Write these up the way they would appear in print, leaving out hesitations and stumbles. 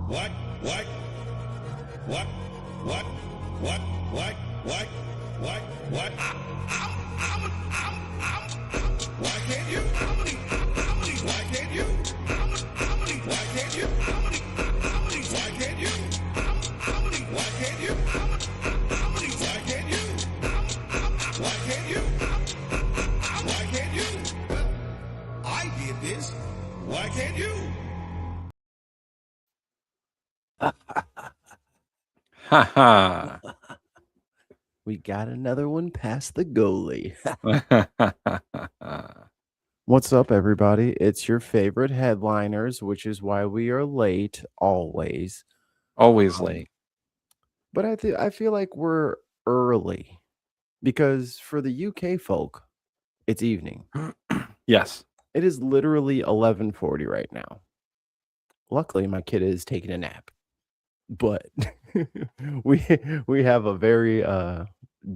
What? What? What? What? What? What? What? What? What? Why can't you? Why can't you? Why can't you? Why can't you? Why can't you? Why can't you? Why can't you? Why can't you? I did this. Why can't you? Ha ha. We got another one past the goalie. What's up, everybody? It's your favorite headliners, which is why we are late always. Always late. But I feel like we're early because for the UK folk, it's evening. Yes. It is literally 11:40 right now. Luckily, my kid is taking a nap. But we have a very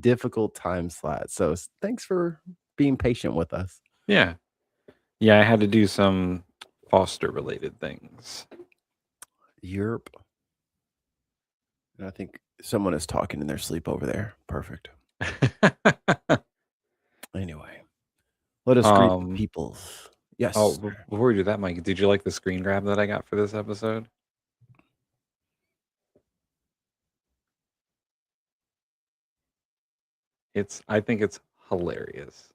difficult time slot. So thanks for being patient with us. Yeah. Yeah, I had to do some foster related things. Europe. And I think someone is talking in their sleep over there. Perfect. Anyway, let us greet the peoples. Yes. Oh, before we do that, Mike, did you like the screen grab that I got for this episode? I think it's hilarious.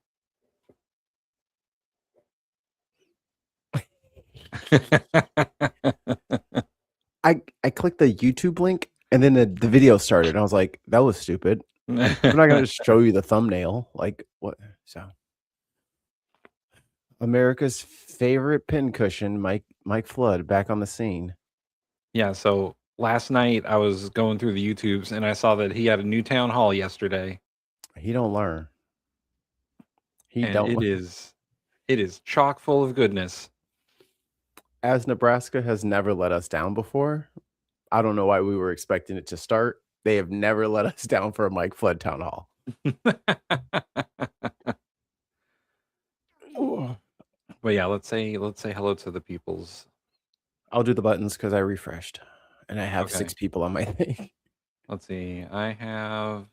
I clicked the YouTube link and then the video started. And I was like, that was stupid. I'm not going to show you the thumbnail. Like, what? So, America's favorite pincushion, Mike Flood, back on the scene. Yeah, so last night I was going through the YouTubes and I saw that he had a new town hall yesterday. He don't learn. It is chock full of goodness. As Nebraska has never let us down before, I don't know why we were expecting it to start. They have never let us down for a Mike Flood town hall. But yeah, let's say hello to the peoples. I'll do the buttons because I refreshed, and I have 6 people on my thing. Let's see. I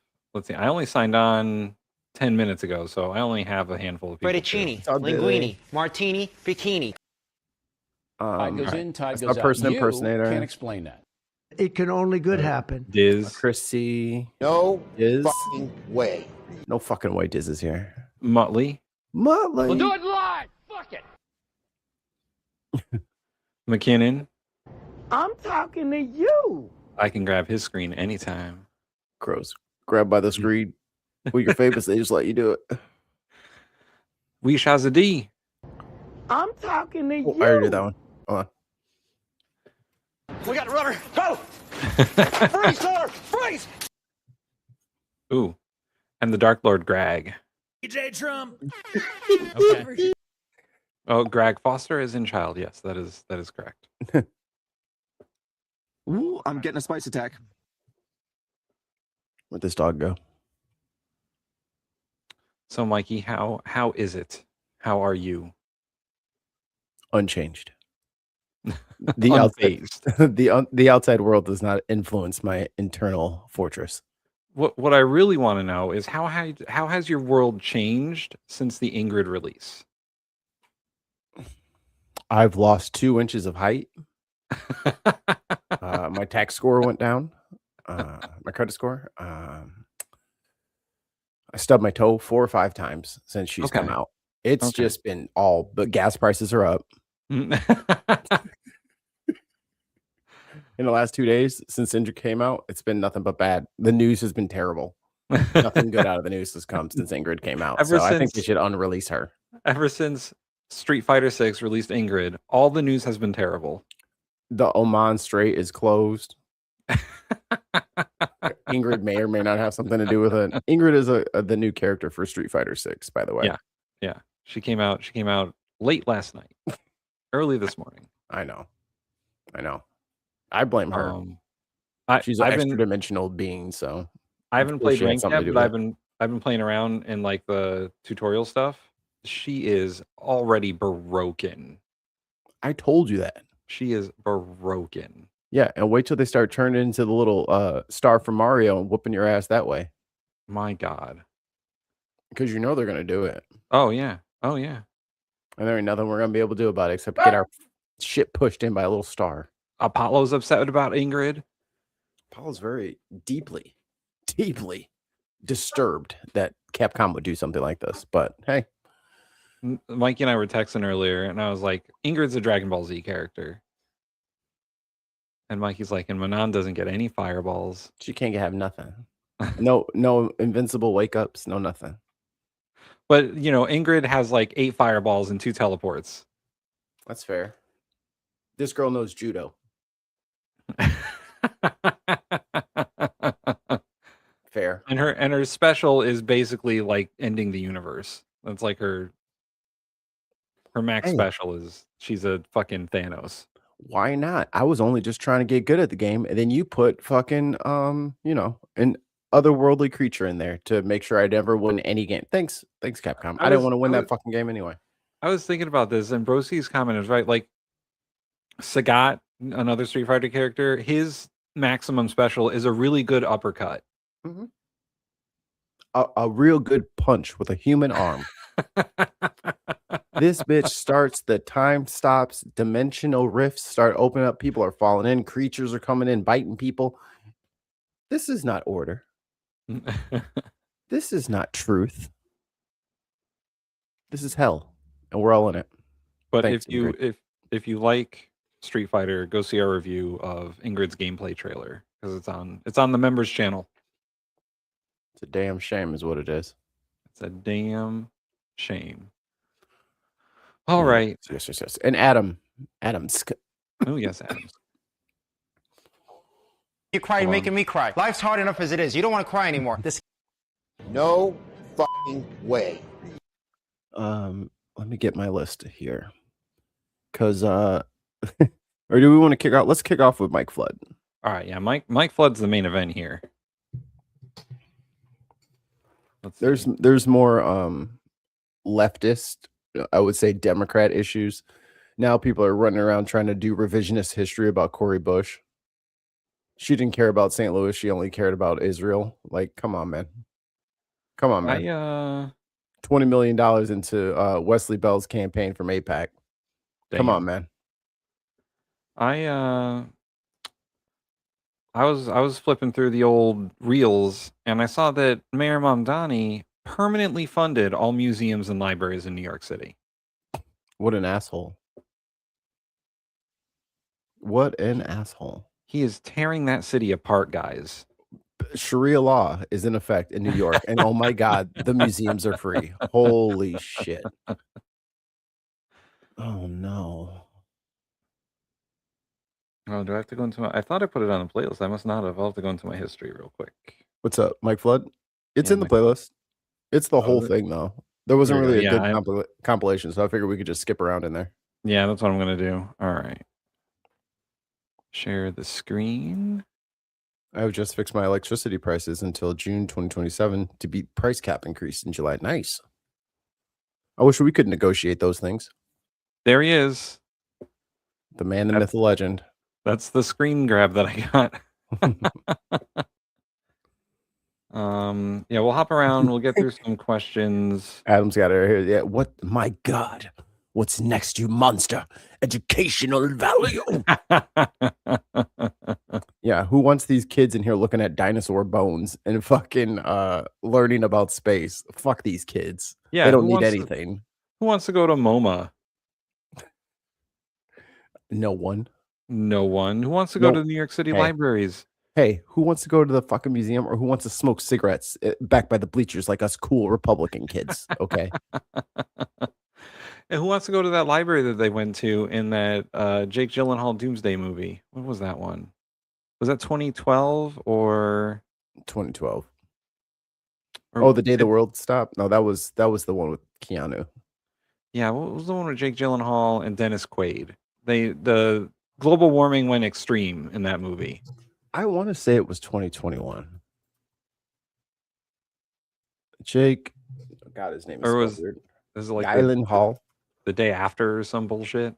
only signed on 10 minutes ago, so I only have a handful of people. Fettuccine, linguine, martini, bikini. Tide goes in, tide goes out. Person impersonator. Can't explain that. It can only good happen. Diz. Chrissy. No Diz. fucking way. No fucking way Diz is here. Muttley. We'll do it live. Fuck it. McKinnon. I'm talking to you. I can grab his screen anytime. Gross. Grab by the screen. With your famous, they just let you do it. We Shazadi. I'm talking to you. I already did that one. Hold on. We got rubber. Go! Freeze, sir! Freeze! Ooh. And the Dark Lord Greg. DJ Trump. Okay. Oh, Greg Foster is in child. Yes, that is correct. Ooh, I'm getting a spice attack. Where'd this dog go? So, Mikey, how is it? How are you? Unchanged. The outside world does not influence my internal fortress. What I really want to know is how has your world changed since the Ingrid release? I've lost 2 inches of height. My tax score went down. My credit score. I stubbed my toe 4 or 5 times since she's come out. It's just been but gas prices are up. In the last 2 days since Ingrid came out, it's been nothing but bad. The news has been terrible. Nothing good out of the news has come since Ingrid came out. I think they should unrelease her. Ever since Street Fighter 6 released Ingrid, all the news has been terrible. The Oman Strait is closed. Ingrid may or may not have something to do with it. Ingrid is the new character for Street Fighter 6, by the way. Yeah. She came out late last night. Early this morning. I know. I blame her. She's an extra dimensional being, so I haven't played ranked yet, but I've been playing around in like the tutorial stuff. She is already broken. I told you that. She is broken. Yeah, and wait till they start turning into the little star from Mario and whooping your ass that way. My God. Because you know they're gonna do it. Oh yeah. Oh yeah. And there ain't nothing we're gonna be able to do about it except get our shit pushed in by a little star. Apollo's upset about Ingrid. Paul's very deeply disturbed that Capcom would do something like this. But hey. Mikey and I were texting earlier, and I was like, Ingrid's a Dragon Ball Z character. And Mikey's like, and Manon doesn't get any fireballs. She can't have nothing. No invincible wake ups, no nothing. But Ingrid has like 8 fireballs and 2 teleports. That's fair. This girl knows judo. Fair. And her special is basically like ending the universe. That's like her max special is she's a fucking Thanos. Why not? I was only just trying to get good at the game, and then you put fucking an otherworldly creature in there to make sure I never win any game. Thanks Capcom. I didn't want to win that fucking game anyway. I was thinking about this, and Broski's comment is right. Like Sagat, another Street Fighter character, his maximum special is a really good uppercut. Mm-hmm. A real good punch with a human arm. This bitch starts, the time stops, dimensional rifts start opening up, people are falling in, creatures are coming in, biting people. This is not order. This is not truth. This is hell, and we're all in it. But Thanks, if you like Street Fighter, go see our review of Ingrid's gameplay trailer because it's on the members channel. It's a damn shame, is what it is. It's a damn shame. All right. Yes. And Adams. Oh yes, Adams. You cry, you're making me cry. Life's hard enough as it is. You don't want to cry anymore. No fucking way. Let me get my list here. Cause or do we want to kick off? Let's kick off with Mike Flood. All right, yeah, Mike Flood's the main event here. There's more leftist, I would say Democrat issues. Now people are running around trying to do revisionist history about Cori Bush. She didn't care about St. Louis. She only cared about Israel. Like, come on, man. $20 million into Wesley Bell's campaign from AIPAC. Damn. Come on, man. I was flipping through the old reels and I saw that Mayor Mamdani permanently funded all museums and libraries in New York City. What an asshole. What an asshole. He is tearing that city apart, guys. Sharia law is in effect in New York, and oh my God, the museums are free. Holy shit. Oh no. Oh, do I have to go into my... I thought I put it on the playlist. I must not have. I'll have to go into my history real quick. What's up, Mike Flood? It's in the playlist. It's the whole thing, though. There wasn't really a good compilation, so I figured we could just skip around in there. Yeah, that's what I'm going to do. All right. Share the screen. I would just fix my electricity prices until June 2027 to beat price cap increase in July. Nice. I wish we could negotiate those things. There he is. The man, the myth, the legend. That's the screen grab that I got. Yeah, we'll hop around. We'll get through some questions. Adam's got it here. Yeah. What? My God. What's next, you monster? Educational value. Yeah. Who wants these kids in here looking at dinosaur bones and fucking learning about space? Fuck these kids. Yeah. They don't need anything. Who wants to go to MoMA? No one. No one. Who wants to go to the New York City libraries? Hey, who wants to go to the fucking museum, or who wants to smoke cigarettes back by the bleachers like us cool Republican kids? Okay. And who wants to go to that library that they went to in that Jake Gyllenhaal Doomsday movie? What was that one? Was that 2012 or 2012? Oh, The Day the World Stopped. No, that was the one with Keanu. Yeah, what was the one with Jake Gyllenhaal and Dennis Quaid? The global warming went extreme in that movie. I want to say it was 2021. Jake, God, his name is so weird. Is it like Island Hall? The day after or some bullshit?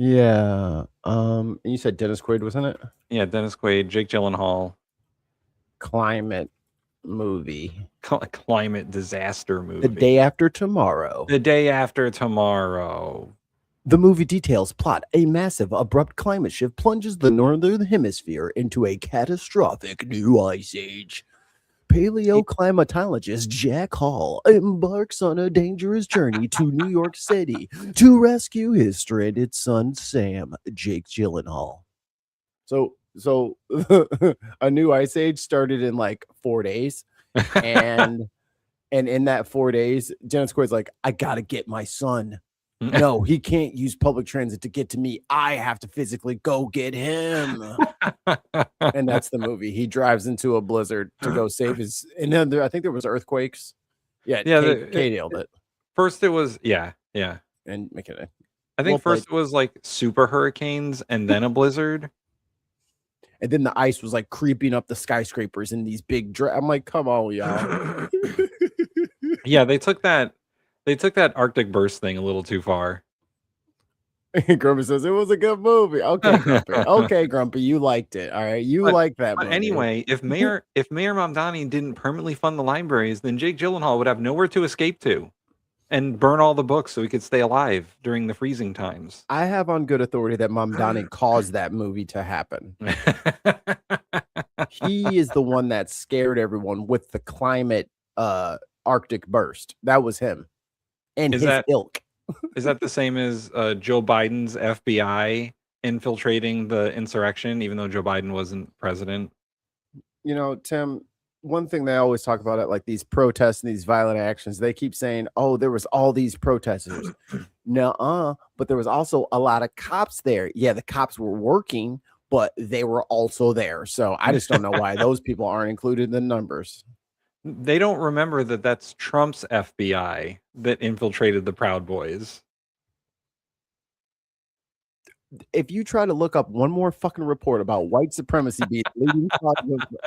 Yeah. You said Dennis Quaid was in it? Yeah, Dennis Quaid, Jake Gyllenhaal. Climate movie. Climate disaster movie. The Day After Tomorrow. The Day After Tomorrow. The movie details plot. A massive, abrupt climate shift plunges the northern hemisphere into a catastrophic new ice age. Paleoclimatologist Jack Hall embarks on a dangerous journey to New York City to rescue his stranded son Sam, Jake Gyllenhaal. So a new ice age started in like 4 days, and in that 4 days, Dennis Quaid's like, I gotta get my son. No, he can't use public transit to get to me. I have to physically go get him. And that's the movie. He drives into a blizzard to go save his. And then I think there was earthquakes. Yeah, Kay nailed it. First, it was yeah. And McKinnon. I think first it was like super hurricanes, and then a blizzard. And then the ice was like creeping up the skyscrapers in these big. I'm like, come on, y'all. Yeah, they took that Arctic burst thing a little too far. Grumpy says it was a good movie. Okay, Grumpy. Okay, Grumpy, you liked it. All right, you liked that movie. But anyway, if Mayor Mamdani didn't permanently fund the libraries, then Jake Gyllenhaal would have nowhere to escape to, and burn all the books so he could stay alive during the freezing times. I have on good authority that Mamdani caused that movie to happen. He is the one that scared everyone with the climate Arctic burst. That was him and his ilk. Is that the same as Joe Biden's FBI infiltrating the insurrection, even though Joe Biden wasn't president? You know, Tim, one thing they always talk about at like these protests and these violent actions, they keep saying, oh, there was all these protesters. Nuh-uh, but there was also a lot of cops there. Yeah, the cops were working, but they were also there. So I just don't know why those people aren't included in the numbers. They don't remember that that's Trump's FBI that infiltrated the Proud Boys. If you try to look up one more fucking report about white supremacy being the leading cause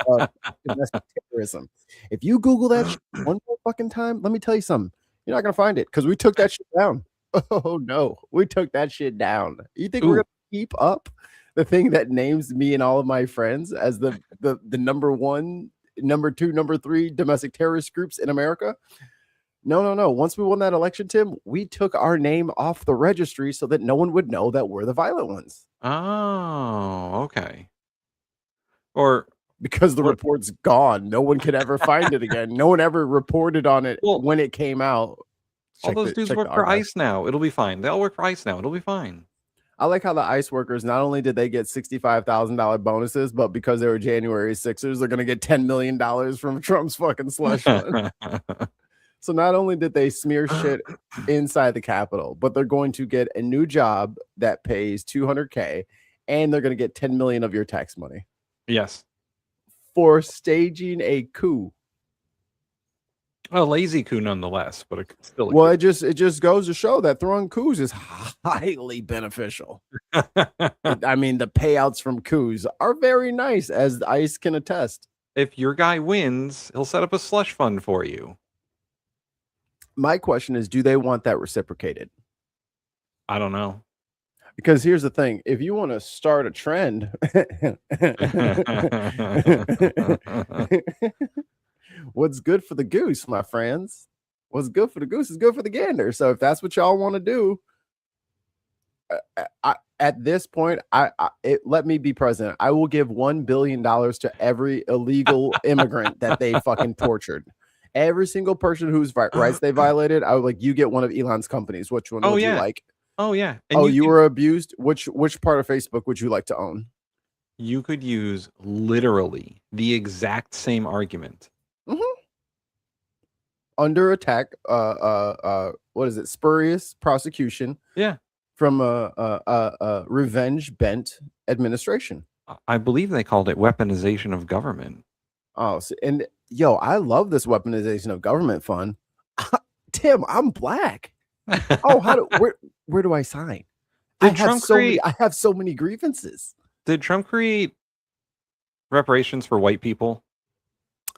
of domestic terrorism, if you Google that shit one more fucking time, let me tell you something. You're not going to find it because we took that shit down. Oh, no. We took that shit down. You think we're going to keep up the thing that names me and all of my friends as the number one, number two, number three domestic terrorist groups in America? No. Once we won that election, Tim, we took our name off the registry so that no one would know that we're the violent ones. Oh, okay. Or because the report's gone, no one could ever find it again. No one ever reported on it when it came out. All those dudes work for ICE now. It'll be fine. They all work for ICE now. It'll be fine. I like how the ICE workers, not only did they get $65,000 bonuses, but because they were January 6ers, they're going to get $10 million from Trump's fucking slush fund. So not only did they smear shit inside the Capitol, but they're going to get a new job that pays $200K, and they're going to get $10 million of your tax money. Yes. For staging a coup. A lazy coup nonetheless, but still. Well, it just goes to show that throwing coups is highly beneficial. I mean, the payouts from coups are very nice, as ICE can attest. If your guy wins, he'll set up a slush fund for you. My question is, do they want that reciprocated? I don't know. Because here's the thing. If you want to start a trend, what's good for the goose, my friends? What's good for the goose is good for the gander. So if that's what y'all want to do, at this point, let me be president. I will give $1 billion to every illegal immigrant that they fucking tortured. Every single person whose rights they violated, I would like, you get one of Elon's companies. Which one would you like? Oh, yeah. And you were abused? Which part of Facebook would you like to own? You could use literally the exact same argument. Mm-hmm. Under attack, what is it? Spurious prosecution. Yeah. From a revenge-bent administration. I believe they called it weaponization of government. Oh, and yo, I love this weaponization of government fund. Tim, I'm black. Oh, where do I sign? I have so many grievances. Did Trump create reparations for white people?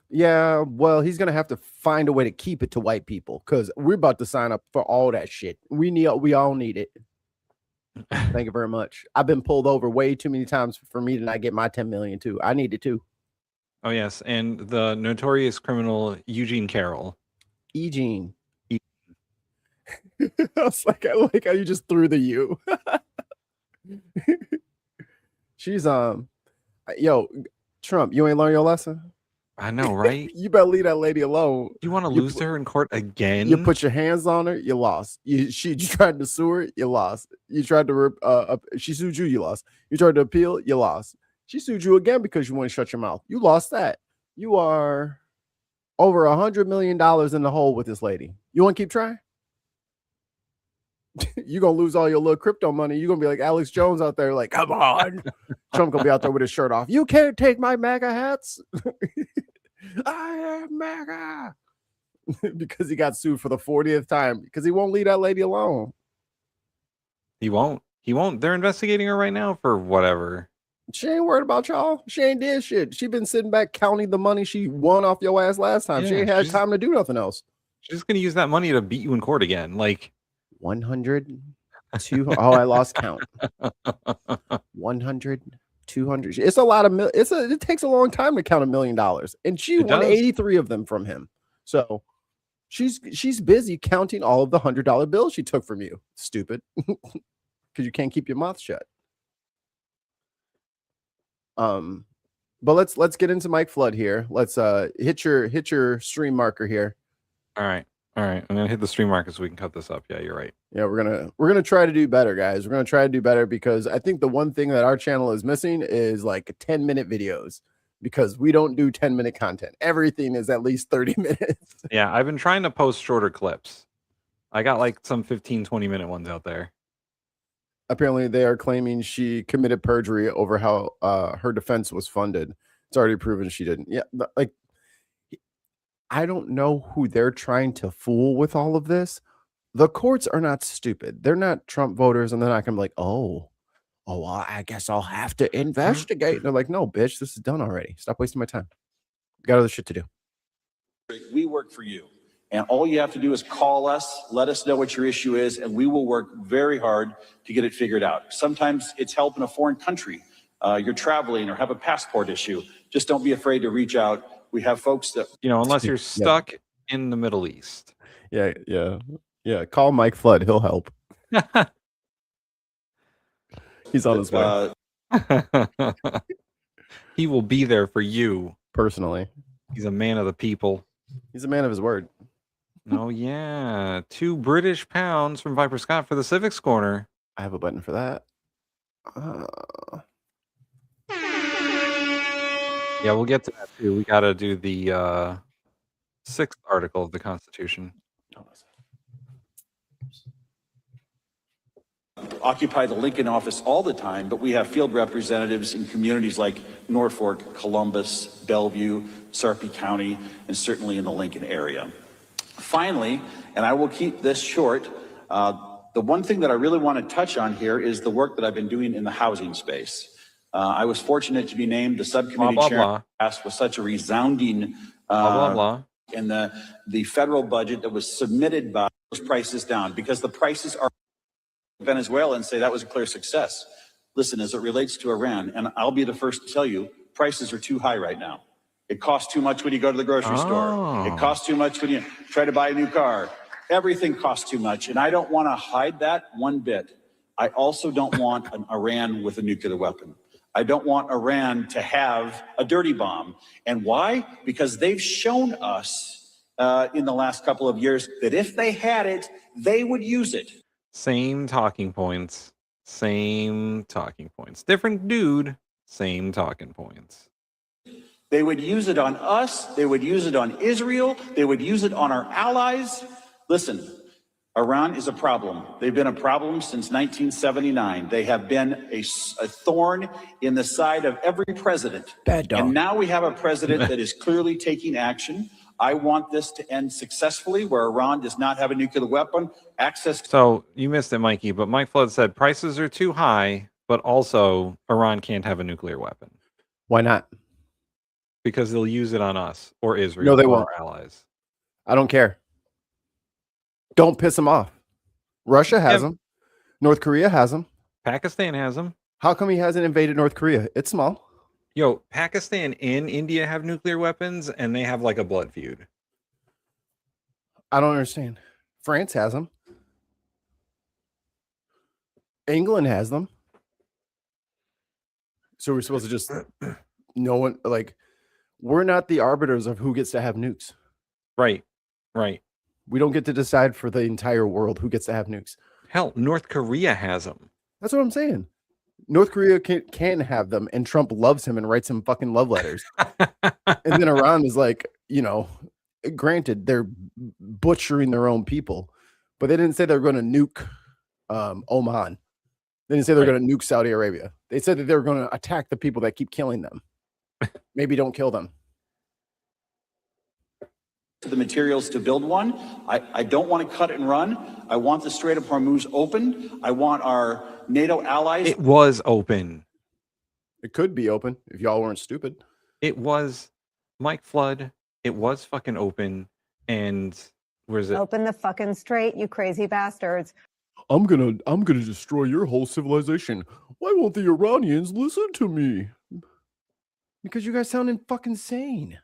Yeah, well, he's gonna have to find a way to keep it to white people because we're about to sign up for all that shit. We all need it. Thank you very much. I've been pulled over way too many times for me to not get my 10 million too. I need it too. Oh yes, and the notorious criminal Eugene Carroll. Eugene. I like how you just threw the U. She's yo, Trump, you ain't learned your lesson. I know, right? You better leave that lady alone. You want to lose to her in court again? You put your hands on her, you lost. She tried to sue her, you lost. You tried to she sued you, you lost. You tried to appeal, you lost. She sued you again because you wouldn't shut your mouth. You lost that. You are over $100 million in the hole with this lady. You want to keep trying? You're gonna lose all your little crypto money. You're gonna be like Alex Jones out there, like, come on. Trump gonna be out there with his shirt off. You can't take my MAGA hats. I am MAGA. Because he got sued for the 40th time because he won't leave that lady alone. He won't. They're investigating her right now for whatever. She ain't worried about y'all. She ain't did shit. She been sitting back counting the money she won off your ass last time. Yeah, she ain't had time to do nothing else. She's just gonna use that money to beat you in court again. Like 100, 200. Oh, I lost count. 100, 200. It's a lot of it takes a long time to count $1 million. And she won 83 of them from him. So she's busy counting all of the $100 bills she took from you. Stupid. Because you can't keep your mouth shut. But let's get into Mike Flood here. Let's hit your stream marker here. All right. I'm gonna hit the stream marker so we can cut this up. Yeah, you're right. Yeah, we're gonna try to do better, guys. We're gonna try to do better because I think the one thing that our channel is missing is like 10-minute videos because we don't do 10-minute content. Everything is at least 30 minutes. Yeah, I've been trying to post shorter clips. I got like some 15, 20-minute ones out there. Apparently, they are claiming she committed perjury over how her defense was funded. It's already proven she didn't. Yeah, like I don't know who they're trying to fool with all of this. The courts are not stupid. They're not Trump voters, and they're not going to be like, oh, well, I guess I'll have to investigate. And they're like, no, bitch, this is done already. Stop wasting my time. Got other shit to do. We work for you. And all you have to do is call us, let us know what your issue is, and we will work very hard to get it figured out. Sometimes it's help in a foreign country. You're traveling or have a passport issue. Just don't be afraid to reach out. We have folks that... unless you're stuck in the Middle East. Yeah. Call Mike Flood. He'll help. He's on his way. He will be there for you. Personally. He's a man of the people. He's a man of his word. Oh, yeah. £2 from Viper Scott for the Civics Corner. I have a button for that. Yeah, we'll get to that too. We got to do the 6th article of the Constitution. Occupy the Lincoln office all the time, but we have field representatives in communities like Norfolk, Columbus, Bellevue, Sarpy County, and certainly in the Lincoln area. Finally, and I will keep this short, the one thing that I really want to touch on here is the work that I've been doing in the housing space. I was fortunate to be named the subcommittee chair with such a resounding in the federal budget that was submitted by those prices down, because the prices are Venezuela and say that was a clear success. Listen, as it relates to Iran, and I'll be the first to tell you, prices are too high right now. It costs too much when you go to the grocery store. It costs too much when you try to buy a new car. Everything costs too much, and I don't want to hide that one bit. I also don't want an Iran with a nuclear weapon. I don't want Iran to have a dirty bomb. And why? Because they've shown us in the last couple of years that if they had it, they would use it. Same talking points. Different dude, same talking points. They would use it on us. They would use it on Israel. They would use it on our allies. Listen, Iran is a problem. They've been a problem since 1979. They have been a thorn in the side of every president. Bad dog. And now we have a president that is clearly taking action. I want this to end successfully, where Iran does not have a nuclear weapon. So you missed it, Mikey, but Mike Flood said prices are too high, but also Iran can't have a nuclear weapon. Why not? Because they'll use it on us or Israel or our allies. I don't care. Don't piss them off. Russia has them. North Korea has them. Pakistan has them. How come he hasn't invaded North Korea? It's small. Yo, Pakistan and India have nuclear weapons, and they have like a blood feud. I don't understand. France has them. England has them. So we're supposed to just no one like we're not the arbiters of who gets to have nukes. Right. Right. We don't get to decide for the entire world who gets to have nukes. Hell, North Korea has them. That's what I'm saying. North Korea can have them, and Trump loves him and writes him fucking love letters. And then Iran is like, granted, they're butchering their own people, but they didn't say they're going to nuke Oman. They didn't say they're going to nuke Saudi Arabia. They said that they were going to attack the people that keep killing them. Maybe don't kill them. The materials to build one. I don't want to cut it and run. I want the Strait of Hormuz open. I want our NATO allies. It was open. It could be open if y'all weren't stupid. It was Mike Flood. It was fucking open. And where's it? Open the fucking strait, you crazy bastards. I'm gonna destroy your whole civilization. Why won't the Iranians listen to me? Because you guys sound fucking insane.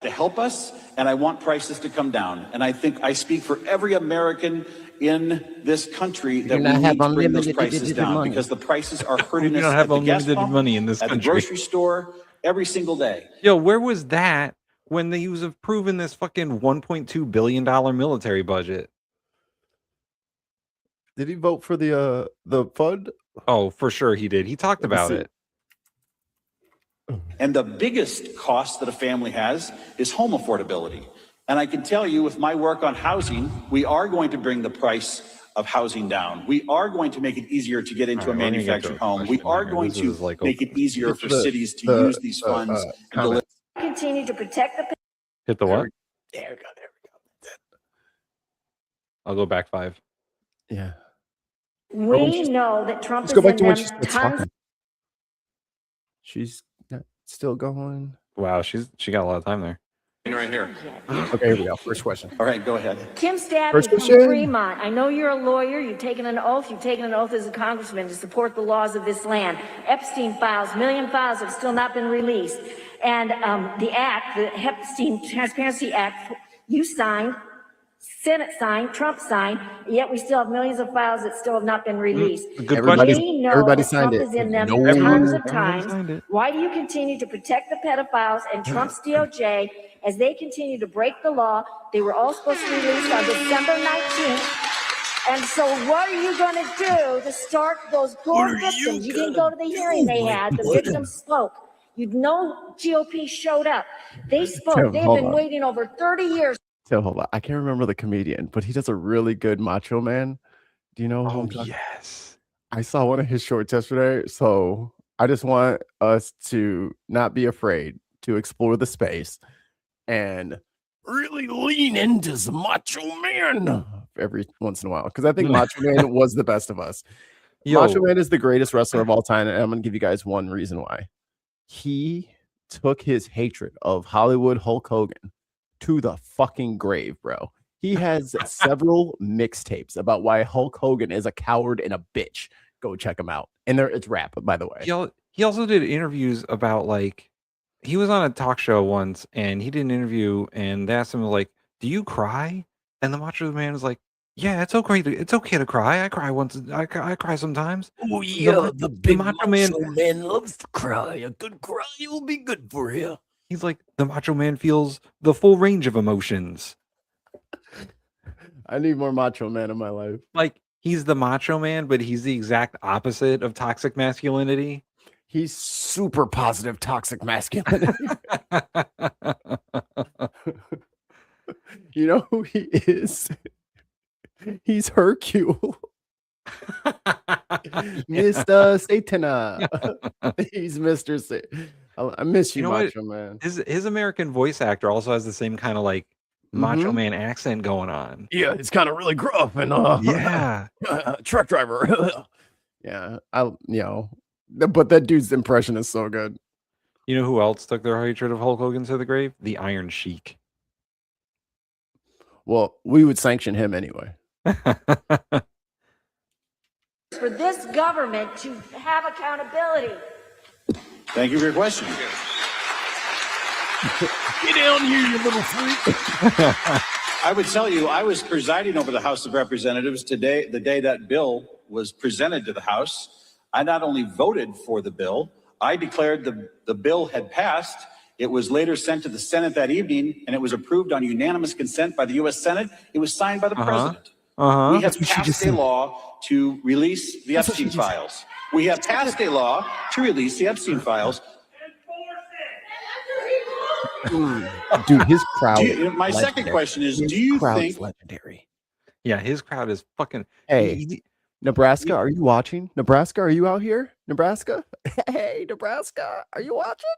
To help us, and I want prices to come down. And I think I speak for every American in this country that we need to bring those prices down because the prices are hurting us at the gas pump, money in this at country. the grocery store, every single day. Yo, where was that when they have proven this fucking $1.2 billion military budget? Did he vote for the FUD? Oh, for sure he did. He talked about it. And the biggest cost that a family has is home affordability. And I can tell you with my work on housing, we are going to bring the price of housing down. We are going to make it easier to get into a manufactured home. We are going to make it easier for cities to use these funds and deliver. Continue to protect the... Hit the what? There we go. I'll go back 5. Yeah. We know that Trump Let's is go back in to when them she starts tons. talking. She's still going. Wow, she got a lot of time there. Right here. Okay, here we go. First question. All right, go ahead. Kim Stabby First from question. Fremont. I know you're a lawyer. You've taken an oath. You've taken an oath as a congressman to support the laws of this land. Epstein files, million files have still not been released. And the act, the Epstein Transparency Act, you signed, Senate signed, Trump signed, yet we still have millions of files that still have not been released. Good We know everybody that signed Trump it. is in them No tons one- of times. Why do you continue to protect the pedophiles and Trump's DOJ as they continue to break the law? They were all supposed to be released on December 19th. And so what are you going to do to start those poor victims? You didn't go to the hearing they had. The victims spoke. You know GOP showed up. They spoke. Tim, They've hold been on. waiting over 30 years. So hold on. I can't remember the comedian, but he does a really good Macho Man. Do you know who I'm talking? Yes. I saw one of his shorts yesterday, so I just want us to not be afraid to explore the space and really lean into some Macho Man every once in a while, because I think Macho Man was the best of us. Yo. Macho Man is the greatest wrestler of all time, and I'm going to give you guys one reason why. He took his hatred of Hollywood Hulk Hogan to the fucking grave, bro. He has several mixtapes about why Hulk Hogan is a coward and a bitch. Go check him out. And it's rap, by the way. He also did interviews about, like, he was on a talk show once and he did an interview and they asked him, like, do you cry? And the Macho Man was like, yeah, it's okay to cry. I cry once. I cry sometimes. Oh yeah, the big Macho man loves to cry. A good cry will be good for you. He's like, the Macho Man feels the full range of emotions. I need more Macho Man in my life. Like, he's the Macho Man, but he's the exact opposite of toxic masculinity. He's super positive toxic masculinity. You know who he is? He's Hercule. Mr. Satana. He's Mr. Satan. I miss you, Macho Man. His American voice actor also has the same kind of, like, Macho Man accent going on. Yeah, it's kind of really gruff and yeah, truck driver. Yeah, but that dude's impression is so good. You know who else took their hatred of Hulk Hogan to the grave? The Iron Sheik. Well, we would sanction him anyway. for this government to have accountability. Thank you for your question. Get down here, you little freak. I would tell you, I was presiding over the House of Representatives today, the day that bill was presented to the House. I not only voted for the bill, I declared the bill had passed. It was later sent to the Senate that evening, and it was approved on unanimous consent by the U.S. Senate. It was signed by the president. We have passed a law to release the Epstein files. We have passed a law to release the Epstein files. Dude, his crowd. My second question is, do you think legendary? Yeah, his crowd is fucking. Hey, Nebraska, are you watching? Nebraska, are you out here? Nebraska? Hey, Nebraska, are you watching?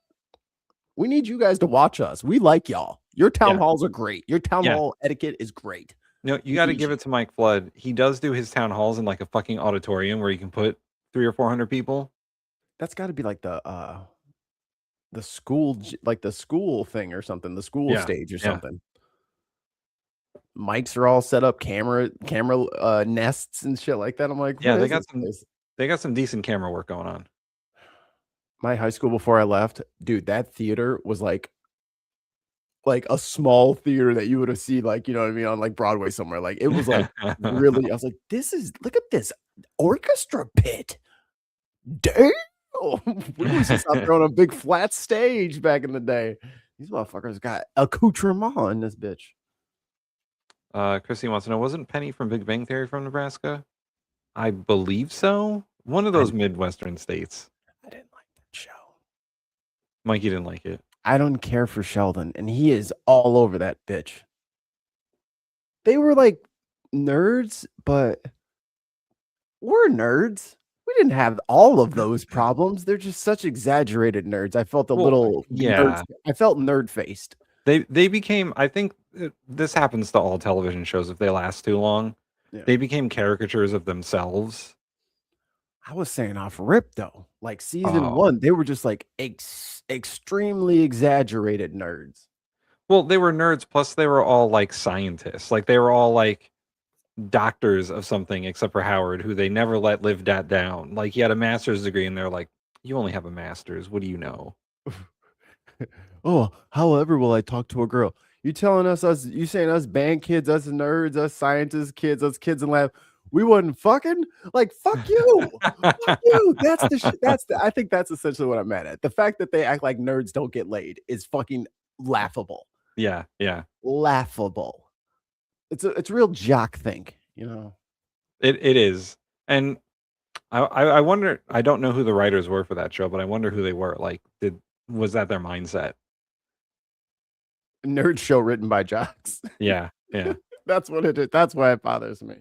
We need you guys to watch us. We like y'all. Your town halls are great. Your town hall etiquette is great. No, you got to give it to Mike Flood. He does do his town halls in like a fucking auditorium where you can put 300 or 400 people. That's got to be like the school, like the school thing or something, the school stage or something. Mics are all set up, camera nests and shit like that. I'm like, yeah, they got some decent camera work going on. My high school before I left, dude, that theater was like a small theater that you would have seen, like, you know what I mean, on like Broadway somewhere. Like it was like really, I was like, look at this orchestra pit. Damn. We used to stop there on a big flat stage back in the day. These motherfuckers got accoutrement in this bitch. Chrissy wants to know, wasn't Penny from Big Bang Theory from Nebraska? I believe so. One of those Midwestern states. I didn't like that show. Mikey didn't like it. I don't care for Sheldon, and he is all over that bitch. They were like nerds, but we're nerds. We didn't have all of those problems. They're just such exaggerated nerds. I felt I felt nerd faced. They became, I think this happens to all television shows if they last too long. Yeah. They became caricatures of themselves. I was saying off rip though. Like season 1, they were just like extremely exaggerated nerds. Well, they were nerds, plus they were all like scientists. Like they were all like doctors of something, except for Howard, who they never let live that down. Like he had a master's degree, and they're like, "You only have a master's. What do you know?" Oh, however will I talk to a girl? You telling us you saying us band kids, us nerds, us scientists kids, us kids in lab, we wasn't fucking? Like, fuck you. Fuck you. That's the shit. I think that's essentially what I'm mad at. The fact that they act like nerds don't get laid is fucking laughable. Yeah. Laughable. It's a real jock thing, you know. It is. And I wonder, I don't know who the writers were for that show, but I wonder who they were. Like, was that their mindset? Nerd show written by jocks. Yeah. That's what it is. That's why it bothers me.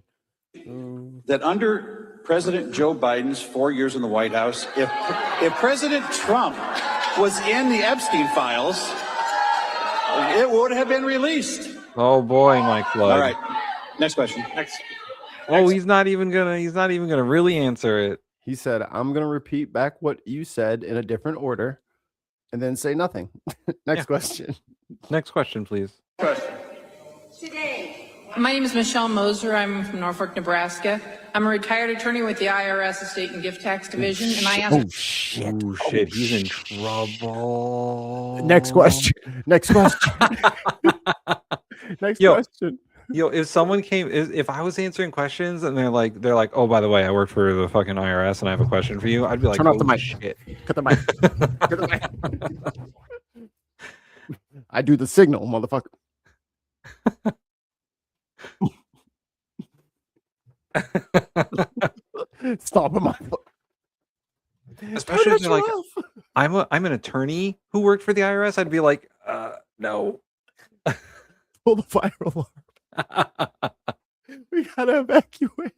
That under President Joe Biden's 4 years in the White House, if President Trump was in the Epstein files, it would have been released. Oh boy, Mike Flood. All right. Next question. He's not even gonna really answer it. He said, I'm gonna repeat back what you said in a different order and then say nothing. Next question. Next question, please. Today. My name is Michelle Moser. I'm from Norfolk, Nebraska. I'm a retired attorney with the IRS Estate and Gift Tax Division, and I asked. Oh shit! He's in trouble. Next question. Next question. Yo, if someone came, if I was answering questions and they're like, oh, by the way, I work for the fucking IRS and I have a question for you, I'd be like, turn off the mic. Shit. Cut the mic. Cut the mic. I do the signal, motherfucker. Stop my foot. Especially if they're like, I'm an attorney who worked for the IRS. I'd be like, no. Pull the fire alarm. We gotta evacuate.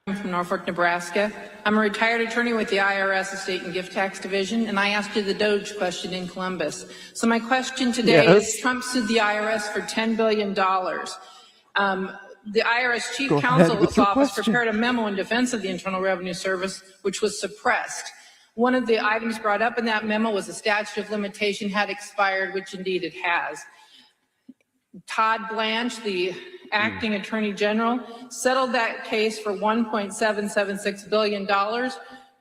I'm from Norfolk, Nebraska. I'm a retired attorney with the IRS Estate and Gift Tax Division, and I asked you the Doge question in Columbus. So my question today is, Trump sued the IRS for $10 billion. The IRS Chief Counsel's Office prepared a memo in defense of the Internal Revenue Service, which was suppressed. One of the items brought up in that memo was the statute of limitation had expired, which indeed it has. Todd Blanche, the acting attorney general, settled that case for $1.776 billion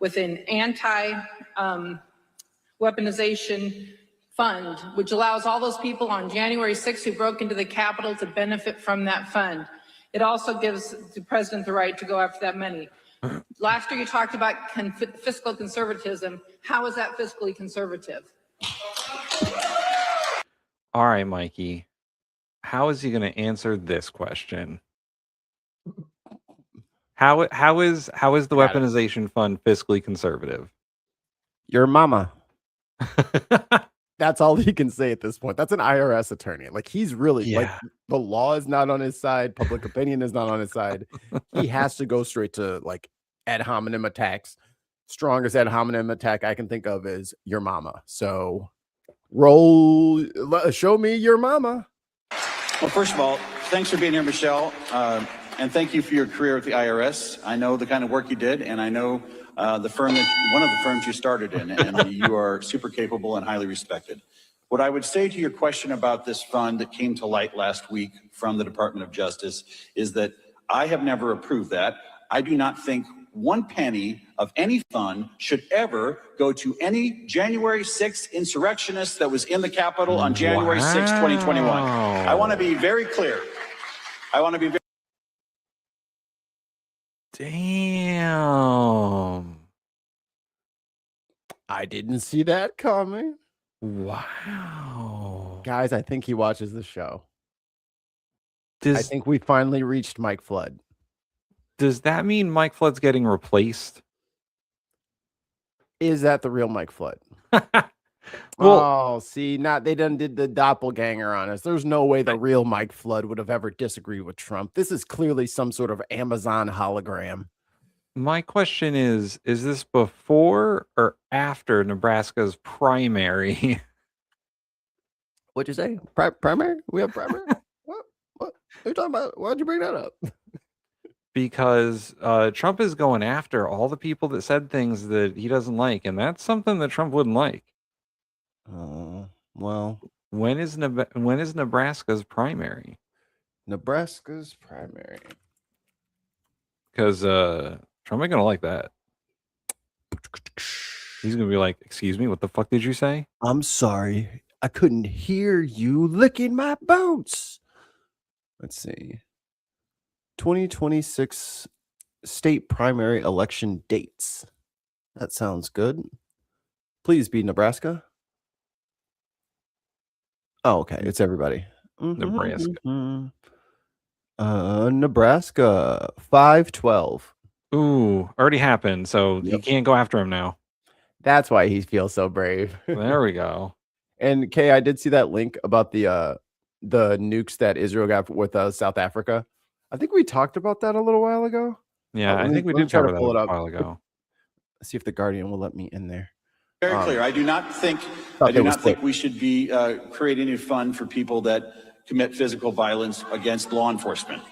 with an anti-weaponization fund, which allows all those people on January 6th who broke into the Capitol to benefit from that fund. It also gives the president the right to go after that money. Last year you talked about fiscal conservatism. How is that fiscally conservative? All right, Mikey. How is he going to answer this question? How is the weaponization fund fiscally conservative? Your mama. That's all he can say at this point. That's an IRS attorney. Like, he's really like, the law is not on his side. Public opinion is not on his side. He has to go straight to like ad hominem attacks. Strongest ad hominem attack I can think of is your mama. So show me your mama. Well, first of all, thanks for being here, Michelle. And thank you for your career at the IRS. I know the kind of work you did, and I know one of the firms you started in, and you are super capable and highly respected. What I would say to your question about this fund that came to light last week from the Department of Justice is that I have never approved that. I do not think one penny of any fund should ever go to any January 6th insurrectionist that was in the Capitol on January 6th, 2021. I want to be very clear. Damn. I didn't see that coming. Wow. Guys, I think he watches the show. I think we finally reached Mike Flood. Does that mean Mike Flood's getting replaced? Is that the real Mike Flood? Well, see, they done did the doppelganger on us. There's no way the real Mike Flood would have ever disagreed with Trump. This is clearly some sort of Amazon hologram. My question is this before or after Nebraska's primary? What'd you say? Primary? We have primary? What are you talking about? Why'd you bring that up? Because Trump is going after all the people that said things that he doesn't like, and that's something that Trump wouldn't like. Well, when is Nebraska's primary? Nebraska's primary. Because Trump ain't gonna like that. He's gonna be like, "Excuse me, what the fuck did you say?" I'm sorry, I couldn't hear you licking my boots. Let's see. 2026 state primary election dates. That sounds good. Please be Nebraska. Oh, okay. It's everybody. Nebraska. Nebraska 5/12. Ooh, already happened. So you can't go after him now. That's why he feels so brave. There we go. And Kay, I did see that link about the nukes that Israel got with South Africa. I think we talked about that a little while ago. Yeah, I think we did cover that a while ago. Let's see if the Guardian will let me in there. Very clear. I do not think we should be creating a fund for people that commit physical violence against law enforcement.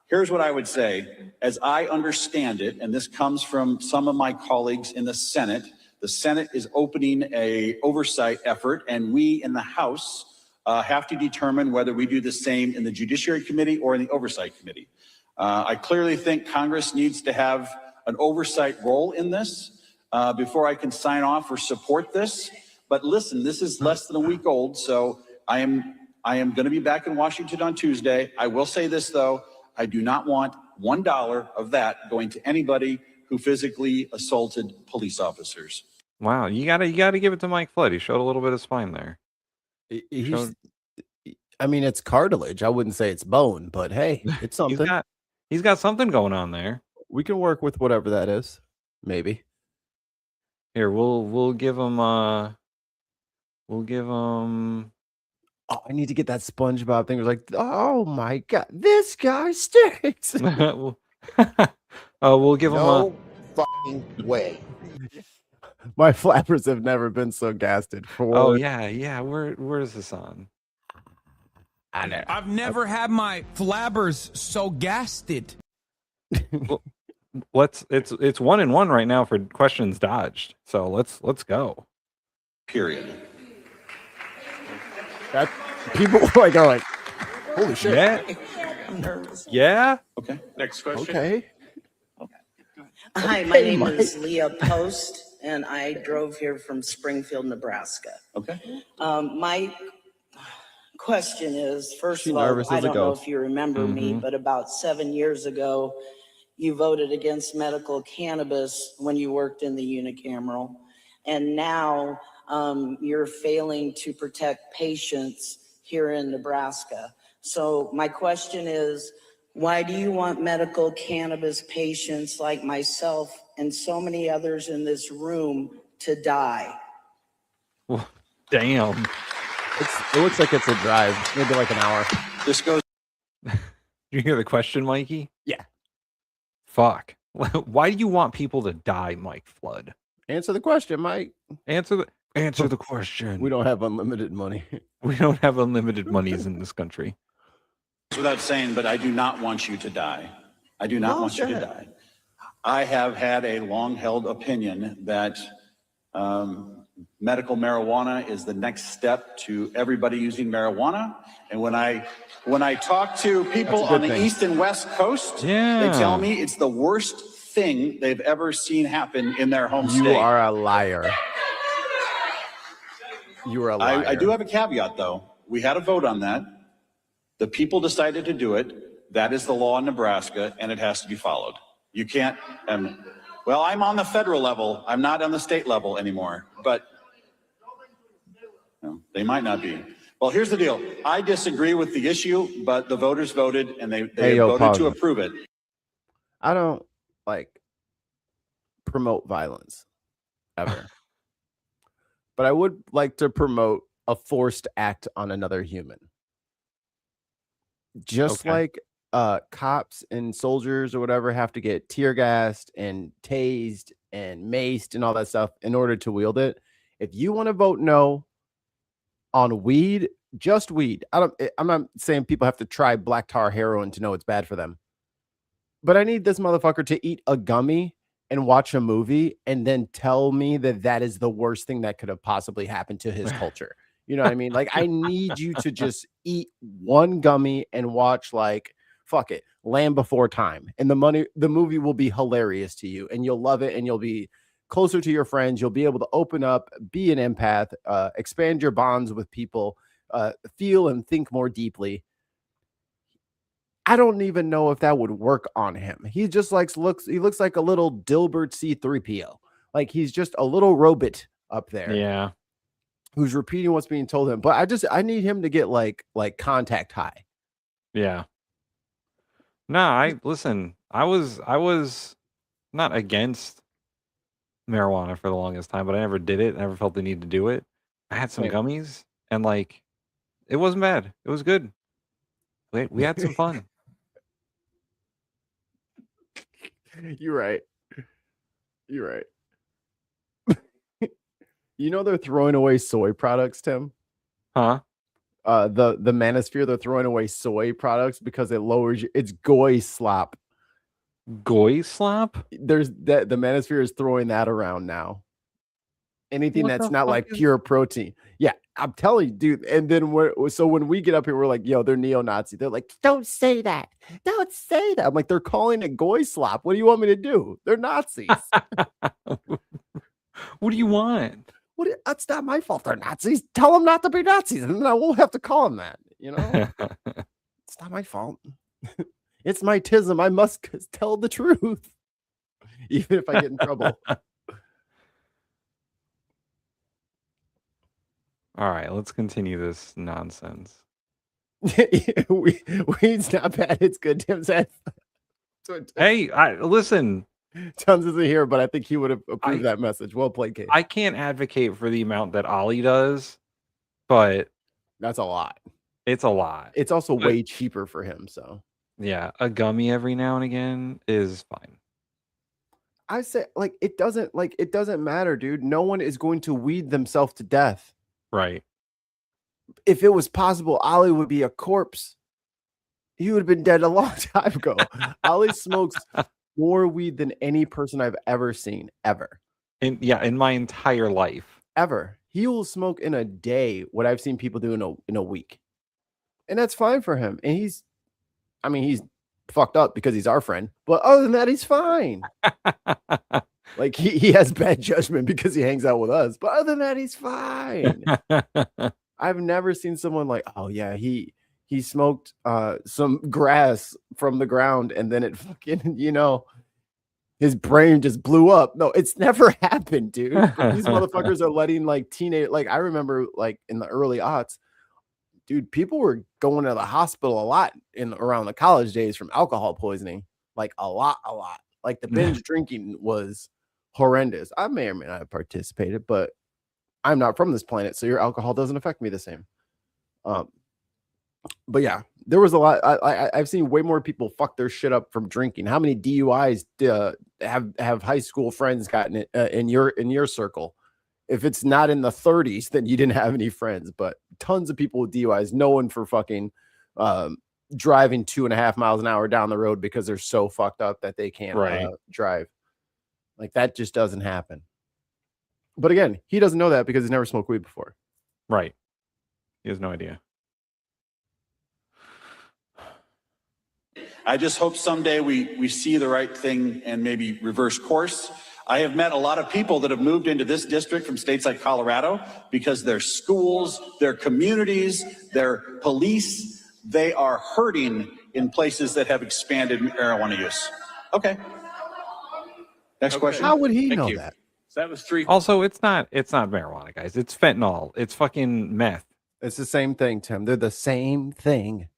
Here's what I would say. As I understand it, and this comes from some of my colleagues in the Senate is opening a oversight effort, and we in the House have to determine whether we do the same in the Judiciary Committee or in the Oversight Committee. I clearly think Congress needs to have an oversight role in this before I can sign off or support this. But listen, this is less than a week old, so I am going to be back in Washington on Tuesday. I will say this, though. I do not want $1 of that going to anybody who physically assaulted police officers. Wow, you gotta give it to Mike Flood. He showed a little bit of spine there. I mean, it's cartilage. I wouldn't say it's bone, but hey, it's something. He's got something going on there. We can work with whatever that is. Maybe. Here, we'll give him Oh, I need to get that SpongeBob thing. It was like, oh my god, this guy stinks. We'll give him no fucking way. My flappers have never been so gasted. Oh yeah. Where's this on? I know. I've never had my flabbers so gasted. Well, it's 1-1 right now for questions dodged. So let's go. Period. That people are like, Holy shit. Yeah. I'm nervous. Yeah. Okay. Next question. Okay. Hi, my name is Leah Post, and I drove here from Springfield, Nebraska. Okay. My question is, first She of all, nervous I as a don't know ghost. if you remember me, but about 7 years ago, you voted against medical cannabis when you worked in the unicameral, and now you're failing to protect patients here in Nebraska. So my question is, why do you want medical cannabis patients like myself and so many others in this room to die? Damn. It looks like it's a drive, maybe like an hour. This goes. You hear the question, Mikey? Yeah. Fuck. Why do you want people to die, Mike Flood? Answer the question, Mike. Answer the question. We don't have unlimited money. We don't have unlimited monies in this country. Without saying, but I do not want you to die. I do not want you to die. I have had a long-held opinion that medical marijuana is the next step to everybody using marijuana. And when I talk to people on the East and West Coast, they tell me it's the worst thing they've ever seen happen in their home state. You are a liar. You are a liar. I do have a caveat, though. We had a vote on that. The people decided to do it. That is the law in Nebraska, and it has to be followed. You can't, well, I'm on the federal level. I'm not on the state level anymore, but they might not be. Well, here's the deal. I disagree with the issue, but the voters voted, and they voted to approve it. I don't, promote violence, ever. But I would like to promote a forced act on another human. Just like cops and soldiers or whatever have to get tear gassed and tased and maced and all that stuff in order to wield it. If you want to vote no on weed, just weed. I'm not saying people have to try black tar heroin to know it's bad for them. But I need this motherfucker to eat a gummy and watch a movie and then tell me that that is the worst thing that could have possibly happened to his culture. You know what I mean? Like, I need you to just eat one gummy and watch, fuck it, Land Before Time. And the movie will be hilarious to you, and you'll love it, and you'll be closer to your friends. You'll be able to open up, be an empath, expand your bonds with people, feel and think more deeply. I don't even know if that would work on him. He just he looks like a little Dilbert C-3PO. Like, he's just a little robot up there. Yeah. Who's repeating what's being told him. But I need him to get like contact high. Yeah. No, listen, I was not against marijuana for the longest time, but I never did it. I never felt the need to do it. I had some gummies and it wasn't bad. It was good. We had some fun. You're right. You know they're throwing away soy products, Tim? Huh? The Manosphere, they're throwing away soy products because it lowers it's goy slop. Goy slop? There's that the Manosphere is throwing that around now. Anything that's not like pure protein. Yeah, I'm telling you, dude. And then when we get up here, we're like, yo, they're neo-Nazi. They're like, don't say that. Don't say that. I'm like, they're calling it goy slop. What do you want me to do? They're Nazis. What do you want? That's not my fault. They're Nazis. Tell them not to be Nazis, and then I won't have to call them that. You know, it's not my fault. It's my tism. I must tell the truth, even if I get in trouble. All right, let's continue this nonsense. Weed's not bad. It's good. Tim said. Hey, listen. Tons isn't here, but I think he would have approved that message. Well played, Kate. I can't advocate for the amount that Ollie does, but that's a lot. It's a lot. It's also way cheaper for him. So yeah, a gummy every now and again is fine. I say it doesn't matter, dude. No one is going to weed themselves to death. Right. If it was possible, Ollie would be a corpse. He would have been dead a long time ago. Ollie smokes more weed than any person I've ever seen, ever. In my entire life. Ever. He will smoke in a day what I've seen people do in a week. and that's fine for him. And he's fucked up because he's our friend, but other than that, he's fine. Like he has bad judgment because he hangs out with us, but other than that, he's fine. I've never seen someone like, oh yeah, he smoked some grass from the ground and then it fucking, his brain just blew up. No, it's never happened, dude. But these motherfuckers are letting like teenage, like I remember like in the early aughts, dude, people were going to the hospital a lot around the college days from alcohol poisoning, like a lot. Like the binge drinking was horrendous. I may or may not have participated, but I'm not from this planet, so your alcohol doesn't affect me the same. But yeah, there was a lot. I've seen way more people fuck their shit up from drinking. How many DUIs have high school friends gotten in your circle? If it's not in the 30s, then you didn't have any friends. But tons of people with DUIs, no one for fucking driving 2.5 miles an hour down the road because they're so fucked up that they can't drive. Like that just doesn't happen. But again, he doesn't know that because he's never smoked weed before. Right. He has no idea. I just hope someday we see the right thing and maybe reverse course. I have met a lot of people that have moved into this district from states like Colorado because their schools, their communities, their police, they are hurting in places that have expanded marijuana use. Okay. Next question. How would he know that? So that was 3. Also, it's not marijuana, guys. It's fentanyl. It's fucking meth. It's the same thing, Tim. They're the same thing.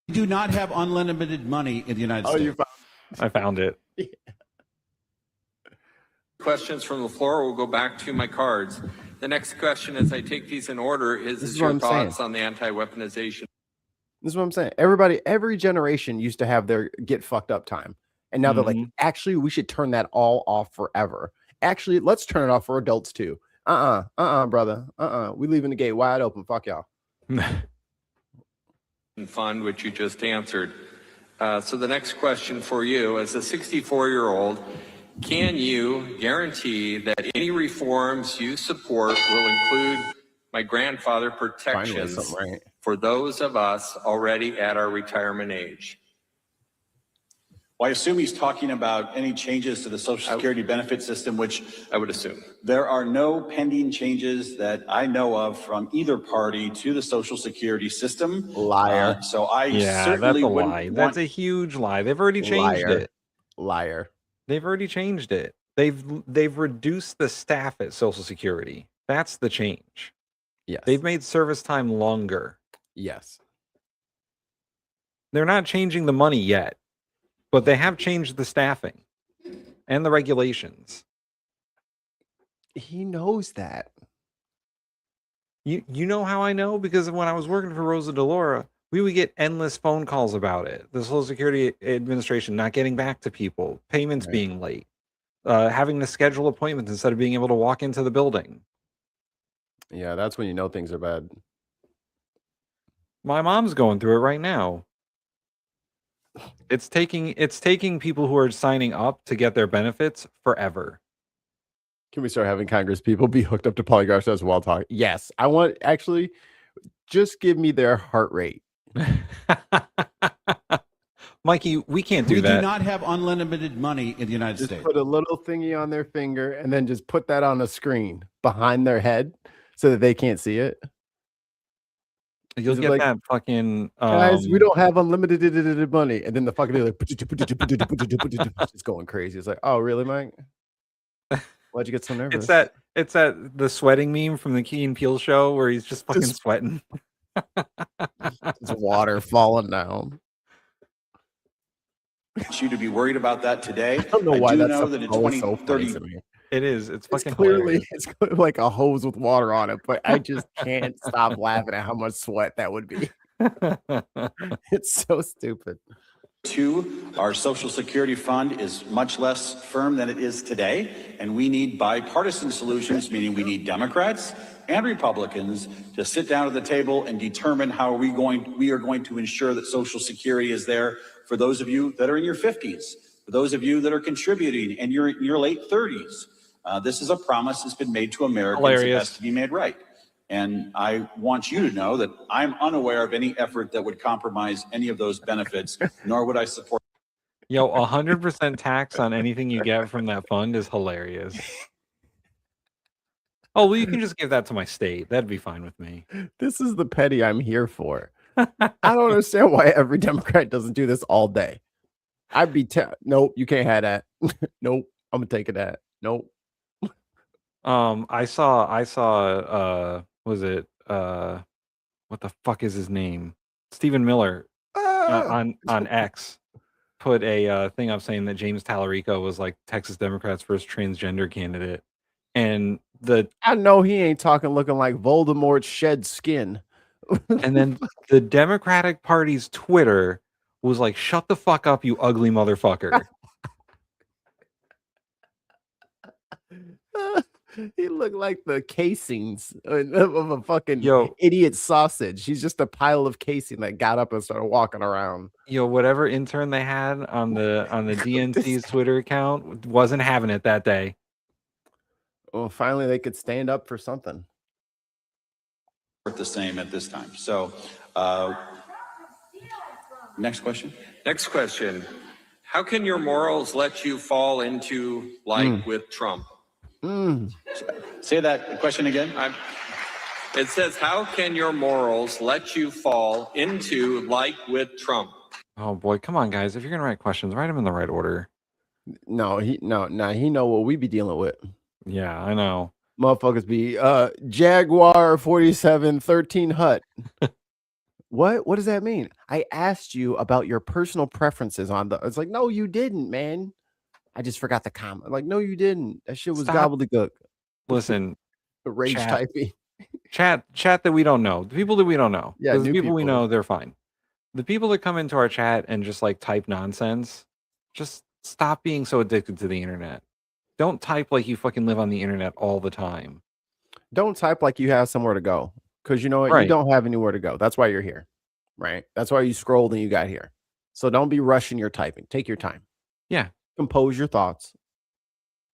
We do not have unlimited money in the United States. I found it. Questions from the floor. We'll go back to my cards. The next question, as I take these in order, is your thoughts on the anti-weaponization? This is what I'm saying. Every generation used to have their get fucked up time. And now they're like, actually, we should turn that all off forever. Actually, let's turn it off for adults too. Brother. We leaving the gate wide open. Fuck y'all. Fund, which you just answered. So the next question for you, as a 64-year-old, can you guarantee that any reforms you support will include my grandfather protections for those of us already at our retirement age? Well, I assume he's talking about any changes to the Social Security benefit system, which I would assume. There are no pending changes that I know of from either party to the Social Security system. Liar. So I that's certainly a wouldn't lie. That's a huge lie. They've already changed it. Liar. They've already changed it. They've reduced the staff at Social Security. That's the change. Yes. They've made service time longer. Yes. They're not changing the money yet, but they have changed the staffing and the regulations. He knows that. You know how I know? Because when I was working for Rosa DeLaura, we would get endless phone calls about it. The Social Security Administration not getting back to people, payments being late, having to schedule appointments instead of being able to walk into the building. Yeah, that's when you know things are bad. My mom's going through it right now. It's taking people who are signing up to get their benefits forever. Can we start having Congress people be hooked up to polygraph tests while talking? Yes. I want, actually, just give me their heart rate. Mikey, we can't do that. We do not have unlimited money in the United States. Put a little thingy on their finger and then just put that on a screen behind their head so that they can't see it. You'll get like, that fucking guys, we don't have unlimited money, and then the fucking like it's going crazy. It's like, oh really, Mike? Why'd you get so nervous? It's that the sweating meme from the Key and Peele show where he's just fucking sweating. It's water falling down. You to be worried about that today. I don't know why that's know that in 2030 so me. It is. It's fucking clearly it's like a hose with water on it, but I just can't stop laughing at how much sweat that would be. It's so stupid. Our Social Security fund is much less firm than it is today, and we need bipartisan solutions, meaning we need Democrats and Republicans to sit down at the table and determine how we are going to ensure that Social Security is there for those of you that are in your 50s, for those of you that are contributing and you're in your late 30s. This is a promise that's been made to Americans. It has to be made right. And I want you to know that I'm unaware of any effort that would compromise any of those benefits, nor would I support. Yo, 100% tax on anything you get from that fund is hilarious. Oh, well, you can just give that to my state. That'd be fine with me. This is the petty I'm here for. I don't understand why every Democrat doesn't do this all day. I'd be nope, you can't have that. Nope, I'm gonna take that. Nope. I saw was it what the fuck is his name? Stephen Miller on X put a thing up saying that James Tallarico was like Texas Democrats' first transgender candidate. And I know he ain't talking looking like Voldemort's shed skin. And then the Democratic Party's Twitter was like, shut the fuck up, you ugly motherfucker. He looked like the casings of a fucking Yo, idiot sausage. He's just a pile of casing that got up and started walking around. Yo, whatever intern they had on the DNC's Twitter account wasn't having it that day. Well, finally they could stand up for something. The same at this time. So, next question. Next question. How can your morals let you fall into with Trump? Say that question again. It says, how can your morals let you fall into with Trump? Oh boy, come on, guys! If you're gonna write questions, write them in the right order. No, he know what we be dealing with. Yeah, I know. Motherfuckers be Jaguar 4713 Hut. What does that mean? I asked you about your personal preferences on the. It's like, no, you didn't, man. I just forgot the comment. Like, no, you didn't. That shit was gobbledygook. Listen, rage typing. Chat that we don't know. The people that we don't know. Yeah, the people we know, they're fine. The people that come into our chat and just like type nonsense, just stop being so addicted to the internet. Don't type like you fucking live on the internet all the time. Don't type like you have somewhere to go. Because you know what? Right. You don't have anywhere to go. That's why you're here. Right? That's why you scrolled and you got here. So don't be rushing your typing. Take your time. Yeah. Compose your thoughts.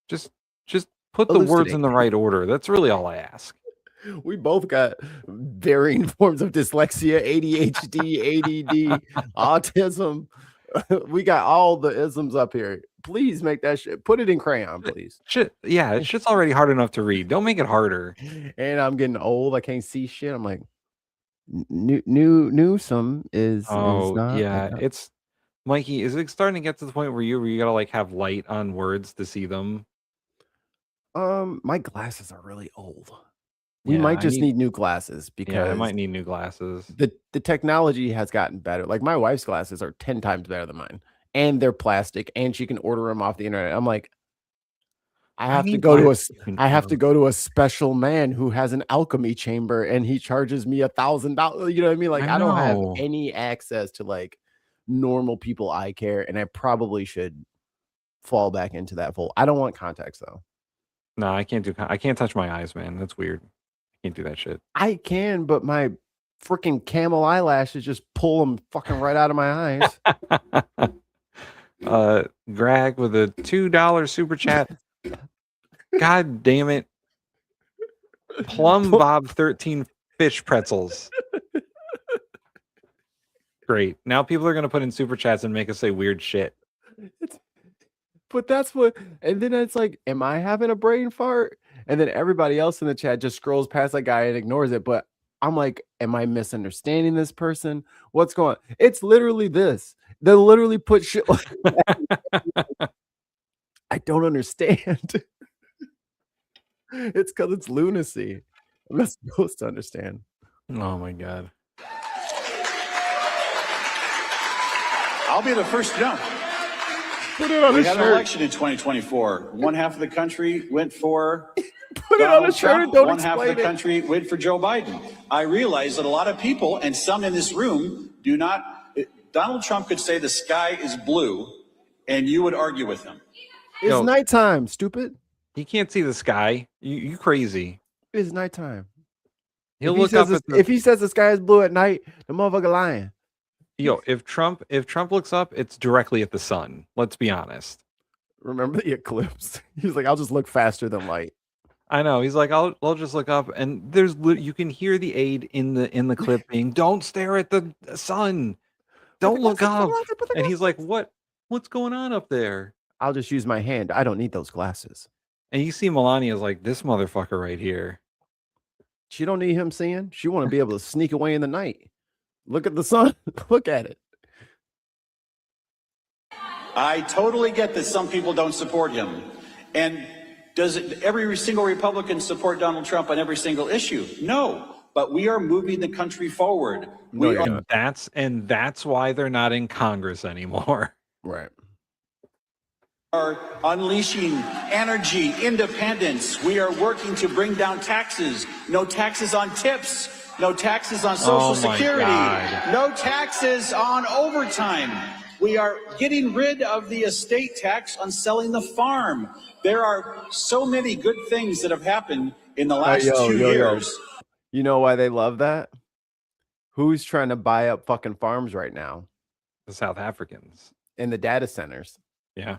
Just put the words in the right order. That's really all I ask. We both got varying forms of dyslexia, ADHD, ADD, autism. We got all the isms up here. Please make that shit. Put it in crayon, please. Yeah, shit's already hard enough to read. Don't make it harder. And I'm getting old. I can't see shit. I'm like, Newsome is not. Yeah, it's Mikey. Is it starting to get to the point where you gotta like have light on words to see them? My glasses are really old. We might just need new glasses because I might need new glasses. The technology has gotten better. Like my wife's glasses are 10 times better than mine, and they're plastic, and she can order them off the internet. I'm like, I have to go to a special man who has an alchemy chamber, and he charges me $1,000. You know what I mean? Like I don't have any access to like normal people eye care, and I probably should fall back into that fold. I don't want contacts though. No, I can't do. I can't touch my eyes, man. That's weird. I can't do that shit. I can, but my freaking camel eyelashes just pull them fucking right out of my eyes. Greg with a $2 super chat. God damn it. Plum Bob 13 fish pretzels. Great. Now people are going to put in super chats and make us say weird shit. But that's what, and then it's like, am I having a brain fart? And then everybody else in the chat just scrolls past that guy and ignores it. But I'm like, am I misunderstanding this person? What's going on? It's literally this. They literally put shit like that. I don't understand. It's because it's lunacy. I'm not supposed to understand. Oh my God. I'll be the first to know. Put it on we a had shirt. an election in 2024. One half of the country went for Put it on a shirt and don't One half of explain the it. country went for Joe Biden. I realize that a lot of people, and some in this room, do not. Donald Trump could say the sky is blue, and you would argue with him. It's nighttime, stupid. He can't see the sky. You crazy. It's nighttime. He'll look up if he says the sky is blue at night, the motherfucker lying. Yo, if Trump looks up, it's directly at the sun. Let's be honest. Remember the eclipse? He was like, I'll just look faster than light. I know. He's like, I'll just look up, and you can hear the aide in the clip being, "Don't stare at the sun. Don't look up." And he's like, What's going on up there? I'll just use my hand. I don't need those glasses. And you see Melania's like, this motherfucker right here. She don't need him seeing. She want to be able to sneak away in the night. Look at the sun. Look at it. I totally get that some people don't support him. And does every single Republican support Donald Trump on every single issue? No. But we are moving the country forward. That's why they're not in Congress anymore. Right. Are unleashing energy independence. We are working to bring down taxes. No taxes on tips. No taxes on Social Security. No taxes on overtime. We are getting rid of the estate tax on selling the farm. There are so many good things that have happened in the last 2 years. You know why they love that? Who's trying to buy up fucking farms right now? The South Africans. And the data centers. Yeah.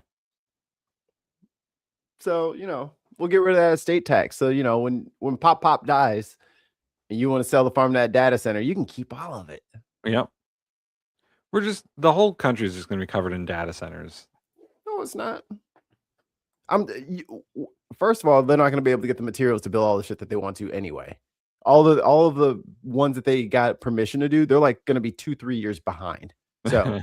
So, we'll get rid of that estate tax. So, when Pop dies and you want to sell the farm to that data center, you can keep all of it. Yep. The whole country is just going to be covered in data centers. No, it's not. First of all, they're not going to be able to get the materials to build all the shit that they want to anyway. All of the ones that they got permission to do, they're like going to be 2-3 years behind. So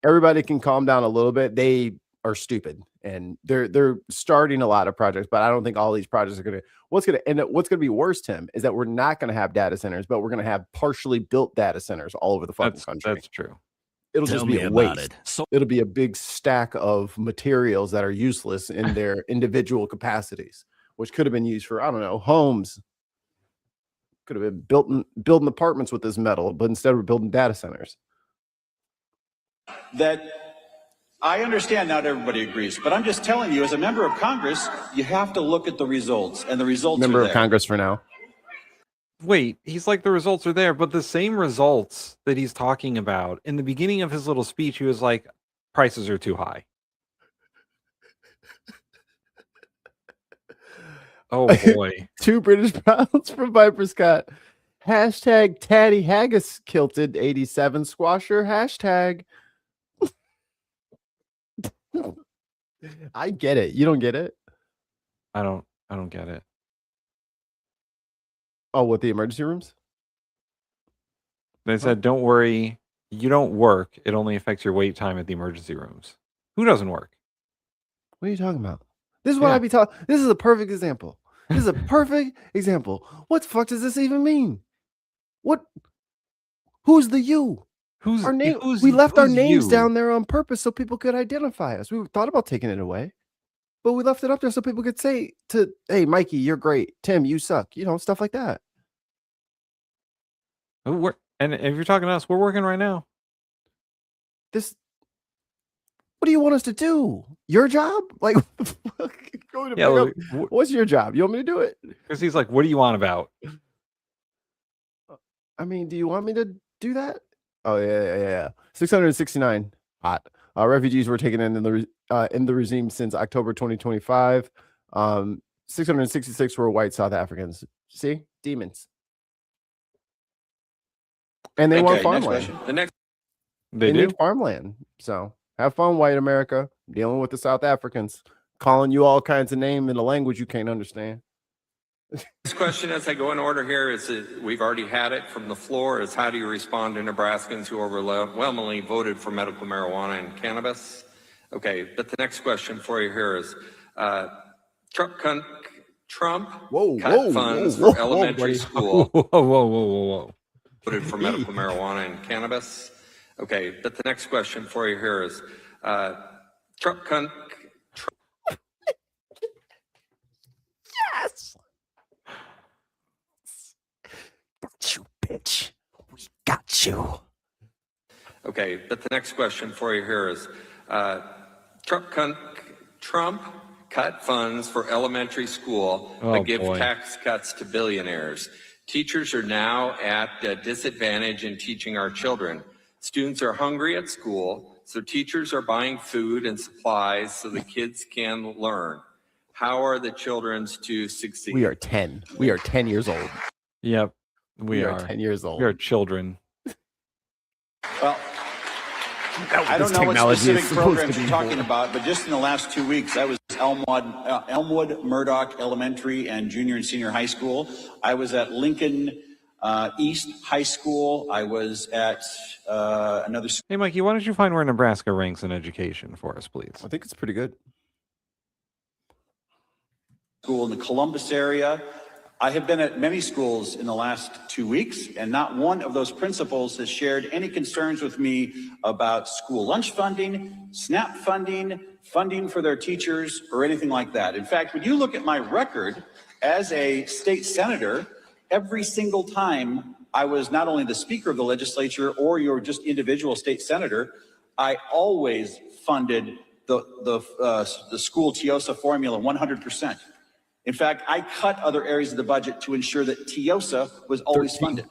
everybody can calm down a little bit. They are stupid and they're starting a lot of projects, but I don't think all these projects are going to. What's going to be worse, Tim, is that we're not going to have data centers, but we're going to have partially built data centers all over the fucking country. That's true. It'll just be a waste. It'll be a big stack of materials that are useless in their individual capacities, which could have been used for, I don't know, homes. Could have been building apartments with this metal, but instead we're building data centers. That I understand not everybody agrees, but I'm just telling you, as a member of Congress, you have to look at the results, and the results Member are of there. Congress for now. Wait, he's like, the results are there, but the same results that he's talking about in the beginning of his little speech, he was like, prices are too high. Oh boy. 2 British pounds from Viper Scott. Hashtag Taddy Haggis kilted 87 squasher. Hashtag. I get it. You don't get it? I don't get it. Oh, what, the emergency rooms? They said, don't worry, you don't work. It only affects your wait time at the emergency rooms. Who doesn't work? What are you talking about? This is what I'd be talking. This is a perfect example. This is a perfect example. What the fuck does this even mean? What? Who's the you? Who's our name? Who's, we left our who's names you? down there on purpose so people could identify us. We thought about taking it away, but we left it up there so people could say hey, Mikey, you're great. Tim, you suck. Stuff like that. And if you're talking to us, we're working right now. What do you want us to do? Your job? Like, what's your job? You want me to do it? Because he's like, what do you want about? I mean, do you want me to do that? Oh, yeah. 669. Hot. Refugees were taken in the regime since October 2025. 666 were white South Africans. See? Demons. And they want farmland. They need farmland. So have fun, white America, dealing with the South Africans, calling you all kinds of names in a language you can't understand. This question, as I go in order here, we've already had it from the floor, is how do you respond to Nebraskans who overwhelmingly voted for medical marijuana and cannabis? Okay, but the next question for you here is, Trump cut funds for elementary school. Whoa. Voted for medical marijuana and cannabis. Okay, but the next question for you here is, Trump. Yes. Got you, bitch. We got you. Okay, but the next question for you here is, Trump cut funds for elementary school but give tax cuts to billionaires. Teachers are now at a disadvantage in teaching our children. Students are hungry at school, so teachers are buying food and supplies so the kids can learn. Power the children's to succeed. We are 10. We are 10 years old. Yep, we are are 10 years old. We are children. Well, I don't know what specific programs you're talking about, but just in the last 2 weeks, I was Elmwood Murdoch Elementary and Junior and Senior High School. I was at Lincoln East High School. I was at another school. Hey, Mikey, why don't you find where Nebraska ranks in education for us, please? I think it's pretty good. School in the Columbus area. I have been at many schools in the last 2 weeks, and not one of those principals has shared any concerns with me about school lunch funding, SNAP funding, funding for their teachers, or anything like that. In fact, when you look at my record as a state senator, every single time I was not only the speaker of the legislature or your just individual state senator, I always funded the school TIOSA formula 100%. In fact, I cut other areas of the budget to ensure that TIOSA was always 13. funded.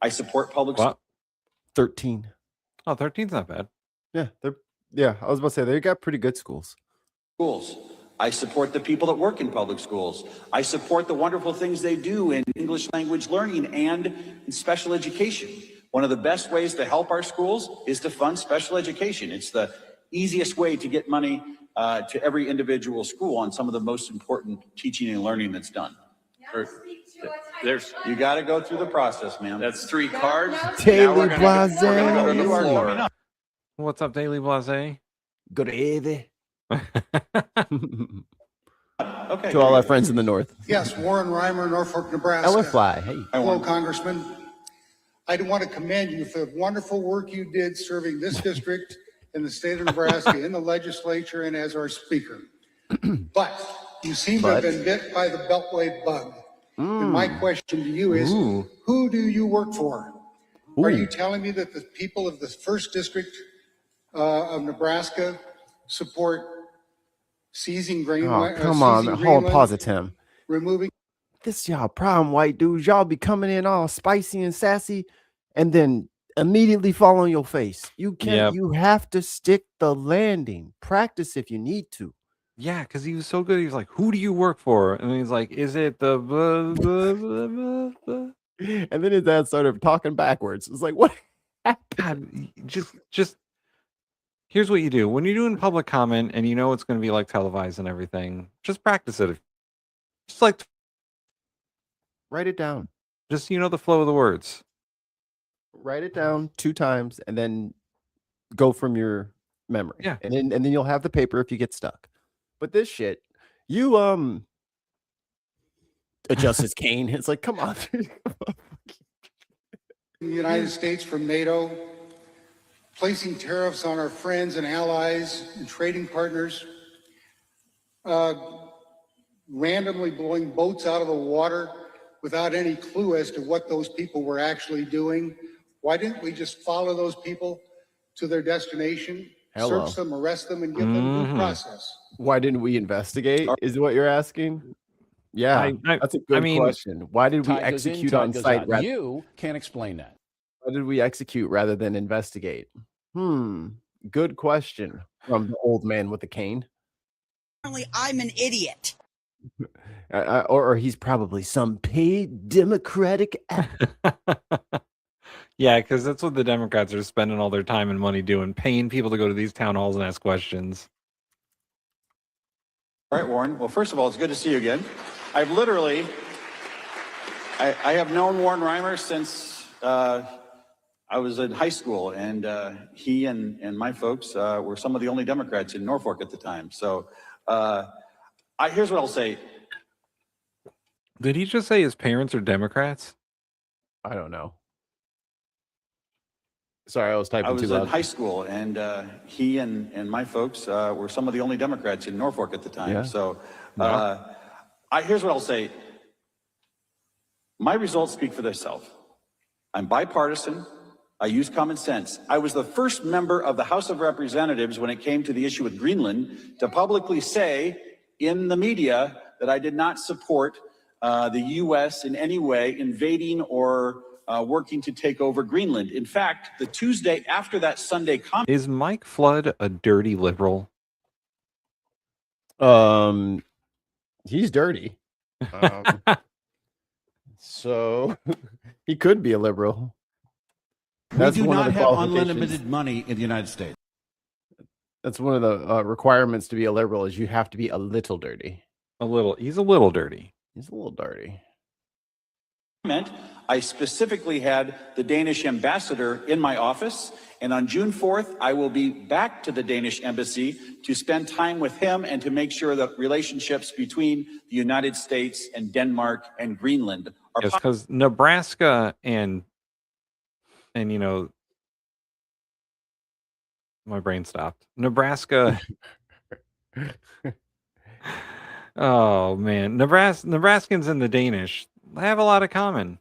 I support public What? 13. Oh, 13's not bad. Yeah, I was about to say they got pretty good schools. schools. I support the people that work in public schools. I support the wonderful things they do in English language learning and in special education. One of the best ways to help our schools is to fund special education. It's the easiest way to get money to every individual school on some of the most important teaching and learning that's done. You got to go through the process, man. That's 3 cards. Daily Blase. What's up, Daily Blase? Good evening. Okay. To all our friends in the north. Yes, Warren Reimer, Norfolk, Nebraska. Ellerfly, hey. Hello, Congressman. I want to commend you for the wonderful work you did serving this district in the state of Nebraska, in the legislature, and as our speaker. But you seem to have been bit by the Beltway bug. And my question to you is, who do you work for? Are you telling me that the people of the first district of Nebraska support seizing Greenland? Come on, hold on, pause it, Tim. Removing this y'all problem, white dudes. Y'all be coming in all spicy and sassy and then immediately fall on your face. You can't, you have to stick the landing. Practice if you need to. Yeah, because he was so good. He was like, who do you work for? And he's like, is it the blah, blah, blah, blah, blah? And then his dad started talking backwards. It's like, what happened? Just here's what you do. When you're doing public comment and you know it's going to be like televised and everything, just practice it. Just like write it down. Just, you know, the flow of the words. Write it down 2 times and then go from your memory. Yeah. And then you'll have the paper if you get stuck. But this shit, you Justice Kane. It's like, come on. the United States from NATO, placing tariffs on our friends and allies and trading partners, randomly blowing boats out of the water without any clue as to what those people were actually doing. Why didn't we just follow those people to their destination, search them, arrest them, and give them due process? Why didn't we investigate? Is what you're asking? Yeah, that's a good question. Why did we execute on site? You can't explain that. Why did we execute rather than investigate? Good question from the old man with the cane. Apparently, I'm an idiot. Or he's probably some paid Democratic. Yeah, because that's what the Democrats are spending all their time and money doing, paying people to go to these town halls and ask questions. All right, Warren. Well, first of all, it's good to see you again. I've literally, I have known Warren Reimer since I was in high school, and he and my folks were some of the only Democrats in Norfolk at the time. So here's what I'll say. Did he just say his parents are Democrats? I don't know. Sorry, I was typing too loud. I was in high school, and he and my folks were some of the only Democrats in Norfolk at the time. Yeah. So here's what I'll say. My results speak for themselves. I'm bipartisan. I use common sense. I was the first member of the House of Representatives when it came to the issue with Greenland to publicly say in the media that I did not support the U.S. in any way invading or working to take over Greenland. In fact, the Tuesday after that Sunday comment. Is Mike Flood a dirty liberal? He's dirty. So he could be a liberal. We do not have unlimited money in the United States. That's one of the requirements to be a liberal is you have to be a little dirty. He's a little dirty. He's a little dirty. I specifically had the Danish ambassador in my office, and on June 4th, I will be back to the Danish embassy to spend time with him and to make sure that relationships between the United States and Denmark and Greenland are because Nebraska and my brain stopped. Nebraska. Oh man, Nebraskans and the Danish have a lot of common.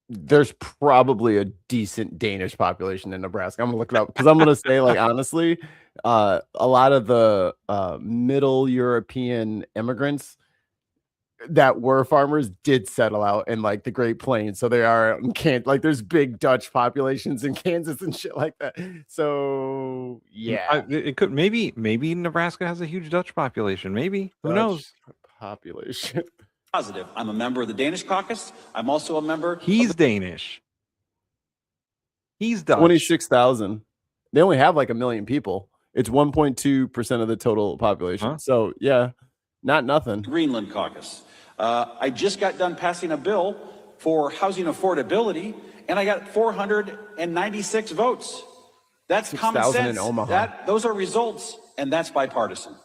There's probably a decent Danish population in Nebraska. I'm gonna look it up because I'm gonna say, like, honestly, a lot of the Middle European immigrants that were farmers did settle out in like the Great Plains, so they are like there's big Dutch populations in Kansas and shit like that. So yeah, it could maybe Nebraska has a huge Dutch population. Maybe who knows? Population. positive. I'm a member of the Danish caucus. I'm also a member. He's Danish. He's Dutch. 26,000. They only have like 1 million people. It's 1.2% of the total population. So yeah, not nothing. Greenland caucus. I just got done passing a bill for housing affordability, and I got 496 votes. That's common sense. In Omaha. Those are results, and that's bipartisan.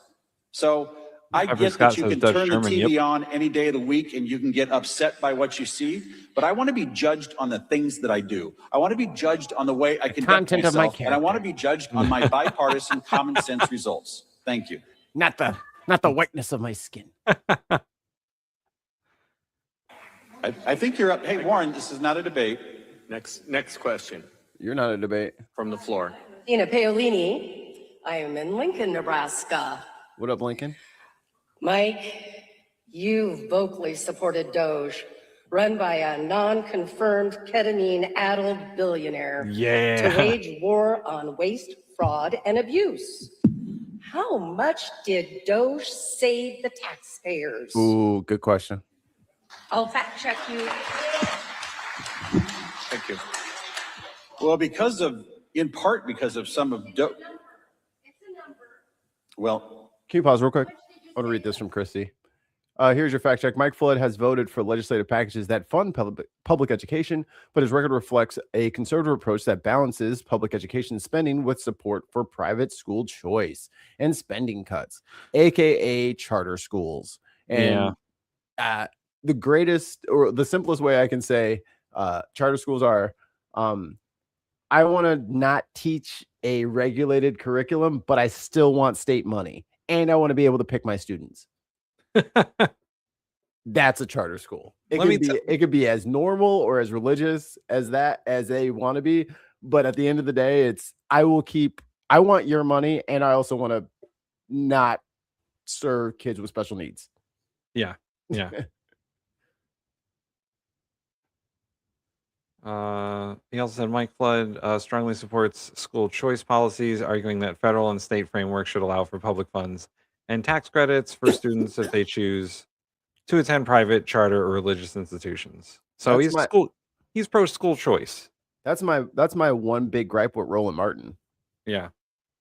So I get that you can turn the TV on any day of the week and you can get upset by what you see, but I want to be judged on the things that I do. I want to be judged on the way I conduct myself, and I want to be judged on my bipartisan common sense results. Thank you. Not the whiteness of my skin. I think you're up. Hey, Warren, this is not a debate. Next question. You're not a debate. From the floor. Tina Paolini. I am in Lincoln, Nebraska. What up, Lincoln? Mike, you've vocally supported Doge, run by a non-confirmed ketamine-addled billionaire to wage war on waste, fraud, and abuse. How much did Doge save the taxpayers? Ooh, good question. I'll fact check you. Thank you. Well, in part because of some of well, can you pause real quick? I want to read this from Christy. Here's your fact check. Mike Flood has voted for legislative packages that fund public education, but his record reflects a conservative approach that balances public education spending with support for private school choice and spending cuts, aka charter schools. And the greatest or the simplest way I can say charter schools are, I want to not teach a regulated curriculum, but I still want state money. And I want to be able to pick my students. That's a charter school. It could be as normal or as religious as they want to be. But at the end of the day, I want your money, and I also want to not serve kids with special needs. Yeah. Yeah. He also said Mike Flood strongly supports school choice policies, arguing that federal and state frameworks should allow for public funds and tax credits for students if they choose to attend private, charter, or religious institutions. So he's pro school choice. That's my one big gripe with Roland Martin. Yeah.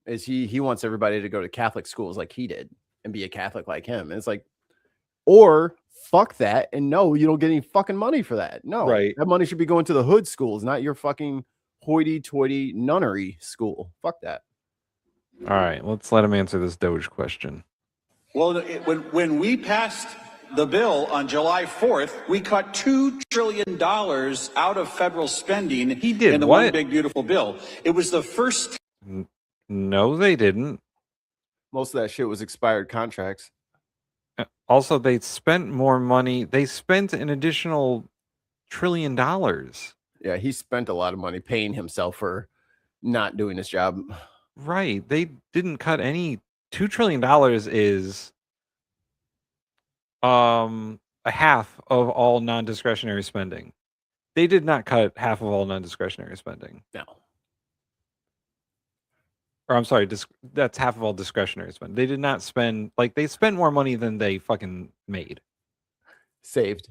Is he wants everybody to go to Catholic schools like he did and be a Catholic like him. And it's like, or fuck that, and no, you don't get any fucking money for that. No, right. That money should be going to the hood schools, not your fucking hoity-toity nunnery school. Fuck that. All right, let's let him answer this Doge question. Well, when we passed the bill on July 4th, we cut $2 trillion out of federal spending. He did in the what? One Big Beautiful Bill. It was the first. No, they didn't. Most of that shit was expired contracts. Also, they spent more money. They spent an additional $1 trillion. Yeah, he spent a lot of money paying himself for not doing his job. Right. They didn't cut any. $2 trillion is a half of all non-discretionary spending. They did not cut half of all non-discretionary spending. No. or I'm sorry, that's half of all discretionary spend. They did not spend, like, they spent more money than they fucking made. Saved.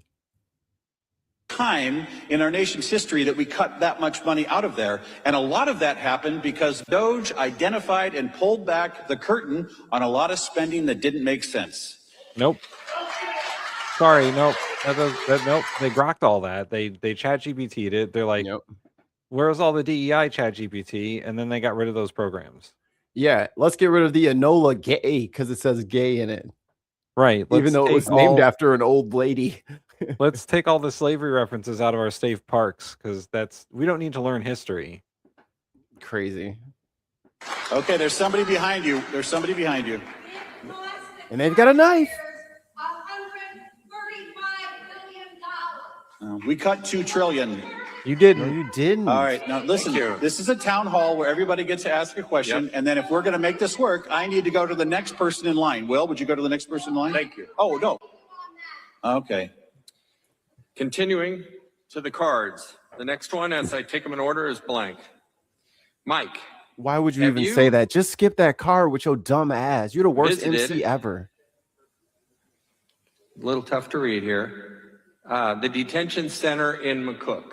Time in our nation's history that we cut that much money out of there. And a lot of that happened because Doge identified and pulled back the curtain on a lot of spending that didn't make sense. Nope. Sorry, nope. Nope. They grokked all that. They chat GPT'd it. They're like, where's all the DEI chat GPT? And then they got rid of those programs. Yeah, let's get rid of the Enola Gay because it says gay in it. Right. Even though it was named after an old lady. Let's take all the slavery references out of our state parks because we don't need to learn history. Crazy. Okay, there's somebody behind you. There's somebody behind you. And they've got a knife. We cut $2 trillion. You didn't. No, you didn't. All right, now listen. This is a town hall where everybody gets to ask a question, and then if we're going to make this work, I need to go to the next person in line. Will, would you go to the next person in line? Thank you. Oh, no. Okay. Continuing to the cards. The next one, as I take them in order, is blank. Mike. Why would you even say that? Just skip that card with your dumb ass. You're the worst MC ever. A little tough to read here. The detention center in McCook.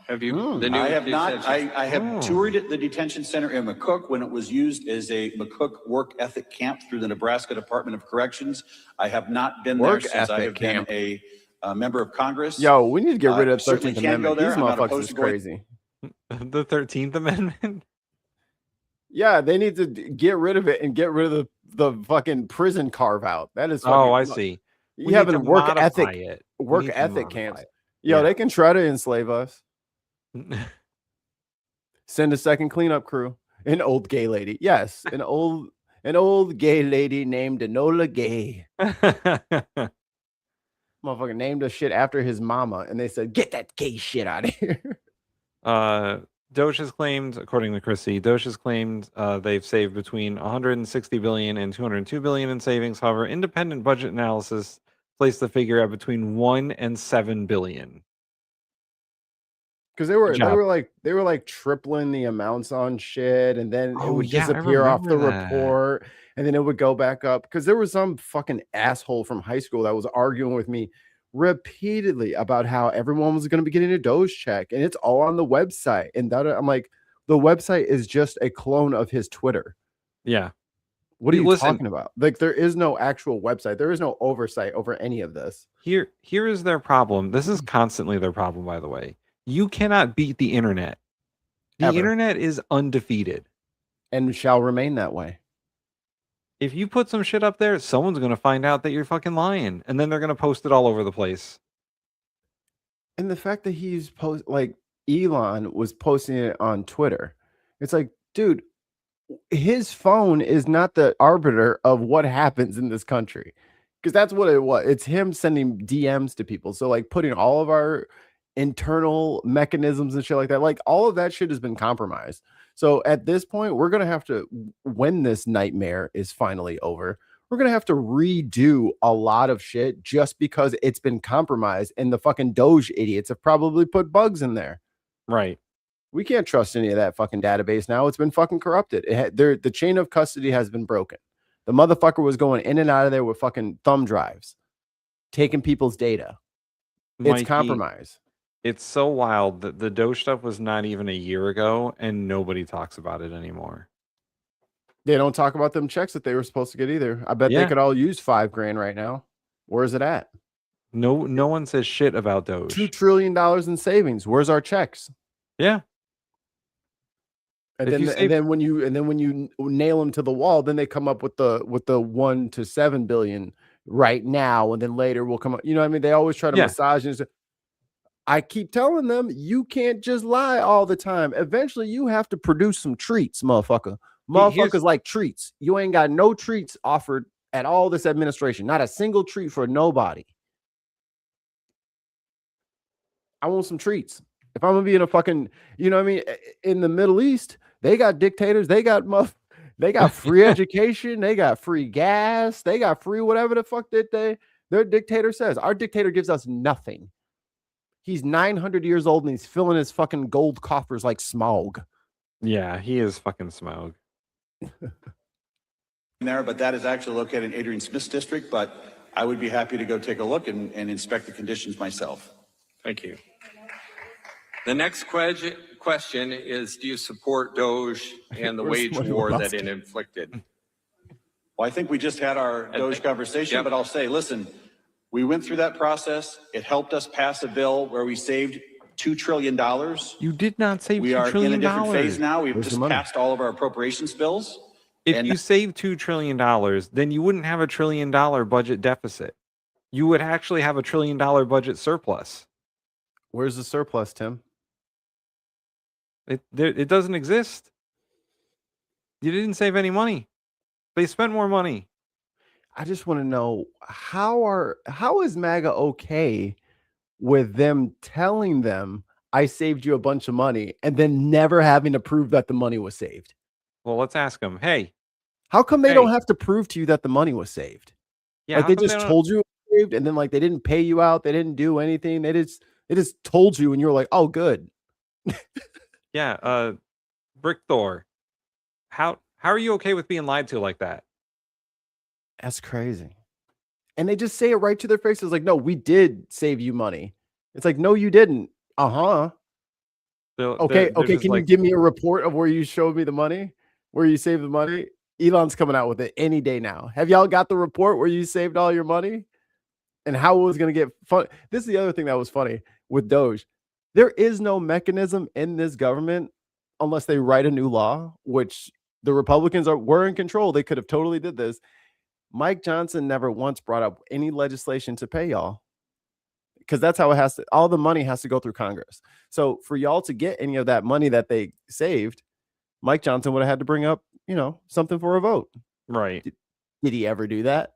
Have you? The new I have not. detention- I have toured the detention center in McCook when it was used as a McCook work ethic camp through the Nebraska Department of Corrections. I have not been there since I have been a member of Congress. Yo, we need to get rid of certainly 13th can go Amendment. there. These I'm not motherfuckers opposed is to going- crazy. The 13th Amendment? Yeah, they need to get rid of it and get rid of the fucking prison carve out. That is fucking, Oh, I see. You have a work ethic it. work ethic camps. Yo, they can try to enslave us. Send a second cleanup crew. An old gay lady. Yes, an old gay lady named Enola Gay. Motherfucker named a shit after his mama, and they said, "Get that gay shit out of here." Doge has claimed, according to Chrissy, Doge has claimed they've saved between 160 billion and 202 billion in savings. However, independent budget analysis placed the figure at between 1 and 7 billion. Because they were like tripling the amounts on shit, and then it would yeah, I disappear off the remember that. report, and then it would go back up. Because there was some fucking asshole from high school that was arguing with me repeatedly about how everyone was going to be getting a Doge check, and it's all on the website. And that I'm like, the website is just a clone of his Twitter. Yeah. What are you talking about? Like, there is no actual website. There is no oversight over any of this. Here is their problem. This is constantly their problem, by the way. You cannot beat the internet. The internet is undefeated. And shall remain that way. If you put some shit up there, someone's going to find out that you're fucking lying. And then they're going to post it all over the place. And the fact that he's like Elon was posting it on Twitter. It's like, dude, his phone is not the arbiter of what happens in this country. Because that's what it was. It's him sending DMs to people. So like putting all of our internal mechanisms and shit like that, like all of that shit has been compromised. So at this point, we're going to have to, when this nightmare is finally over, we're going to have to redo a lot of shit just because it's been compromised and the fucking Doge idiots have probably put bugs in there. Right. We can't trust any of that fucking database now. It's been fucking corrupted. The chain of custody has been broken. The motherfucker was going in and out of there with fucking thumb drives, taking people's data. It's compromised. It's so wild that the Doge stuff was not even a year ago and nobody talks about it anymore. They don't talk about them checks that they were supposed to get either. I bet they could all use $5,000 right now. Where is it at? No one says shit about Doge. $2 trillion in savings. Where's our checks? Yeah. And then when you nail them to the wall, then they come up with the 1 to 7 billion right now, and then later we'll come up. You know what I mean? They always try to massage and I keep telling them, you can't just lie all the time. Eventually, you have to produce some treats, motherfucker. Motherfuckers like treats. You ain't got no treats offered at all this administration. Not a single treat for nobody. I want some treats. If I'm gonna be in a fucking, you know what I mean? In the Middle East, they got dictators. They got free education. They got free gas. They got free whatever the fuck their dictator says. Our dictator gives us nothing. He's 900 years old and he's filling his fucking gold coffers like Smaug. Yeah, he is fucking Smaug. there, but that is actually located in Adrian Smith's district, but I would be happy to go take a look and inspect the conditions myself. Thank you. The next question is, do you support Doge and the wage war that it inflicted? Well, I think we just had our Doge conversation, but I'll say, listen, we went through that process. It helped us pass a bill where we saved $2 trillion. You did not save We $2 are trillion. in a different phase now. We've just passed all of our appropriations bills. If you save $2 trillion, then you wouldn't have $1 trillion budget deficit. You would actually have $1 trillion budget surplus. Where's the surplus, Tim? It doesn't exist. You didn't save any money. They spent more money. I just want to know how is MAGA okay with them telling them I saved you a bunch of money and then never having to prove that the money was saved? Well, let's ask them. Hey, how come they don't have to prove to you that the money was saved? Yeah, like they just told you it was saved, and then like they didn't pay you out, they didn't do anything. They just told you, and you're like, oh, good. Yeah, Brick Thor. How are you okay with being lied to like that? That's crazy. And they just say it right to their faces, like, no, we did save you money. It's like, no, you didn't. Okay. They're Can you give me a report of where you showed me the money, where you saved the money? Elon's coming out with it any day now. Have y'all got the report where you saved all your money and how it was going to get fun? This is the other thing that was funny with Doge. There is no mechanism in this government unless they write a new law, which the Republicans were in control. They could have totally did this. Mike Johnson never once brought up any legislation to pay y'all, because that's how it has to. All the money has to go through Congress. So for y'all to get any of that money that they saved, Mike Johnson would have had to bring up, something for a vote. Right. Did he ever do that?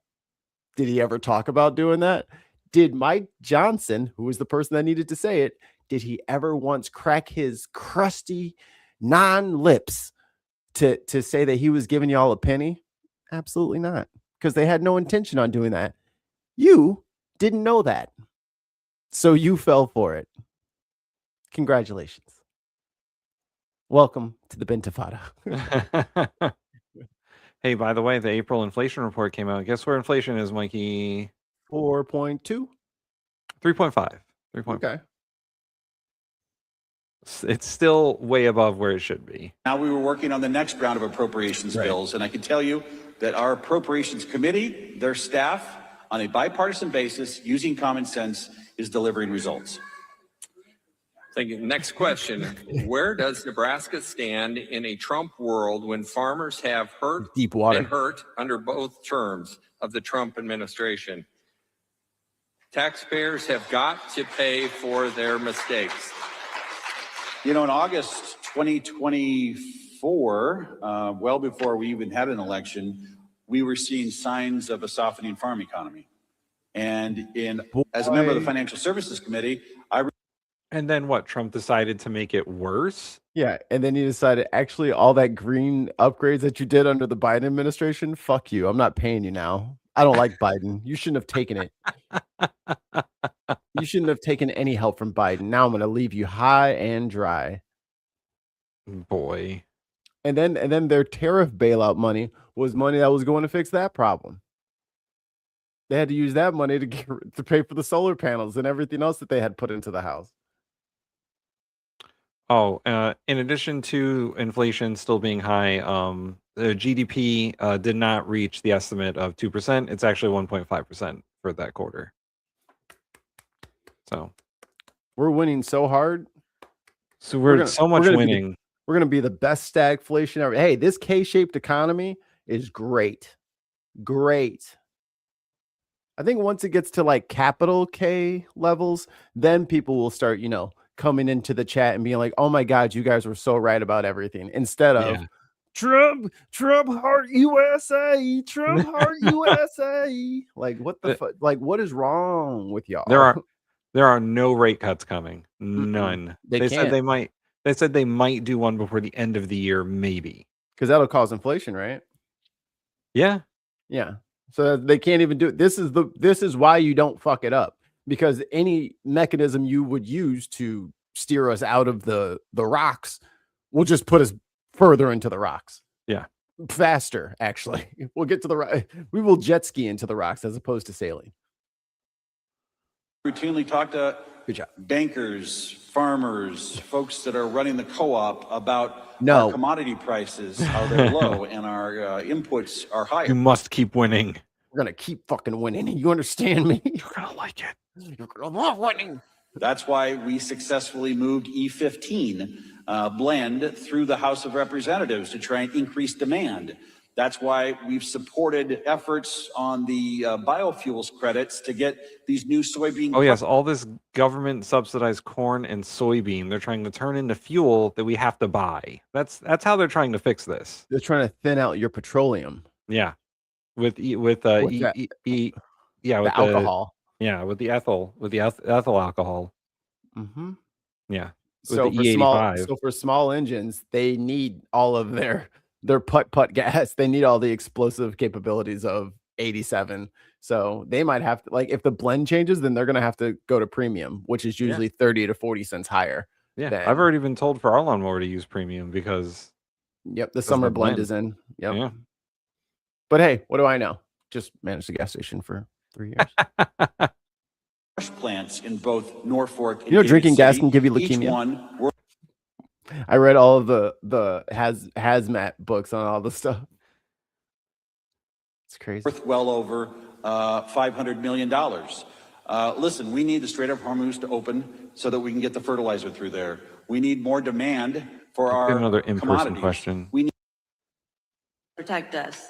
Did he ever talk about doing that? Did Mike Johnson, who was the person that needed to say it, did he ever once crack his crusty non-lips to say that he was giving y'all a penny? Absolutely not, because they had no intention on doing that. You didn't know that, so you fell for it. Congratulations. Welcome to the Bintifada. Hey, by the way, the April inflation report came out. Guess where inflation is, Mikey? 4.2? 3.5. 3.5. Okay. It's still way above where it should be. Now we were working on the next round of appropriations bills, and I can tell you that our appropriations committee, their staff, on a bipartisan basis, using common sense, is delivering results. Thank you. Next question. Where does Nebraska stand in a Trump world when farmers have deep water been hurt under both terms of the Trump administration? Taxpayers have got to pay for their mistakes. In August 2024, well before we even had an election, we were seeing signs of a softening farm economy. And as a member of the Financial Services Committee, And then what? Trump decided to make it worse? Yeah, and then you decided, actually, all that green upgrades that you did under the Biden administration, fuck you. I'm not paying you now. I don't like Biden. You shouldn't have taken it. You shouldn't have taken any help from Biden. Now I'm going to leave you high and dry. Boy. And then their tariff bailout money was money that was going to fix that problem. They had to use that money to pay for the solar panels and everything else that they had put into the house. Oh, in addition to inflation still being high, the GDP did not reach the estimate of 2%. It's actually 1.5% for that quarter. So we're winning so hard. So we're so much winning. We're going to be the best stagflation ever. Hey, this K-shaped economy is great. Great. I think once it gets to like capital K levels, then people will start, coming into the chat and being like, oh my God, you guys were so right about everything. Instead of Trump heart USA, Trump heart USA. Like, what the fuck? Like, what is wrong with y'all? There are no rate cuts coming. None. They said they might. They said they might do one before the end of the year, maybe. Because that'll cause inflation, right? Yeah. Yeah. So they can't even do it. This is why you don't fuck it up. Because any mechanism you would use to steer us out of the rocks will just put us further into the rocks. Yeah. Faster, actually. We'll get to the we will jet ski into the rocks as opposed to sailing. Routinely talk to Good job. bankers, farmers, folks that are running the co-op about No. our commodity prices, how they're low, and our inputs are higher. You must keep winning. We're gonna keep fucking winning. You understand me? You're gonna like it. You're gonna love winning. That's why we successfully moved E15 blend through the House of Representatives to try and increase demand. That's why we've supported efforts on the biofuels credits to get these new soybean. Oh yes, all this government subsidized corn and soybean they're trying to turn into fuel that we have to buy. That's how they're trying to fix this. They're trying to thin out your petroleum. Yeah, with the alcohol. Yeah, with the ethyl alcohol. Mm-hmm. Yeah. So for small engines, they need all of their putt gas. They need all the explosive capabilities of 87. So they might have to, like, if the blend changes, then they're going to have to go to premium, which is usually 30 to 40 cents higher. Yeah, I've already been told for our lawnmower to use premium because. Yep, the summer blend is in. Yep. Yeah. But hey, what do I know? Just managed the gas station for 3 years. Plants in both Norfolk and drinking gas City. can give you Each leukemia. one I read all of the hazmat books on all the stuff. It's crazy. worth well over $500 million. Listen, we need the Strait of Hormuz to open so that we can get the fertilizer through there. We need more demand for our another in-person commodities. question. We need protect us.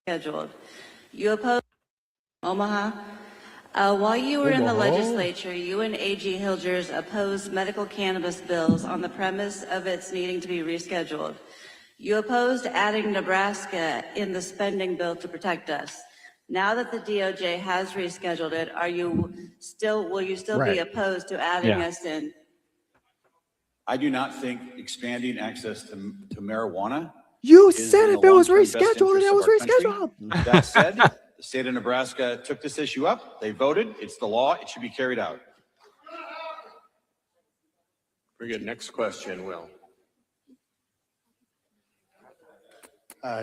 Scheduled. You oppose Omaha. While you were in the legislature, you and A.G. Hilgers opposed medical cannabis bills on the premise of its needing to be rescheduled. You opposed adding Nebraska in the spending bill to protect us. Now that the DOJ has rescheduled it, will you still be opposed to adding us in? I do not think expanding access to marijuana. You said if it was rescheduled, it was rescheduled. That said, the state of Nebraska took this issue up. They voted. It's the law. It should be carried out. Very good. Next question, Will.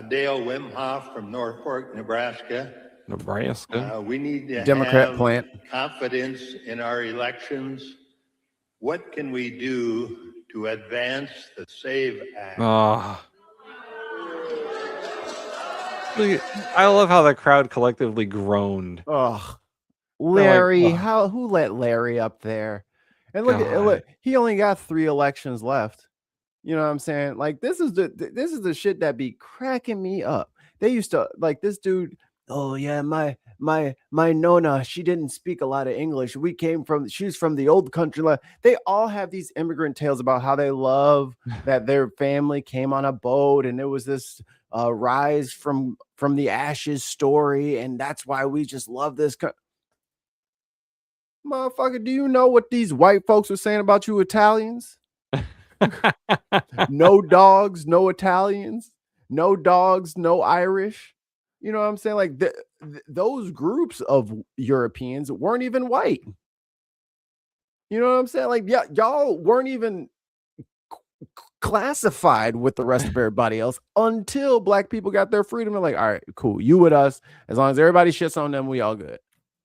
Dale Wimhoff from Norfolk, Nebraska. We need to Democrat have plant. confidence in our elections. What can we do to advance the SAVE Act? I love how the crowd collectively groaned. Oh, Larry, like, who let Larry up there? And look, he only got 3 elections left. You know what I'm saying? Like, this is the shit that be cracking me up. They used to, like, this dude. Oh yeah, my nona, she didn't speak a lot of English. She's from the old country. They all have these immigrant tales about how they love that their family came on a boat and it was this rise from the ashes story, and that's why we just love this motherfucker. Do you know what these white folks were saying about you Italians? No dogs, no Italians, no dogs, no Irish. You know what I'm saying? Like those groups of Europeans weren't even white. You know what I'm saying? Like, yeah, y'all weren't even classified with the rest of everybody else until black people got their freedom. They're like, all right, cool. You with us. As long as everybody shits on them, we all good.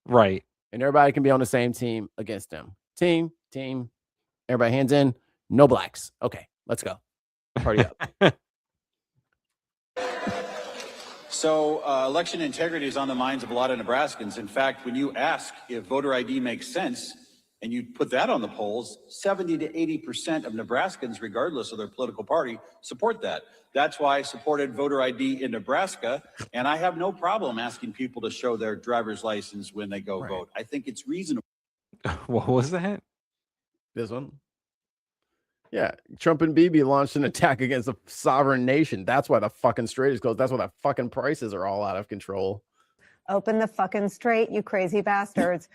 Right. And everybody can be on the same team against them. Team. Everybody hands in. No blacks. Okay, let's go. Party up. So election integrity is on the minds of a lot of Nebraskans. In fact, when you ask if voter ID makes sense and you put that on the polls, 70 to 80% of Nebraskans, regardless of their political party, support that. That's why I supported voter ID in Nebraska. And I have no problem asking people to show their driver's license when they go vote. I think it's reasonable. What was that? This one. Yeah, Trump and Bibi launched an attack against a sovereign nation. That's why the fucking strait is closed. That's why the fucking prices are all out of control. Open the fucking strait, you crazy bastards.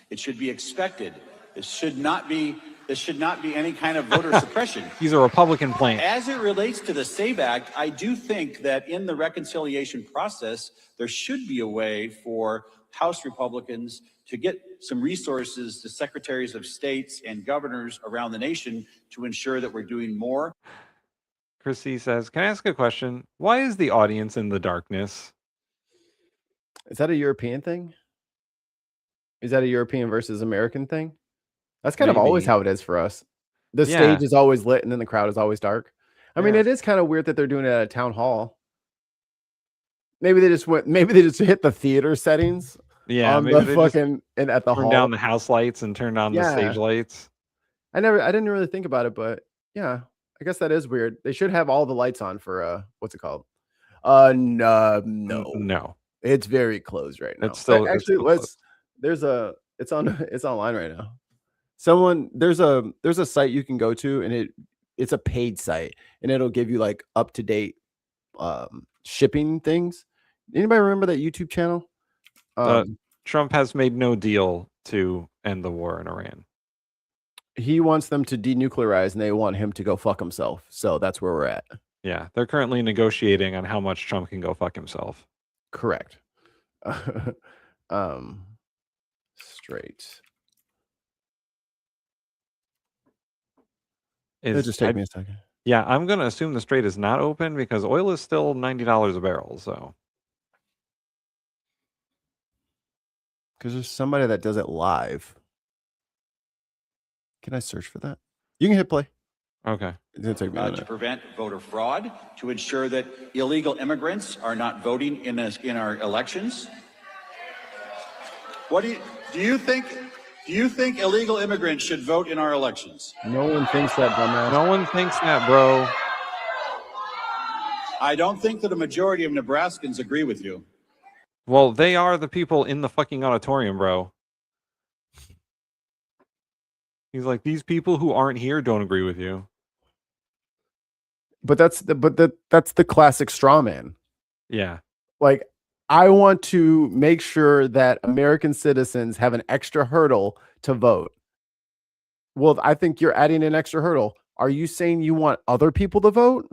It should be expected. This should not be any kind of voter suppression. He's a Republican plant. As it relates to the SAVE Act, I do think that in the reconciliation process, there should be a way for House Republicans to get some resources to secretaries of states and governors around the nation to ensure that we're doing more. Chrissy says, can I ask a question? Why is the audience in the darkness? Is that a European thing? Is that a European versus American thing? That's kind of always Maybe. how it is for us. The Yeah. stage is always lit and then the crowd is always dark. I mean, Yeah. it is kind of weird that they're doing it at a town hall. Maybe they just hit the theater settings Yeah, on maybe the they just fucking and at the turn hall. down the house lights and turn on the Yeah. stage lights. I didn't really think about it, but yeah, I guess that is weird. They should have all the lights on for what's it called? No. No. It's very closed right now. It's still Actually, closed. it's online right now. There's a site you can go to and it's a paid site and it'll give you like up to date shipping things. Anybody remember that YouTube channel? Trump has made no deal to end the war in Iran. He wants them to denuclearize and they want him to go fuck himself. So that's where we're at. Yeah, they're currently negotiating on how much Trump can go fuck himself. Correct. Straight. It'll just take me a second. Yeah, I'm going to assume the Strait is not open because oil is still $90 a barrel. So, because there's somebody that does it live. Can I search for that? You can hit play. Okay. It's gonna take me a minute. To prevent voter fraud, to ensure that illegal immigrants are not voting in our elections. What do you think? Do you think illegal immigrants should vote in our elections? No one thinks that, dumbass. No one thinks that, bro. I don't think that a majority of Nebraskans agree with you. Well, they are the people in the fucking auditorium, bro. He's like, these people who aren't here don't agree with you. But that's the classic straw man. Yeah. Like, I want to make sure that American citizens have an extra hurdle to vote. Well, I think you're adding an extra hurdle. Are you saying you want other people to vote?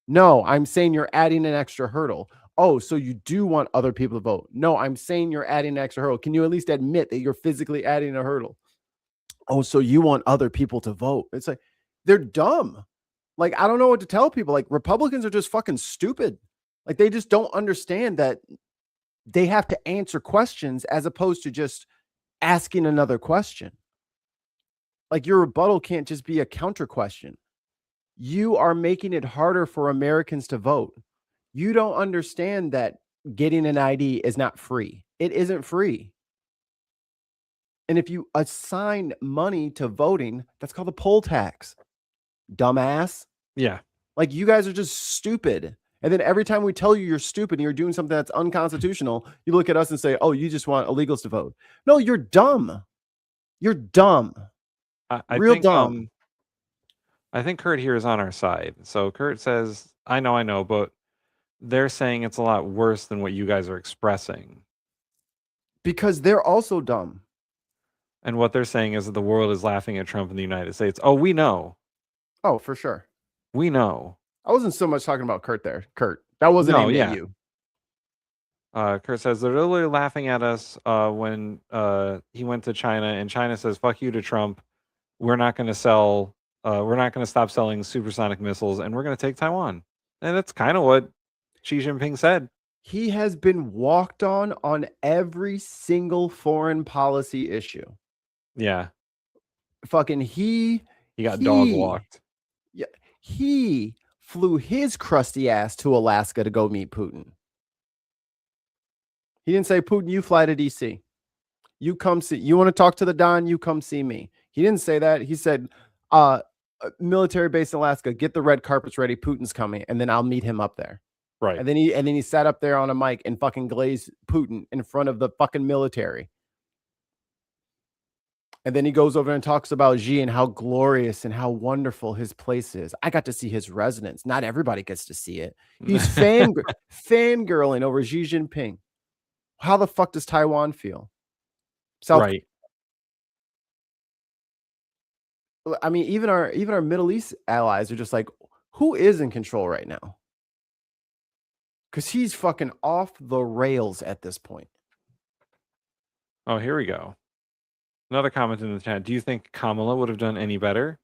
No, I'm saying you're adding an extra hurdle. Oh, so you do want other people to vote? No, I'm saying you're adding an extra hurdle. Can you at least admit that you're physically adding a hurdle? Oh, so you want other people to vote? It's like, they're dumb. Like, I don't know what to tell people. Like, Republicans are just fucking stupid. Like, they just don't understand that they have to answer questions as opposed to just asking another question. Like, your rebuttal can't just be a counter question. You are making it harder for Americans to vote. You don't understand that getting an ID is not free. It isn't free. And if you assign money to voting, that's called a poll tax. Dumbass. Yeah. Like, you guys are just stupid. And then every time we tell you you're stupid and you're doing something that's unconstitutional, you look at us and say, oh, you just want illegals to vote. No, you're dumb. You're dumb. Real dumb. I think Kurt here is on our side. So Kurt says, I know, but they're saying it's a lot worse than what you guys are expressing. Because they're also dumb. And what they're saying is that the world is laughing at Trump in the United States. Oh, we know. Oh, for sure. We know. I wasn't so much talking about Kurt there. Kurt, that wasn't aimed at you. Kurt says they're literally laughing at us when he went to China and China says, fuck you to Trump. We're not going to stop selling supersonic missiles and we're going to take Taiwan. And that's kind of what Xi Jinping said. He has been walked on every single foreign policy issue. Yeah. Fucking he got dog walked. Yeah. He flew his crusty ass to Alaska to go meet Putin. He didn't say, Putin, you fly to DC. You come see. You want to talk to the Don? You come see me. He didn't say that. He said, military base in Alaska, get the red carpets ready. Putin's coming. And then I'll meet him up there. Right. And then he sat up there on a mic and fucking glazed Putin in front of the fucking military. And then he goes over and talks about Xi and how glorious and how wonderful his place is. I got to see his residence. Not everybody gets to see it. He's fangirling over Xi Jinping. How the fuck does Taiwan feel? Right. I mean, even our Middle East allies are just like, who is in control right now? Because he's fucking off the rails at this point. Oh, here we go. Another comment in the chat. Do you think Kamala would have done any better?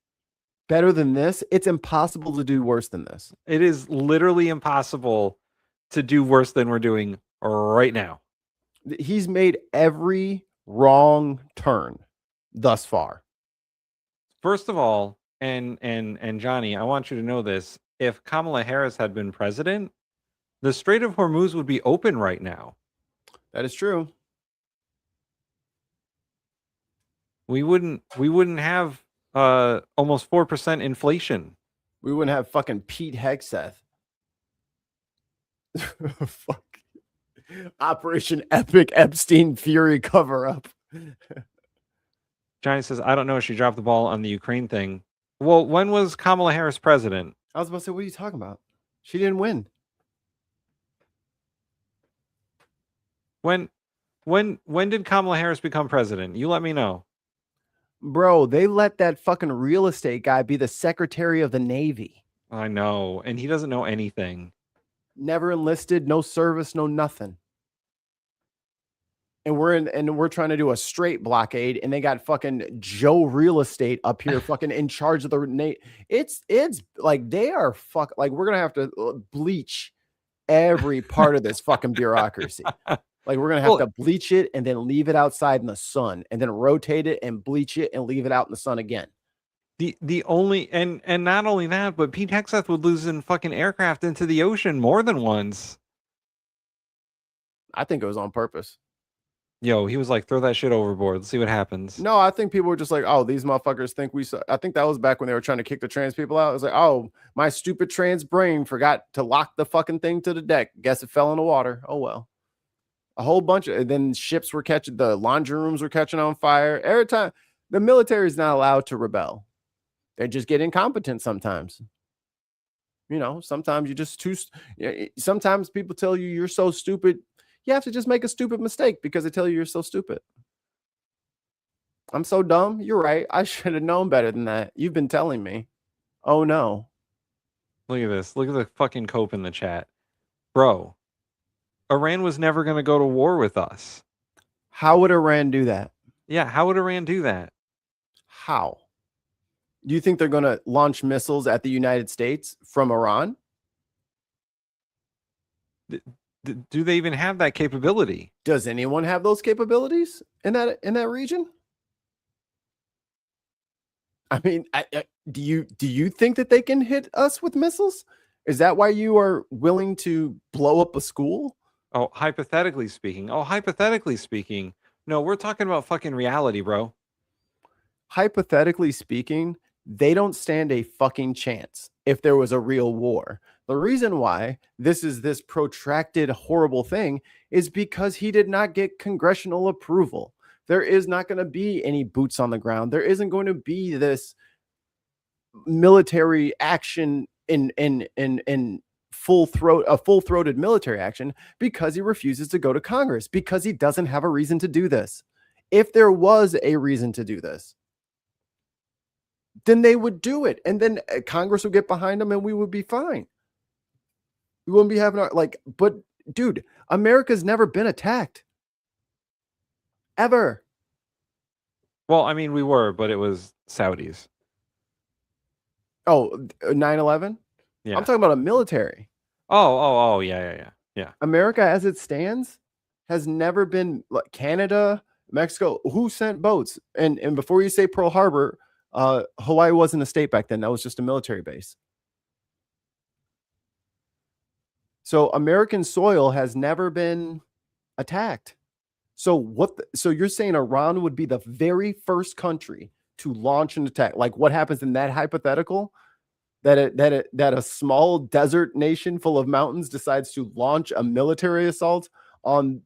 Better than this? It's impossible to do worse than this. It is literally impossible to do worse than we're doing right now. He's made every wrong turn thus far. First of all, and Johnny, I want you to know this. If Kamala Harris had been president, the Strait of Hormuz would be open right now. That is true. We wouldn't have almost 4% inflation. We wouldn't have fucking Pete Hegseth. Fuck. Operation Epic Epstein Fury cover up. Johnny says, I don't know if she dropped the ball on the Ukraine thing. Well, when was Kamala Harris president? I was about to say, what are you talking about? She didn't win. When did Kamala Harris become president? You let me know. Bro, they let that fucking real estate guy be the Secretary of the Navy. I know, and he doesn't know anything. Never enlisted, no service, no nothing. And we're trying to do a straight blockade, and they got fucking Joe Real Estate up here fucking in charge of the it's like they are like we're gonna have to bleach every part of this fucking bureaucracy. Like we're gonna have to bleach it and then leave it outside in the sun, and then rotate it and bleach it and leave it out in the sun again. The only and not only that, but Pete Hegseth would lose in fucking aircraft into the ocean more than once. I think it was on purpose. Yo, he was like, throw that shit overboard. Let's see what happens. No, I think people were just like, oh, these motherfuckers think we I think that was back when they were trying to kick the trans people out. It was like, oh, my stupid trans brain forgot to lock the fucking thing to the deck. Guess it fell in the water. Oh, well. A whole bunch of, and then ships were catching, the laundry rooms were catching on fire. Every time, the military is not allowed to rebel. They just get incompetent sometimes. You know, sometimes you just sometimes people tell you you're so stupid. You have to just make a stupid mistake because they tell you you're so stupid. I'm so dumb. You're right. I should have known better than that. You've been telling me. Oh, no. Look at this. Look at the fucking cope in the chat. Bro, Iran was never going to go to war with us. How would Iran do that? Yeah, how would Iran do that? How? Do you think they're going to launch missiles at the United States from Iran? Do they even have that capability? Does anyone have those capabilities in that region? I mean, do you think that they can hit us with missiles? Is that why you are willing to blow up a school? Oh, hypothetically speaking. No, we're talking about fucking reality, bro. Hypothetically speaking, they don't stand a fucking chance if there was a real war. The reason why this is this protracted, horrible thing is because he did not get congressional approval. There is not going to be any boots on the ground. There isn't going to be this military action in full-throated military action because he refuses to go to Congress, because he doesn't have a reason to do this. If there was a reason to do this, then they would do it, and then Congress would get behind them and we would be fine. We wouldn't be having but dude, America's never been attacked. Ever. Well, I mean, we were, but it was Saudis. Oh, 9/11? Yeah. I'm talking about a military. Oh, yeah. America as it stands has never been like Canada, Mexico. Who sent boats? And before you say Pearl Harbor, Hawaii wasn't a state back then. That was just a military base. So American soil has never been attacked. So so you're saying Iran would be the very first country to launch an attack? Like what happens in that hypothetical? That a small desert nation full of mountains decides to launch a military assault on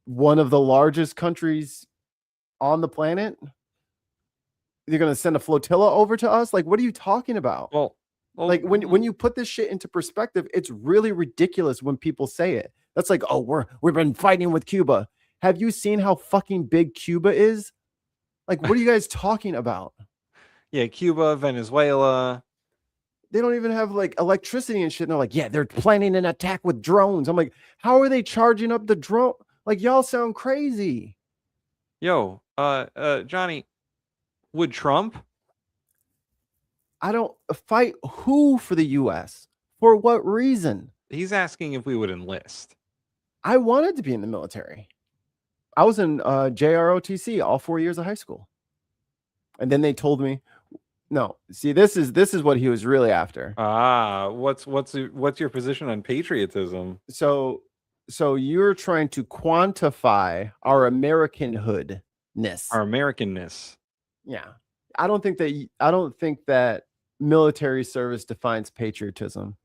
one of the largest countries on the planet? You're going to send a flotilla over to us? Like, what are you talking about? Well, like when you put this shit into perspective, it's really ridiculous when people say it. That's like, oh, we've been fighting with Cuba. Have you seen how fucking big Cuba is? Like, what are you guys talking about? Yeah, Cuba, Venezuela. They don't even have like electricity and shit. And they're like, yeah, they're planning an attack with drones. I'm like, how are they charging up the drone? Like, y'all sound crazy. Yo, Johnny, would Trump? I don't fight who for the U.S. For what reason? He's asking if we would enlist. I wanted to be in the military. I was in JROTC all 4 years of high school, and then they told me, no. See, this is what he was really after. What's your position on patriotism? So you're trying to quantify our Americanhoodness. Our Americanness. Yeah. I don't think that military service defines patriotism.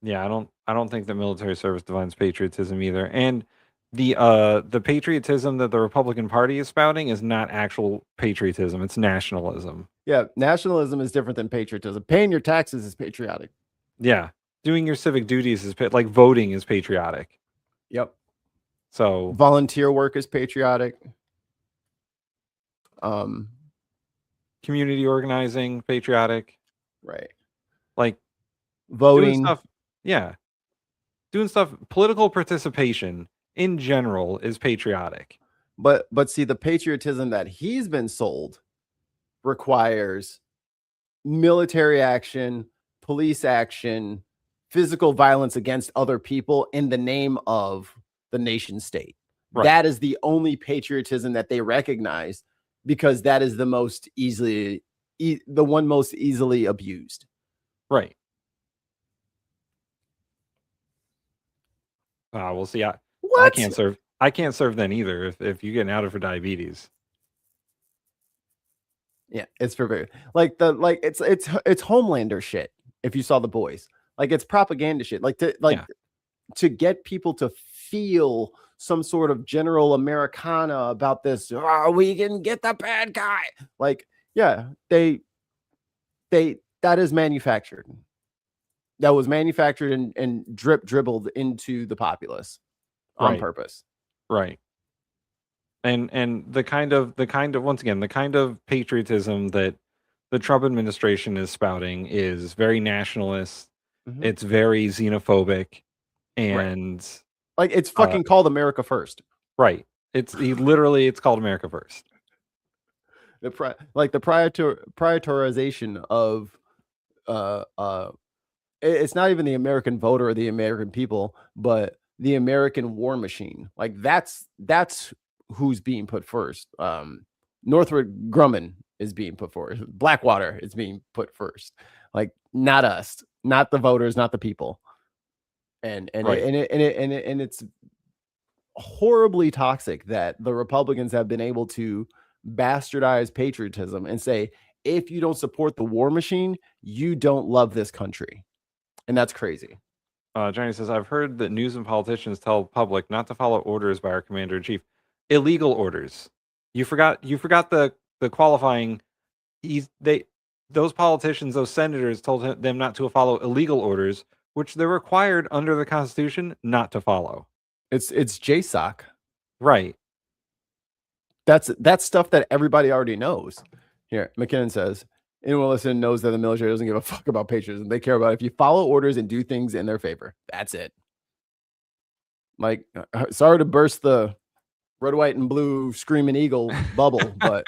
Yeah, I don't think that military service defines patriotism either. And the patriotism that the Republican Party is spouting is not actual patriotism, it's nationalism. Yeah, nationalism is different than patriotism. Paying your taxes is patriotic. Yeah. Doing your civic duties is like voting is patriotic. Yep. So volunteer work is patriotic. Community organizing, patriotic. Right. Like voting doing stuff. Yeah. Doing stuff, political participation in general is patriotic. But see, the patriotism that he's been sold requires military action, police action, physical violence against other people in the name of the nation state. Right. That is the only patriotism that they recognize, because that is the most easily abused. Right. We'll see. I can't serve then either if you get outed for diabetes. Yeah, it's for very it's Homelander shit. If you saw The Boys, like it's propaganda shit. To get people to feel some sort of general Americana about this. Oh, we can get the bad guy. Like, yeah, that is manufactured. That was manufactured and dribbled into the populace on purpose. Right. And the kind of once again, the kind of patriotism that the Trump administration is spouting is very nationalist. Mm-hmm. It's very xenophobic, and like it's fucking called America First. Right. It's called America First. The prioritization of it's not even the American voter or the American people, but the American war machine. Like that's who's being put first. Northrop Grumman is being put first. Blackwater is being put first. Like not us, not the voters, not the people. And it's horribly toxic that the Republicans have been able to bastardize patriotism and say, if you don't support the war machine, you don't love this country. And that's crazy. Johnny says, I've heard that news and politicians tell public not to follow orders by our commander-in-chief. Illegal orders. You forgot the qualifying. Those politicians, those senators told them not to follow illegal orders, which they're required under the Constitution not to follow. It's JSOC. Right. That's stuff that everybody already knows. Here, McKinnon says, anyone listening knows that the military doesn't give a fuck about patriotism. They care about if you follow orders and do things in their favor. That's it. Like, sorry to burst the red, white, and blue screaming eagle bubble, but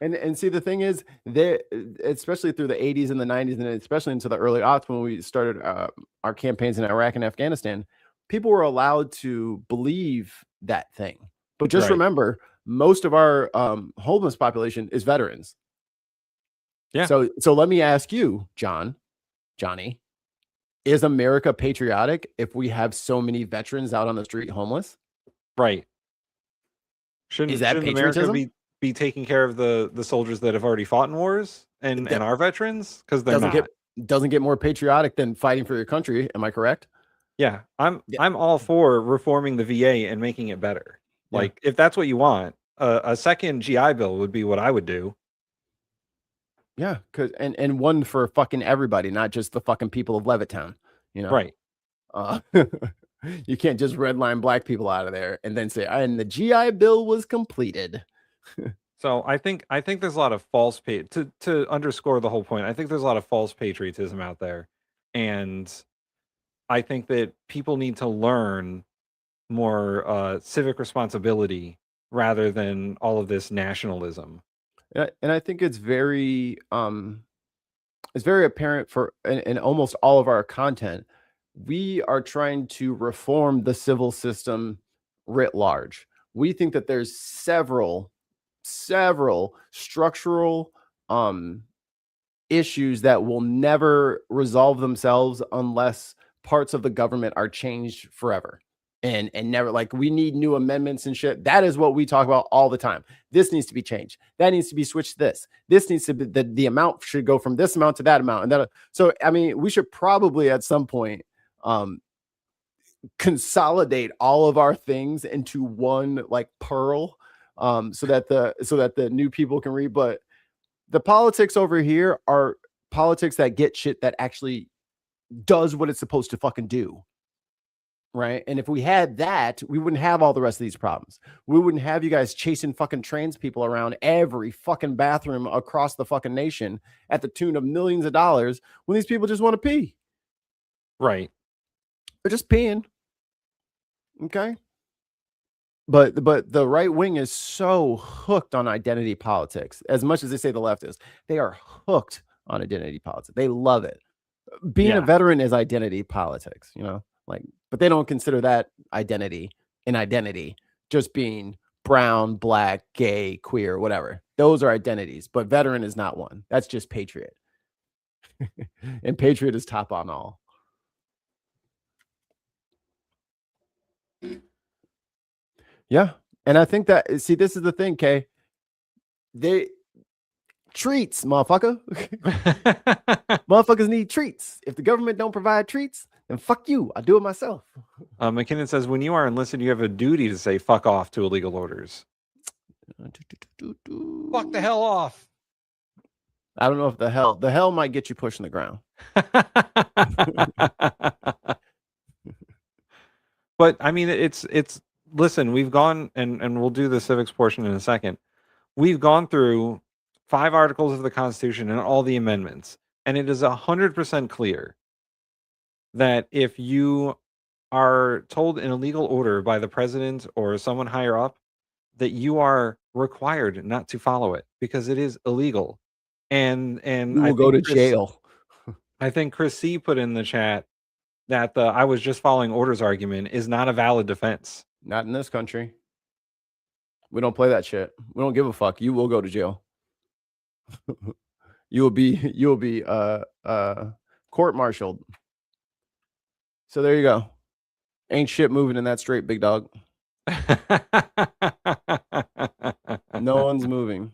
and see, the thing is, they, especially through the 80s and the 90s, and especially into the early aughts when we started our campaigns in Iraq and Afghanistan, people were allowed to believe that thing. But just remember, most of our homeless population is veterans. Yeah. So let me ask you, Johnny, is America patriotic if we have so many veterans out on the street homeless? Right. Shouldn't America be taking care of the soldiers that have already fought in wars and our veterans? Because they're doesn't get more patriotic than fighting for your country. Am I correct? Yeah, I'm all for reforming the VA and making it better. Like, if that's what you want, a second GI Bill would be what I would do. Yeah, and one for fucking everybody, not just the fucking people of Levittown. You know, right? You can't just redline black people out of there and then say, and the GI Bill was completed. So I think there's a lot of false to underscore the whole point. I think there's a lot of false patriotism out there, and I think that people need to learn more civic responsibility rather than all of this nationalism. And I think it's very apparent for in almost all of our content. We are trying to reform the civil system writ large. We think that there's several structural issues that will never resolve themselves unless parts of the government are changed forever. And never, like, we need new amendments and shit. That is what we talk about all the time. This needs to be changed. That needs to be switched. This needs to be, the amount should go from this amount to that amount. And that, so I mean, we should probably at some point consolidate all of our things into one like pearl, so that the new people can read. But the politics over here are politics that get shit that actually does what it's supposed to fucking do. Right. And if we had that, we wouldn't have all the rest of these problems. We wouldn't have you guys chasing fucking trans people around every fucking bathroom across the fucking nation at the tune of millions of dollars when these people just want to pee. Right. They're just peeing. Okay. But the right wing is so hooked on identity politics. As much as they say the left is, they are hooked on identity politics. They love it. Being a veteran is identity politics, you know, like, but they don't consider that identity an identity, just being brown, black, gay, queer, whatever. Those are identities, but veteran is not one. That's just patriot. And patriot is top on all. Yeah. And I think that, see, this is the thing, Kay. They treats, motherfucker. Motherfuckers need treats. If the government don't provide treats, then fuck you. I do it myself. McKinnon says, when you are enlisted, you have a duty to say fuck off to illegal orders. Fuck the hell off. I don't know if the hell might get you pushing the ground. But I mean, it's listen, we've gone, and we'll do the civics portion in a second. We've gone through 5 articles of the Constitution and all the amendments, and it is 100% clear that if you are told in a legal order by the president or someone higher up that you are required not to follow it because it is illegal. And you will go to jail. I think Chris C put in the chat that the I was just following orders argument is not a valid defense. Not in this country. We don't play that shit. We don't give a fuck. You will go to jail. You'll be court-martialed. So there you go. Ain't shit moving in that straight, big dog. No one's moving.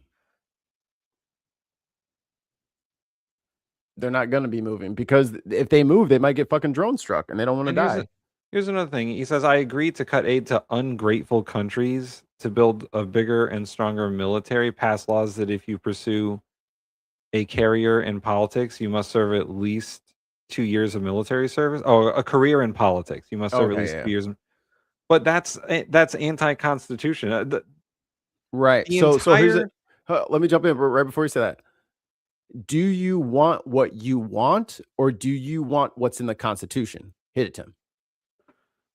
They're not going to be moving because if they move, they might get fucking drone struck and they don't want to die. Here's another thing. He says, I agree to cut aid to ungrateful countries to build a bigger and stronger military, pass laws that if you pursue a career in politics, you must serve at least 2 years of military service. Oh, a career in politics. You must serve at least 2 years. But that's anti-constitution. Right. So here's it. Let me jump in right before you say that. Do you want what you want, or do you want what's in the Constitution? Hit it, Tim.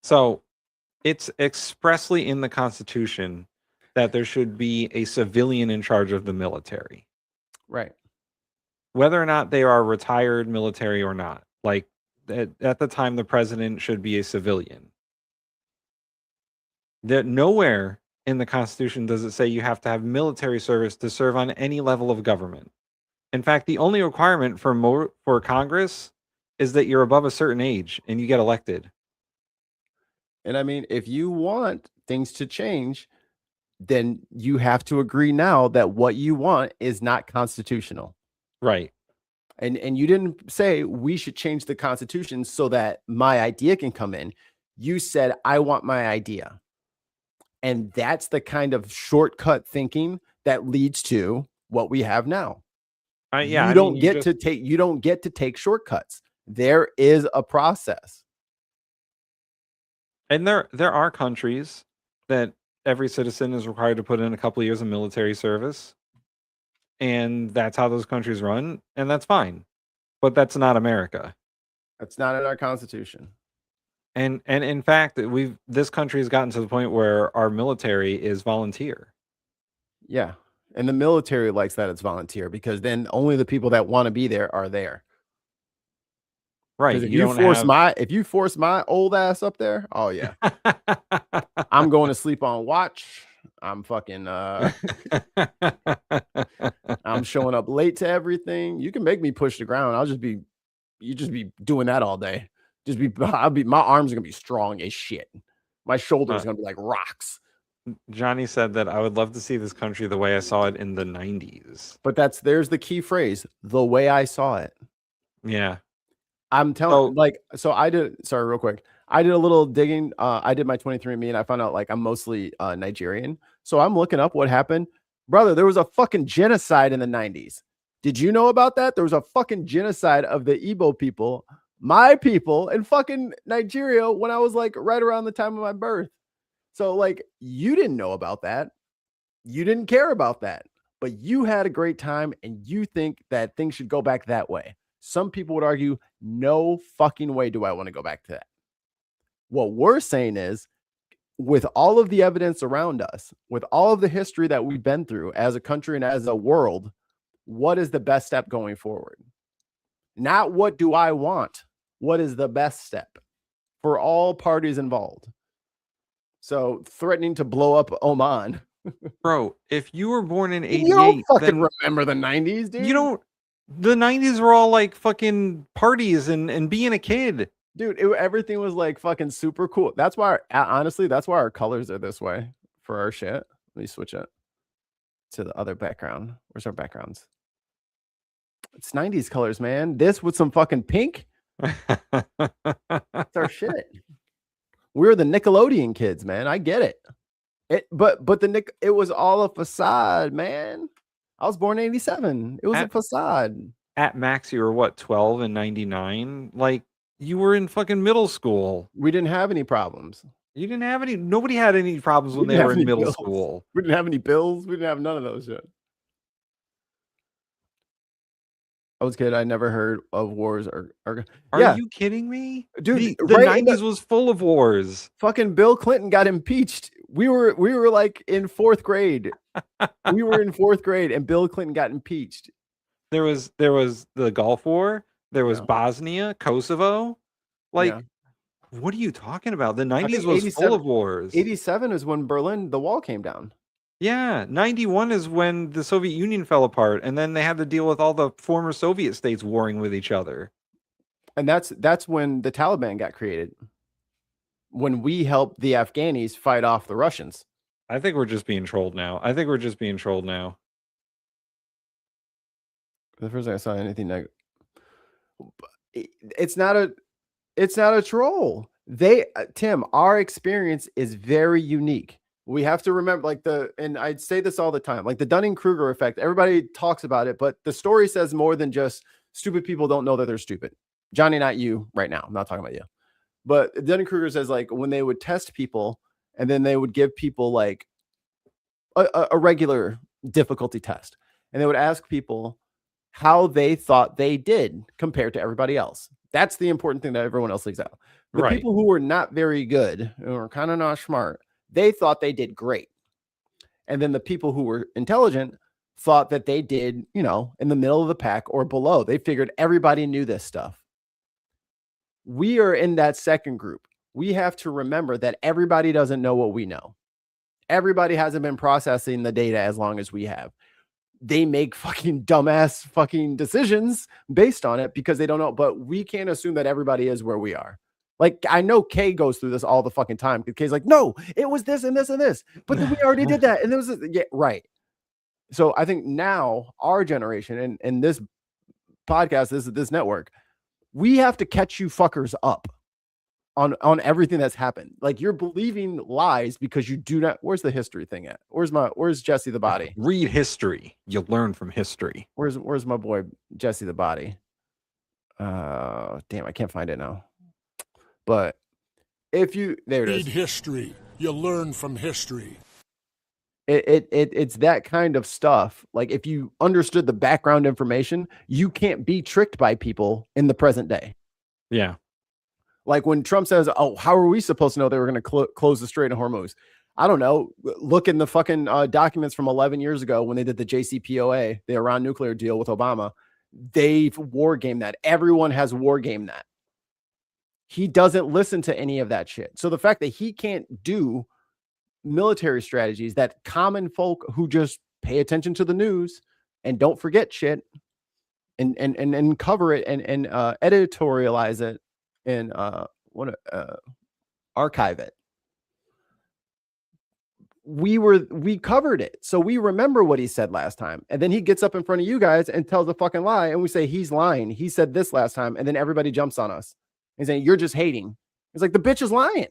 So it's expressly in the Constitution that there should be a civilian in charge of the military. Right. Whether or not they are retired military or not. Like at the time, the president should be a civilian. That nowhere in the Constitution does it say you have to have military service to serve on any level of government. In fact, the only requirement for Congress is that you're above a certain age and you get elected. And I mean, if you want things to change, then you have to agree now that what you want is not constitutional. Right. And you didn't say we should change the Constitution so that my idea can come in. You said, I want my idea. And that's the kind of shortcut thinking that leads to what we have now. You don't get to take shortcuts. There is a process. And there are countries that every citizen is required to put in a couple of years of military service. And that's how those countries run. And that's fine. But that's not America. That's not in our Constitution. And in fact, this country has gotten to the point where our military is volunteer. Yeah. And the military likes that it's volunteer because then only the people that want to be there are there. Right. Because You don't have if you force my old ass up there, oh yeah. I'm going to sleep on watch. I'm fucking I'm showing up late to everything. You can make me push the ground. You just be doing that all day. My arms are gonna be strong as shit. My shoulders are gonna be like rocks. Johnny said that I would love to see this country the way I saw it in the 90s. But there's the key phrase, the way I saw it. Yeah. I'm telling sorry, real quick. I did a little digging. I did my 23andMe and I found out like I'm mostly Nigerian. So I'm looking up what happened. Brother, there was a fucking genocide in the 90s. Did you know about that? There was a fucking genocide of the Igbo people, my people, in fucking Nigeria when I was like right around the time of my birth. So like you didn't know about that. You didn't care about that. But you had a great time and you think that things should go back that way. Some people would argue, no fucking way do I want to go back to that. What we're saying is, with all of the evidence around us, with all of the history that we've been through as a country and as a world, what is the best step going forward? Not what do I want? What is the best step for all parties involved? So threatening to blow up Oman. Bro, if you were born in 88, you don't fucking remember the 90s, dude. You don't. The 90s were all like fucking parties and being a kid. Dude, everything was like fucking super cool. That's why, honestly, that's why our colors are this way for our shit. Let me switch it to the other background. Where's our backgrounds? It's 90s colors, man. This with some fucking pink. That's our shit. We're the Nickelodeon kids, man. I get it. But it was all a facade, man. I was born in 87. It was a facade. At max, you were what, 12 and 99? Like, you were in fucking middle school. We didn't have any problems. You didn't have any. Nobody had any problems when they were in middle school. We didn't have any bills. We didn't have none of those shit. I was kidding. I never heard of wars. Are you kidding me? Dude, the 90s was full of wars. Fucking Bill Clinton got impeached. We were like in fourth grade. We were in fourth grade and Bill Clinton got impeached. There was the Gulf War. There was Bosnia, Kosovo. Like, what are you talking about? The 90s was full of wars. 87 is when the wall came down. Yeah, 91 is when the Soviet Union fell apart, and then they had to deal with all the former Soviet states warring with each other. And that's when the Taliban got created. When we helped the Afghanis fight off the Russians. I think we're just being trolled now. The first time I saw anything negative. It's not a troll. Tim, our experience is very unique. We have to remember, and I'd say this all the time, like the Dunning-Kruger effect. Everybody talks about it, but the story says more than just stupid people don't know that they're stupid. Johnny, not you right now. I'm not talking about you. But Dunning-Kruger says like when they would test people and then they would give people like a regular difficulty test. And they would ask people how they thought they did compared to everybody else. That's the important thing that everyone else leaves out. The people who were not very good, who were kind of not smart, they thought they did great. And then the people who were intelligent thought that they did, in the middle of the pack or below. They figured everybody knew this stuff. We are in that second group. We have to remember that everybody doesn't know what we know. Everybody hasn't been processing the data as long as we have. They make fucking dumbass fucking decisions based on it because they don't know. But we can't assume that everybody is where we are. Like, I know Kay goes through this all the fucking time. Kay's like, no, it was this and this and this. But then we already did that. And there was this. Yeah, right. So I think now our generation and this podcast, this network, we have to catch you fuckers up on everything that's happened. Like, you're believing lies because you do not. Where's the history thing at? Where's Jesse the Body? Read history. You'll learn from history. Where's my boy Jesse the Body? Damn, I can't find it now. But there it is. Read history. You learn from history. It's that kind of stuff. Like, if you understood the background information, you can't be tricked by people in the present day. Yeah. Like when Trump says, "Oh, how are we supposed to know they were going to close the Strait of Hormuz?" I don't know. Look in the fucking documents from 11 years ago when they did the JCPOA, the Iran nuclear deal with Obama. They've war gamed that. Everyone has war gamed that. He doesn't listen to any of that shit. So the fact that he can't do military strategies that common folk who just pay attention to the news and don't forget shit and cover it and editorialize it and archive it. We covered it, so we remember what he said last time, and then he gets up in front of you guys and tells a fucking lie, and we say he's lying. He said this last time, and then everybody jumps on us and saying you're just hating. It's like the bitch is lying.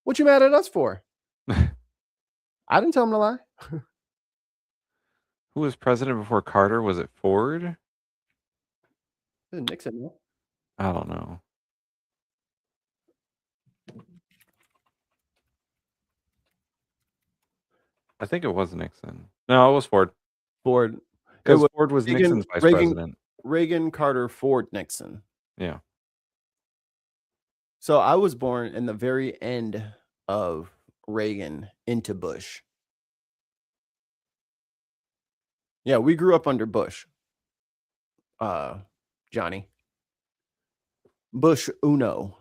What you mad at us for? I didn't tell him to lie. Who was president before Carter? Was it Ford? Nixon. No? I don't know. I think it was Nixon. No, it was Ford. Ford. Because Ford was Nixon's vice president. Reagan, Carter, Ford, Nixon. Yeah. So I was born in the very end of Reagan into Bush. Yeah, we grew up under Bush. Johnny. Bush Uno.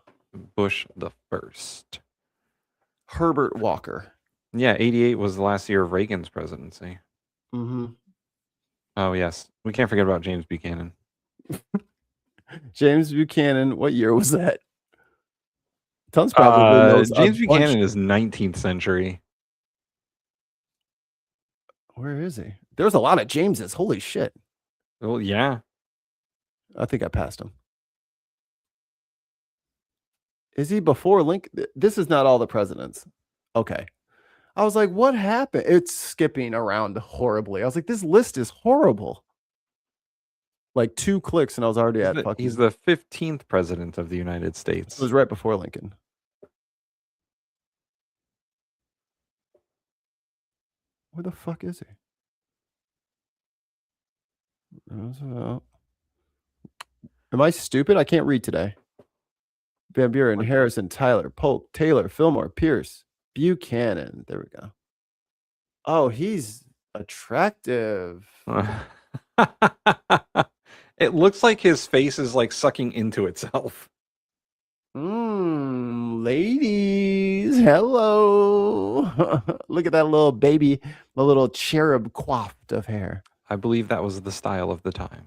Bush the first. Herbert Walker. Yeah, 88 was the last year of Reagan's presidency. Mm-hmm. Oh, yes. We can't forget about James Buchanan. James Buchanan, what year was that? Tons probably knows. James Buchanan is 19th century. Where is he? There's a lot of Jameses. Holy shit. Well, yeah. I think I passed him. Is he before Lincoln? This is not all the presidents. Okay. I was like, what happened? It's skipping around horribly. I was like, this list is horrible. Like 2 clicks and I was already at fucking... He's the 15th president of the United States. It was right before Lincoln. Where the fuck is he? Am I stupid? I can't read today. Van Buren, Harrison, Tyler, Polk, Taylor, Fillmore, Pierce, Buchanan. There we go. Oh, he's attractive. It looks like his face is like sucking into itself. Ladies, hello. Look at that little baby, the little cherub coiffed of hair. I believe that was the style of the time.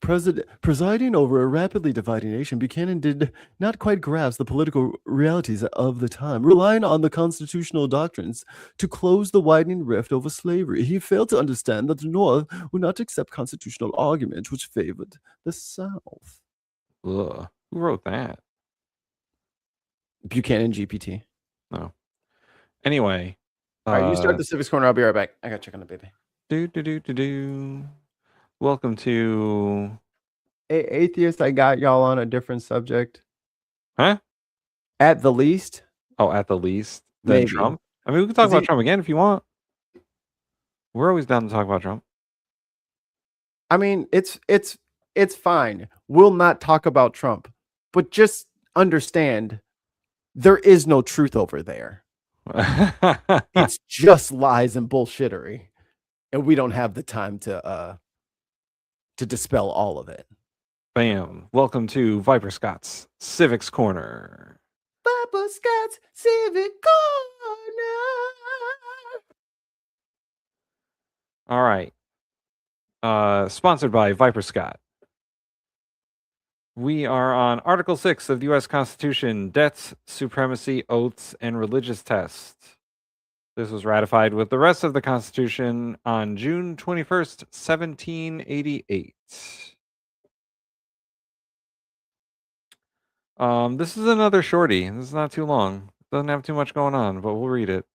Presiding over a rapidly dividing nation, Buchanan did not quite grasp the political realities of the time, relying on the constitutional doctrines to close the widening rift over slavery. He failed to understand that the North would not accept constitutional arguments which favored the South. Ugh. Who wrote that? Buchanan GPT. No. Anyway. All right, you start the Civics Corner. I'll be right back. I got to check on the baby. Welcome to Atheist. I got y'all on a different subject. Huh? At the least. Oh, at the least. Then Trump. I mean, we can talk about Trump again if you want. We're always down to talk about Trump. I mean, it's fine. We'll not talk about Trump, but just understand there is no truth over there. It's just lies and bullshittery, and we don't have the time to dispel all of it. Bam. Welcome to Viper Scott's Civics Corner. Viper Scott's Civic Corner. All right. Sponsored by Viper Scott. We are on Article 6 of the U.S. Constitution, Debts, Supremacy, Oaths, and Religious Tests. This was ratified with the rest of the Constitution on June 21st, 1788. This is another shorty. This is not too long. Doesn't have too much going on, but we'll read it.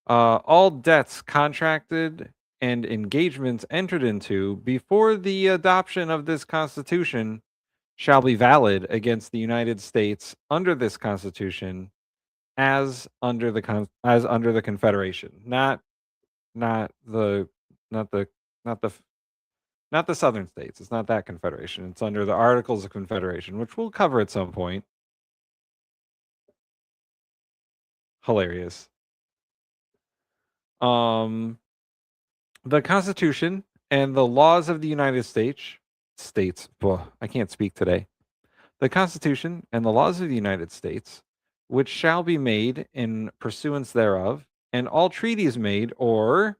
All debts contracted and engagements entered into before the adoption of this Constitution shall be valid against the United States under this Constitution as under the Confederation, not the not the not the not the southern states. It's not that confederation. It's under the Articles of Confederation, which we'll cover at some point. Hilarious. The Constitution and the laws of the United States. I can't speak today. The Constitution and the laws of the United States, which shall be made in pursuance thereof, and all treaties made or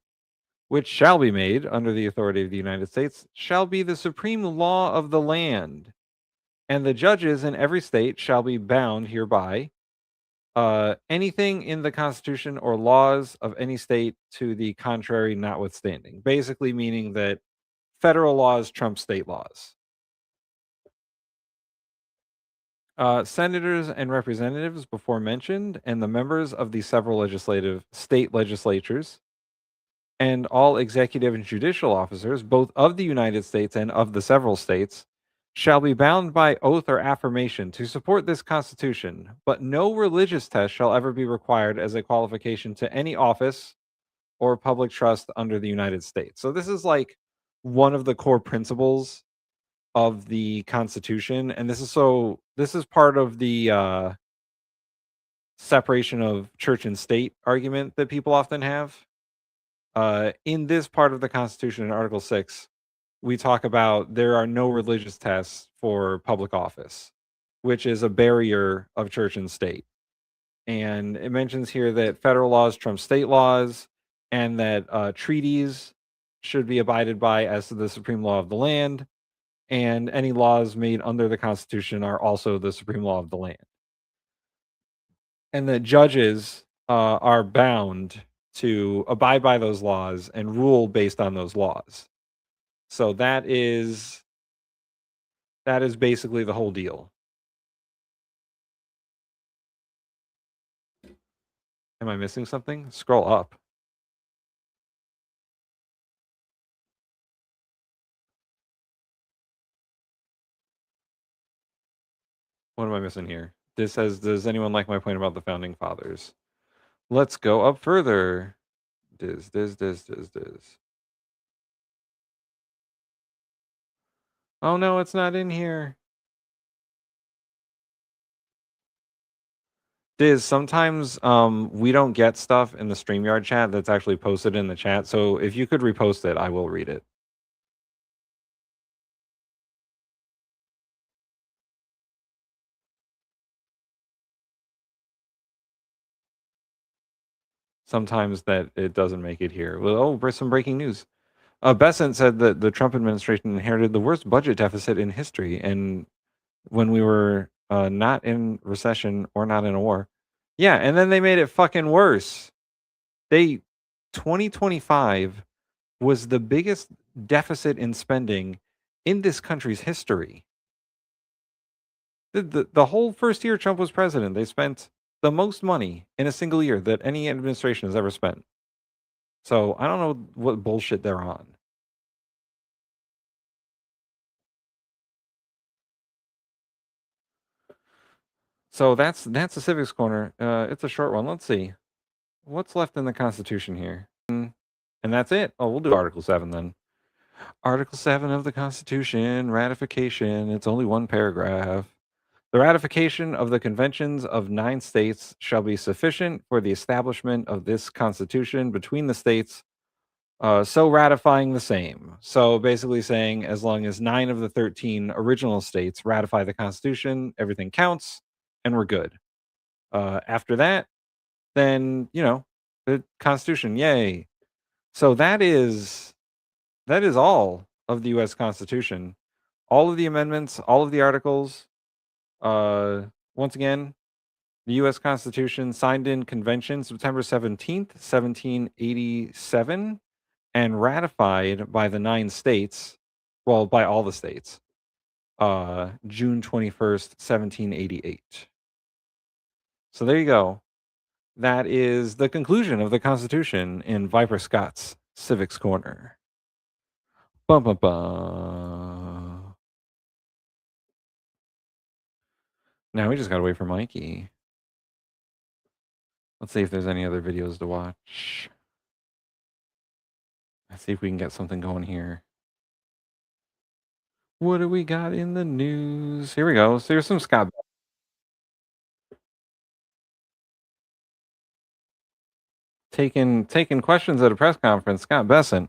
which shall be made under the authority of the United States, shall be the supreme law of the land, and the judges in every state shall be bound hereby. Anything in the Constitution or laws of any state to the contrary notwithstanding. Basically meaning that federal laws trump state laws. Senators and representatives before mentioned, and the members of the several state legislatures, and all executive and judicial officers, both of the United States and of the several states, shall be bound by oath or affirmation to support this Constitution, but no religious test shall ever be required as a qualification to any office or public trust under the United States. So this is like one of the core principles of the Constitution, and this is part of the separation of church and state argument that people often have. In this part of the Constitution, in Article 6, we talk about there are no religious tests for public office, which is a barrier of church and state. And it mentions here that federal laws trump state laws, and that treaties should be abided by as to the supreme law of the land, and any laws made under the Constitution are also the supreme law of the land. And that judges are bound to abide by those laws and rule based on those laws. So that is basically the whole deal. Am I missing something? Scroll up. What am I missing here? This says, does anyone like my point about the founding fathers? Let's go up further. Diz. Oh no, it's not in here. Diz, sometimes we don't get stuff in the StreamYard chat that's actually posted in the chat. So if you could repost it, I will read it. Sometimes that it doesn't make it here. Well, some breaking news. Besant said that the Trump administration inherited the worst budget deficit in history, and when we were not in recession or not in a war. Yeah, and then they made it fucking worse. 2025 was the biggest deficit in spending in this country's history. The whole first year Trump was president, they spent the most money in a single year that any administration has ever spent. So I don't know what bullshit they're on. So that's the Civics Corner. It's a short one. Let's see. What's left in the Constitution here? And that's it. Oh, we'll do Article 7 then. Article 7 of the Constitution, ratification. It's only one paragraph. The ratification of the conventions of 9 states shall be sufficient for the establishment of this Constitution between the states, so ratifying the same. So basically saying as long as 9 of the 13 original states ratify the Constitution, everything counts, and we're good. After that, then, the Constitution, yay. So that is all of the U.S. Constitution. All of the amendments, all of the articles. Once again, the U.S. Constitution signed in convention September 17th, 1787, and ratified by the 9 states, well, by all the states, June 21st, 1788. So there you go. That is the conclusion of the Constitution in Viper Scott's Civics Corner. Bum, bum, bum. Now we just gotta wait for Mikey. Let's see if there's any other videos to watch. Let's see if we can get something going here. What do we got in the news? Here we go. So here's some Scott. Taking questions at a press conference, Scott Bessent.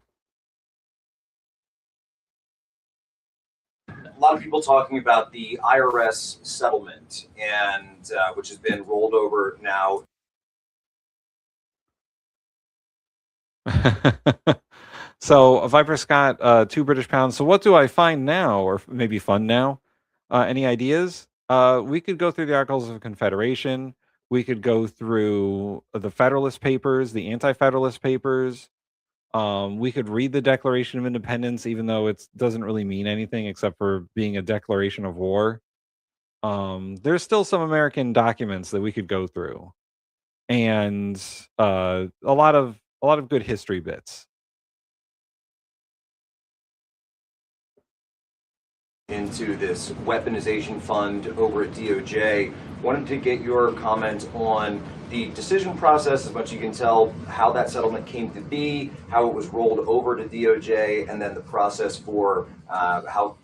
A lot of people talking about the IRS settlement, and which has been rolled over now. So Viper Scott, £2 So what do I find now, or maybe fund now? Any ideas? We could go through the Articles of Confederation. We could go through the Federalist Papers, the Anti-Federalist Papers. We could read the Declaration of Independence, even though it doesn't really mean anything except for being a declaration of war. There's still some American documents that we could go through, and a lot of good history bits. Into this weaponization fund over at DOJ. Wanted to get your comment on the decision process, as much as you can tell, how that settlement came to be, how it was rolled over to DOJ, and then the process for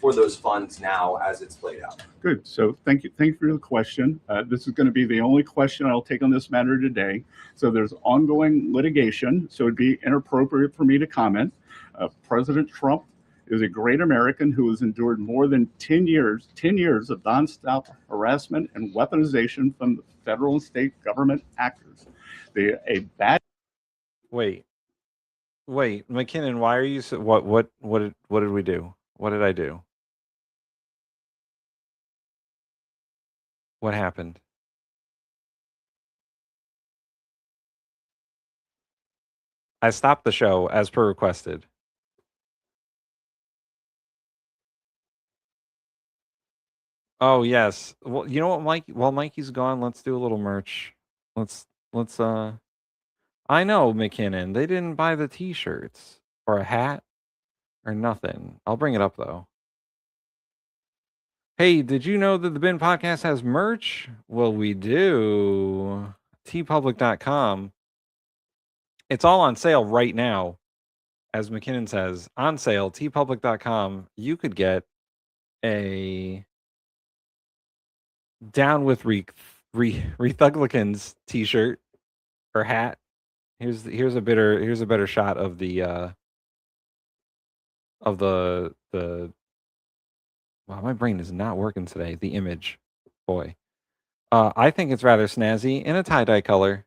those funds now as it's played out. Good. So thank you for the question. This is going to be the only question I'll take on this matter today. So there's ongoing litigation, so it'd be inappropriate for me to comment. President Trump is a great American who has endured more than 10 years of nonstop harassment and weaponization from the federal and state government actors. Wait, McKinnon, why are you so, what did we do? What did I do? What happened? I stopped the show as per requested. Oh yes. Well, you know what, Mike? While Mikey's gone, let's do a little merch. Let's I know, McKinnon. They didn't buy the t-shirts or a hat or nothing. I'll bring it up though. Hey, did you know that the Bin Podcast has merch? Well, we do. tpublic.com. It's all on sale right now. As McKinnon says, on sale, tpublic.com. You could get a Down with Rethuglicans t-shirt or hat. Here's a better shot of the wow, my brain is not working today. The image, boy. I think it's rather snazzy in a tie-dye color.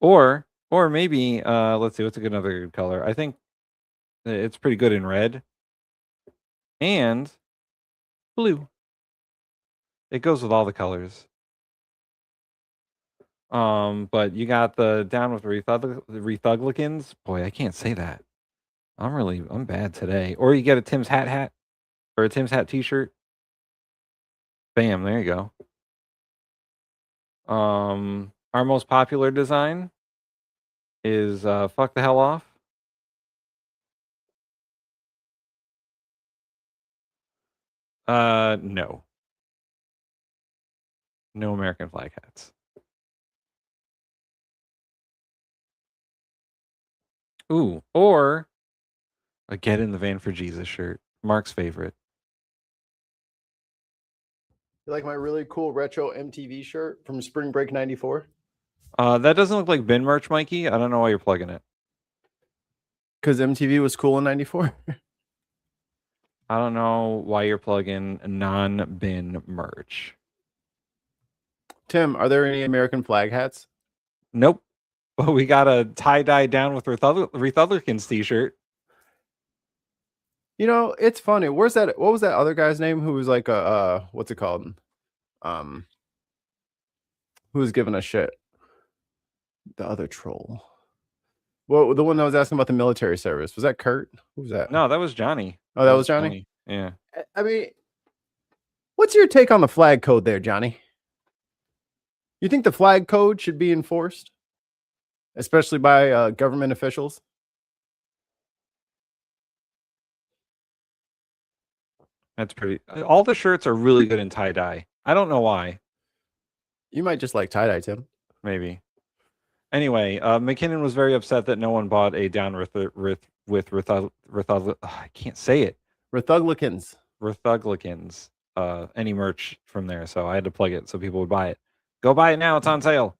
Or maybe let's see, what's another good color? I think it's pretty good in red and blue. It goes with all the colors. But you got the Down with Rethuglicans. Boy, I can't say that. I'm bad today. Or you get a Tim's hat or a Tim's hat t-shirt. Bam, there you go. Our most popular design is Fuck the Hell Off. No. No American flag hats. Ooh, or a Get in the Van for Jesus shirt. Mark's favorite. You like my really cool retro MTV shirt from Spring Break '94? That doesn't look like bin merch, Mikey. I don't know why you're plugging it. Because MTV was cool in '94. I don't know why you're plugging non-bin merch. Tim, are there any American flag hats? Nope. But we got a tie-dye Down with Rethuglicans t-shirt. You know, it's funny. Where's that? What was that other guy's name who was like a what's it called? Who was giving us shit? The other troll. Well, the one that was asking about the military service. Was that Kurt? Who was that? No, that was Johnny. Oh, that was Johnny? Yeah. I mean, what's your take on the flag code there, Johnny? You think the flag code should be enforced? Especially by government officials? That's pretty. All the shirts are really good in tie-dye. I don't know why. You might just like tie-dye, Tim. Maybe. Anyway, McKinnon was very upset that no one bought a down with I can't say it. Rithuglicans. Any merch from there, so I had to plug it so people would buy it. Go buy it now; it's on sale.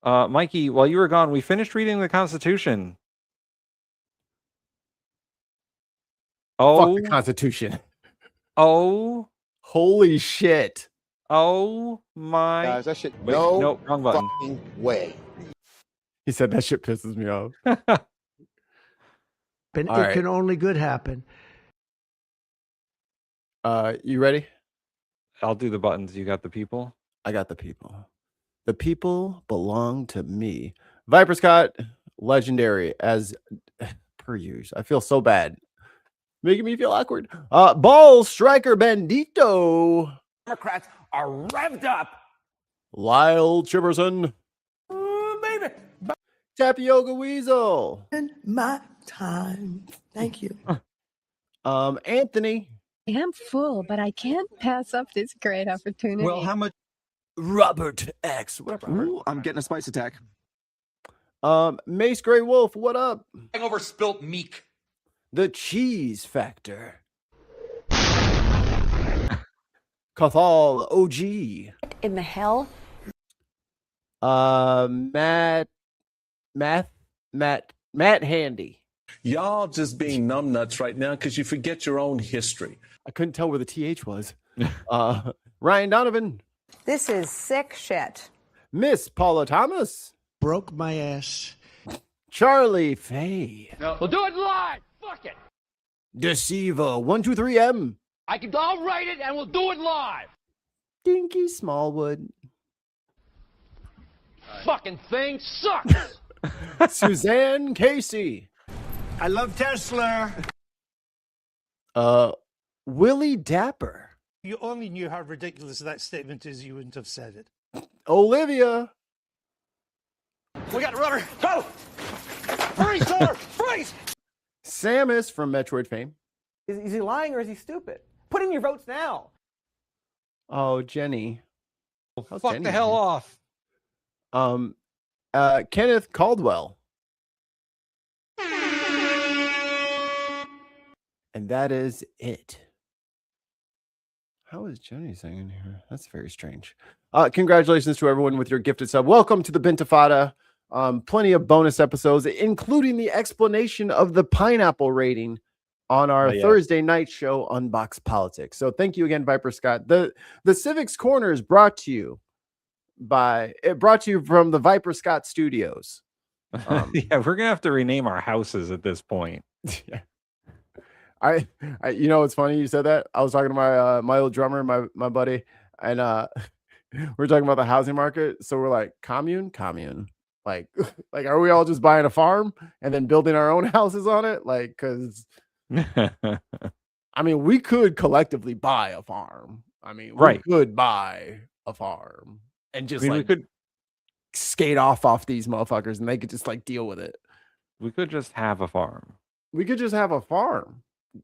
Mikey, while you were gone, we finished reading the Constitution. Fuck the Constitution. Oh, holy shit! Oh my! Guys, that shit. Wait, No nope, wrong button. fucking way. He said that shit pisses me off. But All right. can only good happen. You ready? I'll do the buttons. You got the people? I got the people. The people belong to me. Viper Scott, legendary as per usual. I feel so bad. Making me feel awkward. Ball Striker Bandito. Democrats are revved up. Lyle Chiberson. Baby. Tapioca Weasel. My time. Thank you. Anthony. I'm full, but I can't pass up this great opportunity. Well, how much? Robert X. What up, Robert? Ooh, I'm getting a spice attack. Mace Gray Wolf, what up? Hangover spilt meek. The Cheese Factor. Cathal OG. In the hell? Matt Handy. Y'all just being numbnuts right now because you forget your own history. I couldn't tell where the TH was. Ryan Donovan. This is sick shit. Miss Paula Thomas. Broke my ass. Charlie Faye. No. We'll do it live. Fuck it. Deceiver 123M. I'll write it and we'll do it live. Dinky Smallwood. Fucking thing sucks. Suzanne Casey. I love Tesla. Willie Dapper. You only knew how ridiculous that statement is, you wouldn't have said it. Olivia. We got rubber. Go. Freeze, sir. Freeze. Samus from Metroid fame. Is he lying or is he stupid? Put in your votes now. Oh, Jenny. Fuck Jenny, the hell off. Kenneth Caldwell. And that is it. How is Jenny singing here? That's very strange. Congratulations to everyone with your gifted sub. Welcome to the Bintifada. Plenty of bonus episodes, including the explanation of the pineapple rating on our Thursday night show, Unbox Politics. So thank you again, Viper Scott. The Civics Corner is brought to you from the Viper Scott Studios. Yeah, we're gonna have to rename our houses at this point. Yeah. I you know, it's funny you said that. I was talking to my old drummer, my buddy, and we're talking about the housing market. So we're like, commune. Like are we all just buying a farm and then building our own houses on it? Like, because I mean, we could collectively buy a farm. I mean, we could buy a farm and just we could skate off these motherfuckers and they could just like deal with it. We could just have a farm. We could just have a farm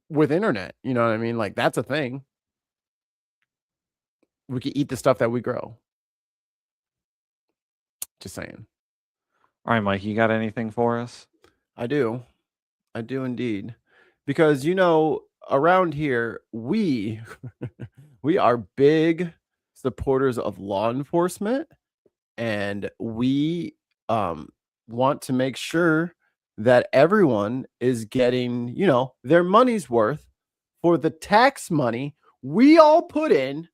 with internet. You know what I mean? Like, that's a thing. We could eat the stuff that we grow. Just saying. All right, Mike, you got anything for us? I do indeed. Because, you know, around here, we are big supporters of law enforcement, and we want to make sure that everyone is getting, you know, their money's worth for the tax money we all put in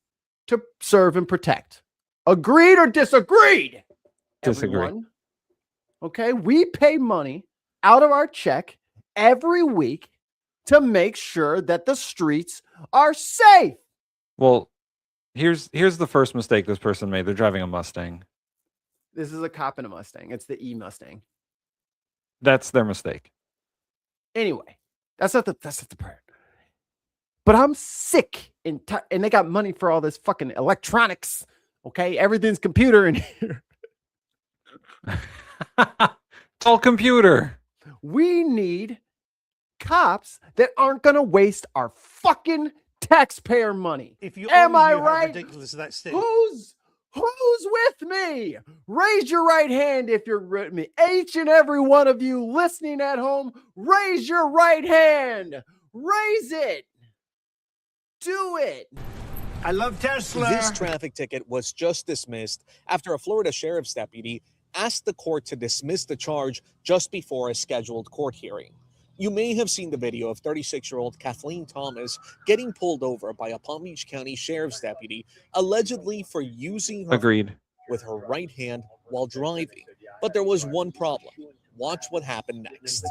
to serve and protect. Agreed or disagreed? Disagree. Everyone? Okay, we pay money out of our check every week to make sure that the streets are safe. Well, here's the first mistake this person made. They're driving a Mustang. This is a cop in a Mustang. It's the E-Mustang. That's their mistake. Anyway, that's not the part. But I'm sick and they got money for all this fucking electronics. Okay, everything's computer in here. It's all computer. We need cops that aren't going to waste our fucking taxpayer money. If you Am I knew how right? ridiculous that statement. Who's with me? Raise your right hand if you're with me. Each and every one of you listening at home, raise your right hand. Raise it. Do it. I love Tesla. This traffic ticket was just dismissed after a Florida sheriff's deputy asked the court to dismiss the charge just before a scheduled court hearing. You may have seen the video of 36-year-old Kathleen Thomas getting pulled over by a Palm Beach County sheriff's deputy, allegedly for using her Agreed. with her right hand while driving. But there was one problem. Watch what happened next.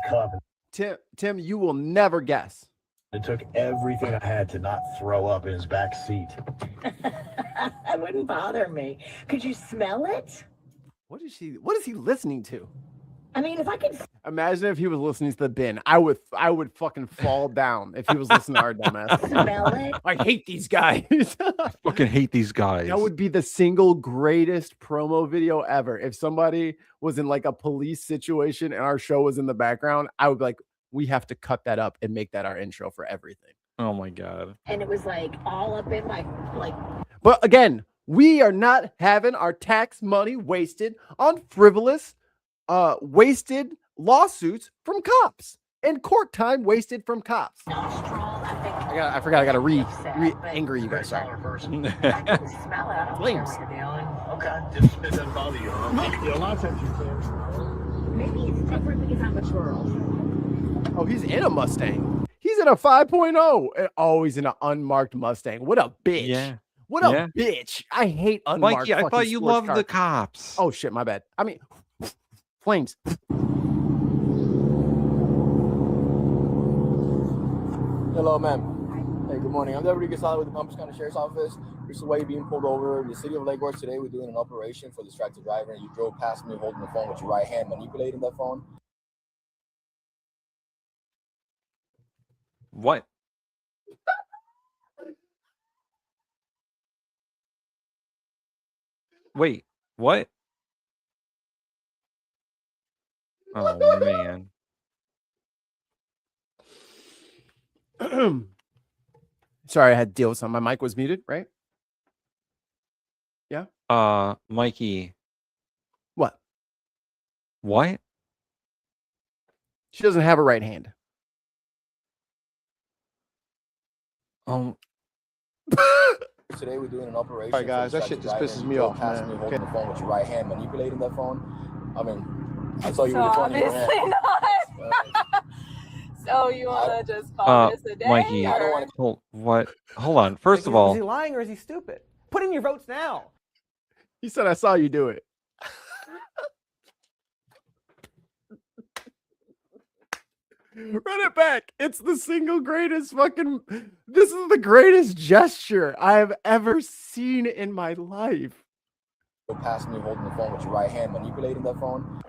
Tim, you will never guess. It took everything I had to not throw up in his back seat. That wouldn't bother me. Could you smell it? What is he listening to? I mean, if I could Imagine if he was listening to the bin. I would fucking fall down if he was listening to our dumbass. smell it. I hate these guys. I fucking hate these guys. That would be the single greatest promo video ever. If somebody was in like a police situation and our show was in the background, I would be like, we have to cut that up and make that our intro for everything. Oh my God. And it was like all up in my like. But again, we are not having our tax money wasted on frivolous, wasted lawsuits from cops and court time wasted from cops. I forgot. I got to re-angry you guys. Sorry. Flames. Okay, just spit that body on. A lot of times you can. Maybe it's different because I'm a girl. Oh, he's in a Mustang. He's in a 5.0. Oh, he's in an unmarked Mustang. What a bitch. Yeah. What a bitch. I hate unmarked. Mikey, I thought you loved the cops. Oh, shit. My bad. I mean, flames. Hello, ma'am. Hey, good morning. I'm Deputy Gasala with the Palm Beach County Sheriff's Office. This is why you're being pulled over. The city of Lake Worth today, we're doing an operation for distracted driver, and you drove past me holding the phone with your right hand, manipulating that phone. What? Wait, what? Oh, man. Sorry, I had to deal with something. My mic was muted, right? Yeah. Mikey. What? What? She doesn't have a right hand. Today we're doing an operation. All right, guys, that shit just pisses me off, man. Me holding the phone with your right hand, manipulating that phone. I mean, I saw you So with the phone in your obviously hand. not. So you want to just call this a day? Mikey, I don't want to. what? Hold on. First of all, Is he lying or is he stupid? Put in your votes now. He said, I saw you do it. Run it back. It's the single greatest fucking. This is the greatest gesture I have ever seen in my life. Go past me holding the phone with your right hand, manipulating that phone.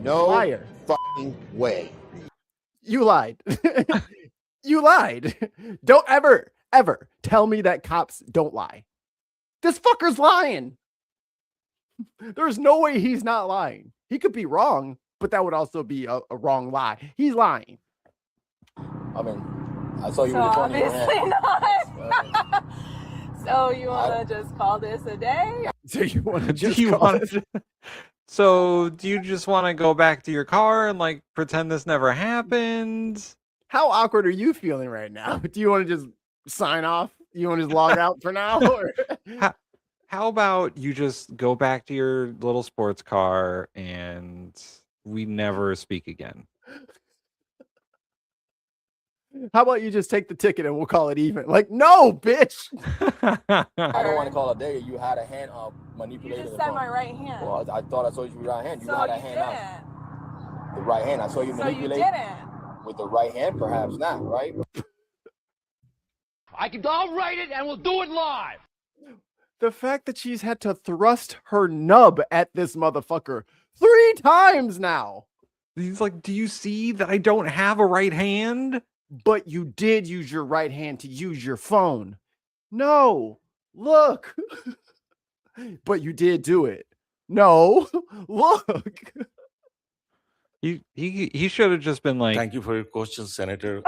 No Liar. fucking way. You lied. You lied. Don't ever tell me that cops don't lie. This fucker's lying. There's no way he's not lying. He could be wrong, but that would also be a wrong lie. He's lying. I mean, I saw you So with the phone in your obviously hand. not. So you want to just call this a day? So you want to do just you call want it- to? So do you just want to go back to your car and like pretend this never happened? How awkward are you feeling right now? Do you want to just sign off? You want to just log out for now? Or? How about you just go back to your little sports car and we never speak again? How about you just take the ticket and we'll call it even? Like, no, bitch. I don't want to call it a day. You had a hand You manipulating just the said phone. my right hand. Well, I thought I saw you with your right hand. You So had a you hand didn't. out. The right hand. I saw you So you manipulate didn't. with the right hand, perhaps not, right? I'll write it and we'll do it live. The fact that she's had to thrust her nub at this motherfucker 3 times now. He's like, do you see that I don't have a right hand? But you did use your right hand to use your phone. No, look. But you did do it. No, look. He should have just been like, Thank you for your question, Senator.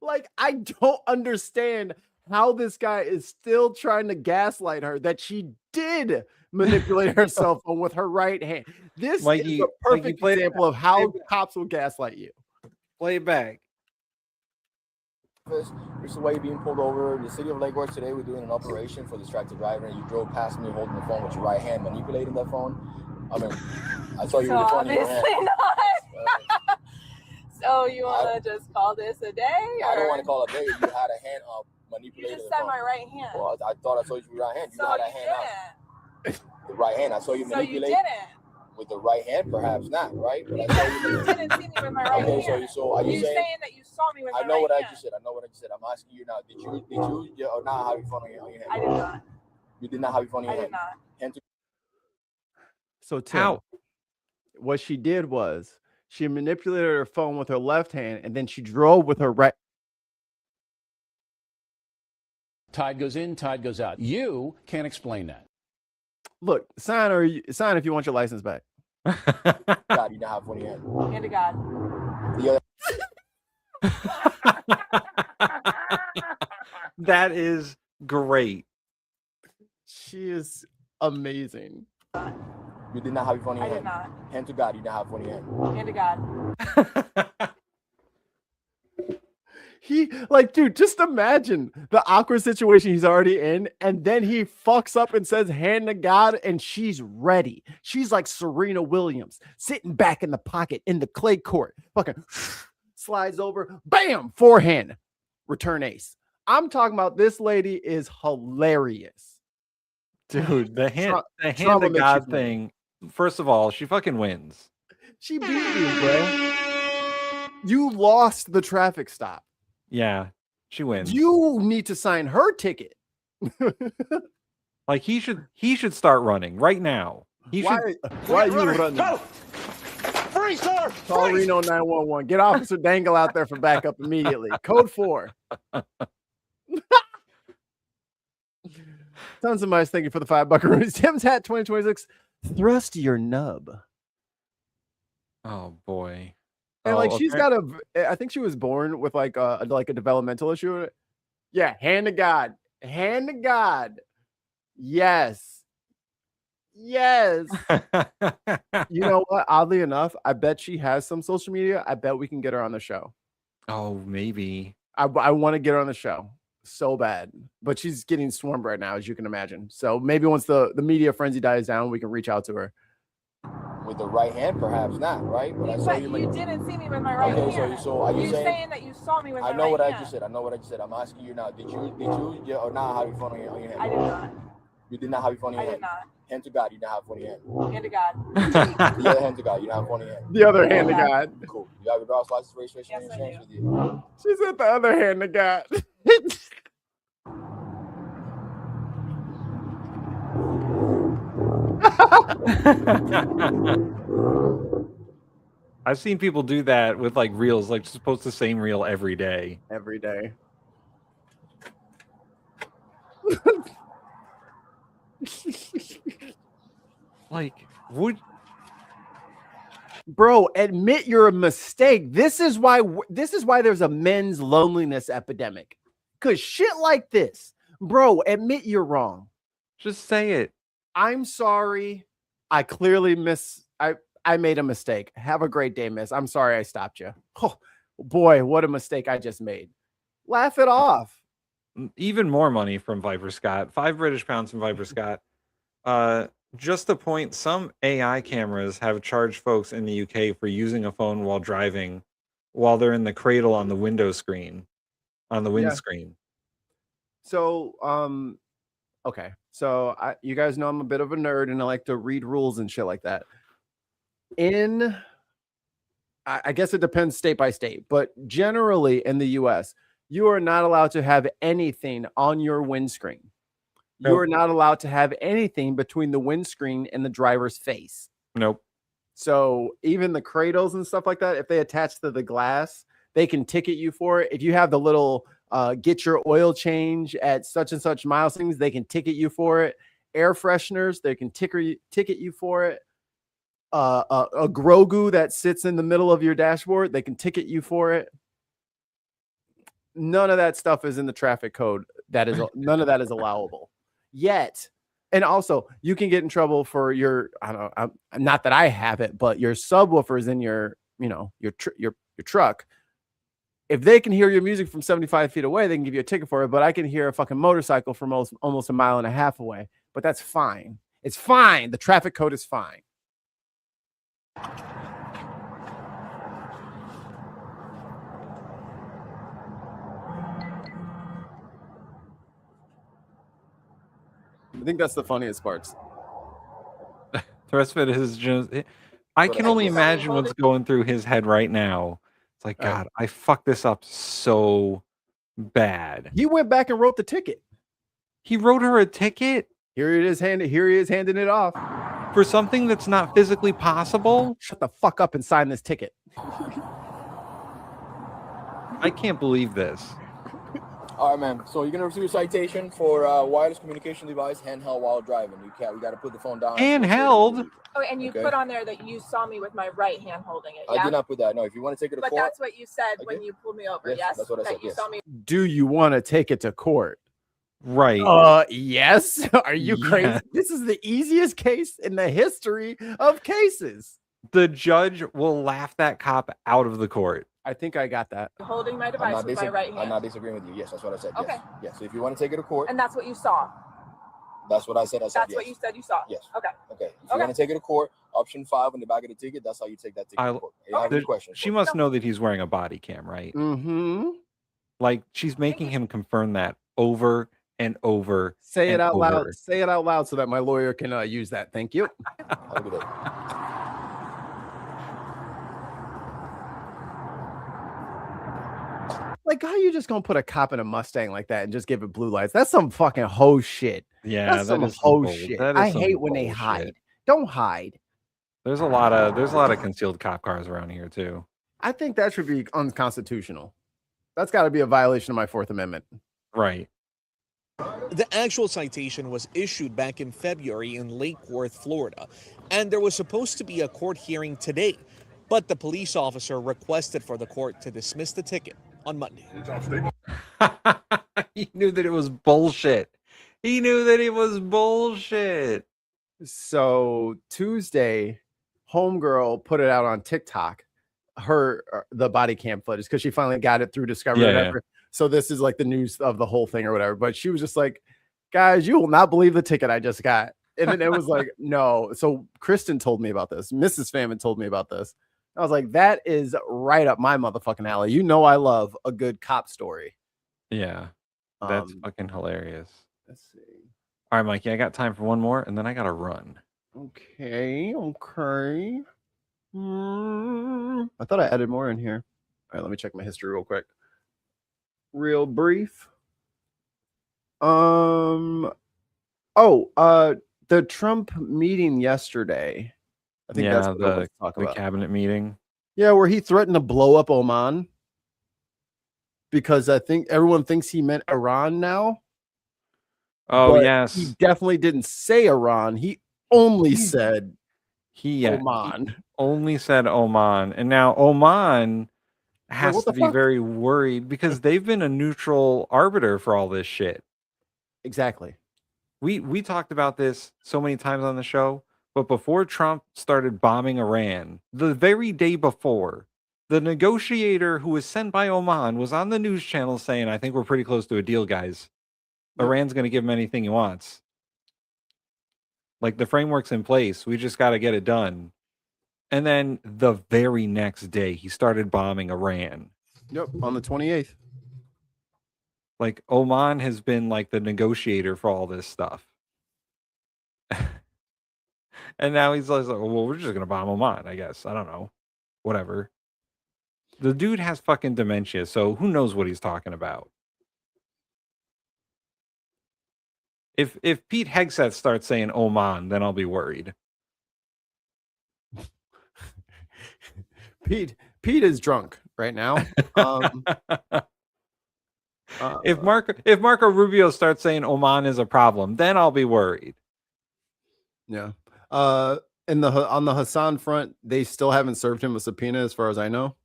Like, I don't understand how this guy is still trying to gaslight her that she did manipulate her cell phone with her right hand. This is a perfect example of how cops will gaslight you. Play it back. Here's why you're being pulled over. The city of Lake Worth today, we're doing an operation for distracted driver, and you drove past me holding the phone with your right hand, manipulating that phone. I mean, I saw you with the phone in your hand. Obviously not. So you want to just call this a day? I don't want to call it a day. You had a hand up manipulating. You just the said phone. my right hand. Well, I thought I saw you with your right hand. You So had a you hand didn't. out. The right hand. I saw you So you manipulate. didn't. With the right hand, perhaps not, right? But I saw You didn't see me with my right okay, hand. So are you saying that you saw me with my I know right what hand? I just said. I know what I just said. I'm asking you now. Did you or not have your phone on your hand? I did not. You did not have your phone on your I hand? did not. Hand to So Tim, what she did was she manipulated her phone with her left hand, and then she drove with her right. Tide goes in, tide goes out. You can't explain that. Look, sign if you want your license back. God, you don't have one in your hand. Hand to God. The other. That is great. She is amazing. You did not have your phone in your I hand. did not. Hand to God, you don't have one in your hand. Hand to God. He dude, just imagine the awkward situation he's already in, and then he fucks up and says hand to God, and she's ready. She's like Serena Williams, sitting back in the pocket in the clay court, fucking slides over, bam, forehand, return ace. I'm talking about this lady is hilarious. Dude, the hand to God thing, first of all, she fucking wins. She beat you, bro. You lost the traffic stop. Yeah, she wins. You need to sign her ticket. Like he should start running right now. Why are you running? Go! Freeze, sir! Call Reno 911. Get Officer Dangle out there for backup immediately. Code 4. Tons of mice. Thank you for the $5 Tim's hat 2026. Thrust your nub. Oh boy. And she's got I think she was born with a developmental issue. Yeah, hand to God. Hand to God. Yes. Yes. You know what? Oddly enough, I bet she has some social media. I bet we can get her on the show. Oh, maybe. I want to get her on the show so bad, but she's getting swarmed right now, as you can imagine. So maybe once the media frenzy dies down, we can reach out to her. With the right hand, perhaps not, right? But I saw you. You didn't see me with my right hand. So are you saying that you saw me with my right hand? I know what I just said. I know what I just said. I'm asking you now. Did you or not have your phone on your hand? I did not. You did not have your phone on your hand? I did not. Hand to God, you don't have one in your hand. Hand to God. The other hand to God, you don't have one in your hand. The other hand to God. Cool. You have your driver's license, registration, and insurance with you. She said the other hand to God. I've seen people do that with reels, just post the same reel every day. Every day. Bro, admit you're a mistake. This is why there's a men's loneliness epidemic. Cause shit like this, bro, admit you're wrong. Just say it. I'm sorry. I clearly I made a mistake. Have a great day, miss. I'm sorry I stopped you. Oh, boy, what a mistake I just made. Laugh it off. Even more money from Viper Scott. 5 British pounds from Viper Scott. Just the point, some AI cameras have charged folks in the UK for using a phone while driving while they're in the cradle on the window screen, on the windscreen. So, okay. So you guys know I'm a bit of a nerd and I like to read rules and shit like that. I guess it depends state by state, but generally in the US, you are not allowed to have anything on your windscreen. Nope. You are not allowed to have anything between the windscreen and the driver's face. Nope. So even the cradles and stuff like that, if they attach to the glass, they can ticket you for it. If you have the little get your oil change at such and such miles things, they can ticket you for it. Air fresheners, they can ticket you for it. A Grogu that sits in the middle of your dashboard, they can ticket you for it. none of that stuff is in the traffic code. That is none of that is allowable yet. And also, you can get in trouble for your, I don't know, not that I have it, but your subwoofers in your, your truck. If they can hear your music from 75 feet away, they can give you a ticket for it. But I can hear a fucking motorcycle from almost a mile and a half away. But that's fine. It's fine. The traffic code is fine. I think that's the funniest parts. The rest of it is just. I can only imagine what's going through his head right now. It's like, God, I fucked this up so bad. He went back and wrote the ticket. He wrote her a ticket? Here he is handing it off. For something that's not physically possible? Shut the fuck up and sign this ticket. I can't believe this. All right, man. So you're gonna receive a citation for wireless communication device, handheld while driving. We got to put the phone down. Handheld. Oh, and you put on there that you saw me with my right hand holding it. Yeah? I did not put that. No, if you want to take it to court. But that's what you said when you pulled me over. Yes, that's what I said. You saw me. Do you want to take it to court? Right. Yes. Are you crazy? This is the easiest case in the history of cases. The judge will laugh that cop out of the court. I think I got that. Holding my device with my right hand. I'm not disagreeing with you. Yes, that's what I said. Yes. Okay. Yes. So if you want to take it to court. And that's what you saw. That's what I said. That's yes. what you said you saw. Yes. Okay. Okay. If you want to take it to court, option 5 on the back of the ticket, that's how you take that ticket to court. You have any questions? She must know that he's wearing a body cam, right? Mm-hmm. Like, she's making him confirm that over and over. Say it out loud. Say it out loud so that my lawyer can use that. Thank you. Have a good day. Like, how you just gonna put a cop in a Mustang like that and just give it blue lights? That's some fucking hoe shit. Yeah, that's some hoe shit. I hate when they hide. Don't hide. There's a lot of concealed cop cars around here too. I think that should be unconstitutional. That's got to be a violation of my Fourth Amendment. Right. The actual citation was issued back in February in Lake Worth, Florida, and there was supposed to be a court hearing today, but the police officer requested for the court to dismiss the ticket on Monday. He knew that it was bullshit. He knew that it was bullshit. So Tuesday, homegirl put it out on TikTok, the body cam footage, because she finally got it through Discovery. Yeah. So this is like the news of the whole thing or whatever. But she was just like, guys, you will not believe the ticket I just got. And then it was like, no. So Kristen told me about this. Mrs. Famine told me about this. I was like, that is right up my motherfucking alley. You know I love a good cop story. Yeah. That's fucking hilarious. Let's see. All right, Mikey, I got time for one more, and then I got to run. Okay. I thought I added more in here. All right, let me check my history real quick. Real brief. The Trump meeting yesterday. I think that's what I talk about. The cabinet meeting. Yeah, where he threatened to blow up Oman because I think everyone thinks he meant Iran now. Oh, but yes. He definitely didn't say Iran. He only said Oman. He only said Oman. And now Oman has to be very worried because they've been a neutral arbiter for all this shit. Exactly. We talked about this so many times on the show, but before Trump started bombing Iran, the very day before, the negotiator who was sent by Oman was on the news channel saying, I think we're pretty close to a deal, guys. Iran's going to give him anything he wants. Like, the framework's in place. We just got to get it done. And then the very next day, he started bombing Iran. Yep, on the 28th. Like, Oman has been like the negotiator for all this stuff. And now he's like, well, we're just going to bomb Oman, I guess. I don't know. Whatever. The dude has fucking dementia, so who knows what he's talking about. If Pete Hegseth starts saying Oman, then I'll be worried. Pete is drunk right now. If Marco Rubio starts saying Oman is a problem, then I'll be worried. Yeah. On the Hassan front, they still haven't served him a subpoena, as far as I know.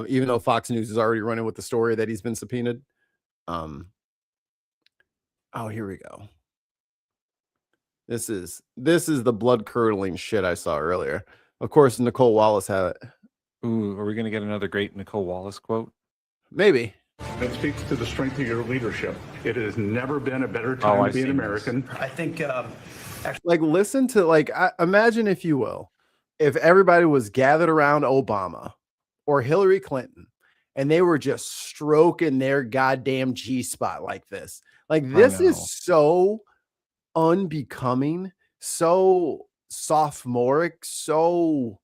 Even though Fox News is already running with the story that he's been subpoenaed. Oh, here we go. This is the blood curdling shit I saw earlier. Of course, Nicole Wallace had it. Ooh, are we going to get another great Nicole Wallace quote? Maybe. It speaks to the strength of your leadership. It has never been a better time to be an American. I think, like, listen to, like, imagine, if you will, if everybody was gathered around Obama or Hillary Clinton and they were just stroking their goddamn G-spot like this. Like, this is so unbecoming, so sophomoric, so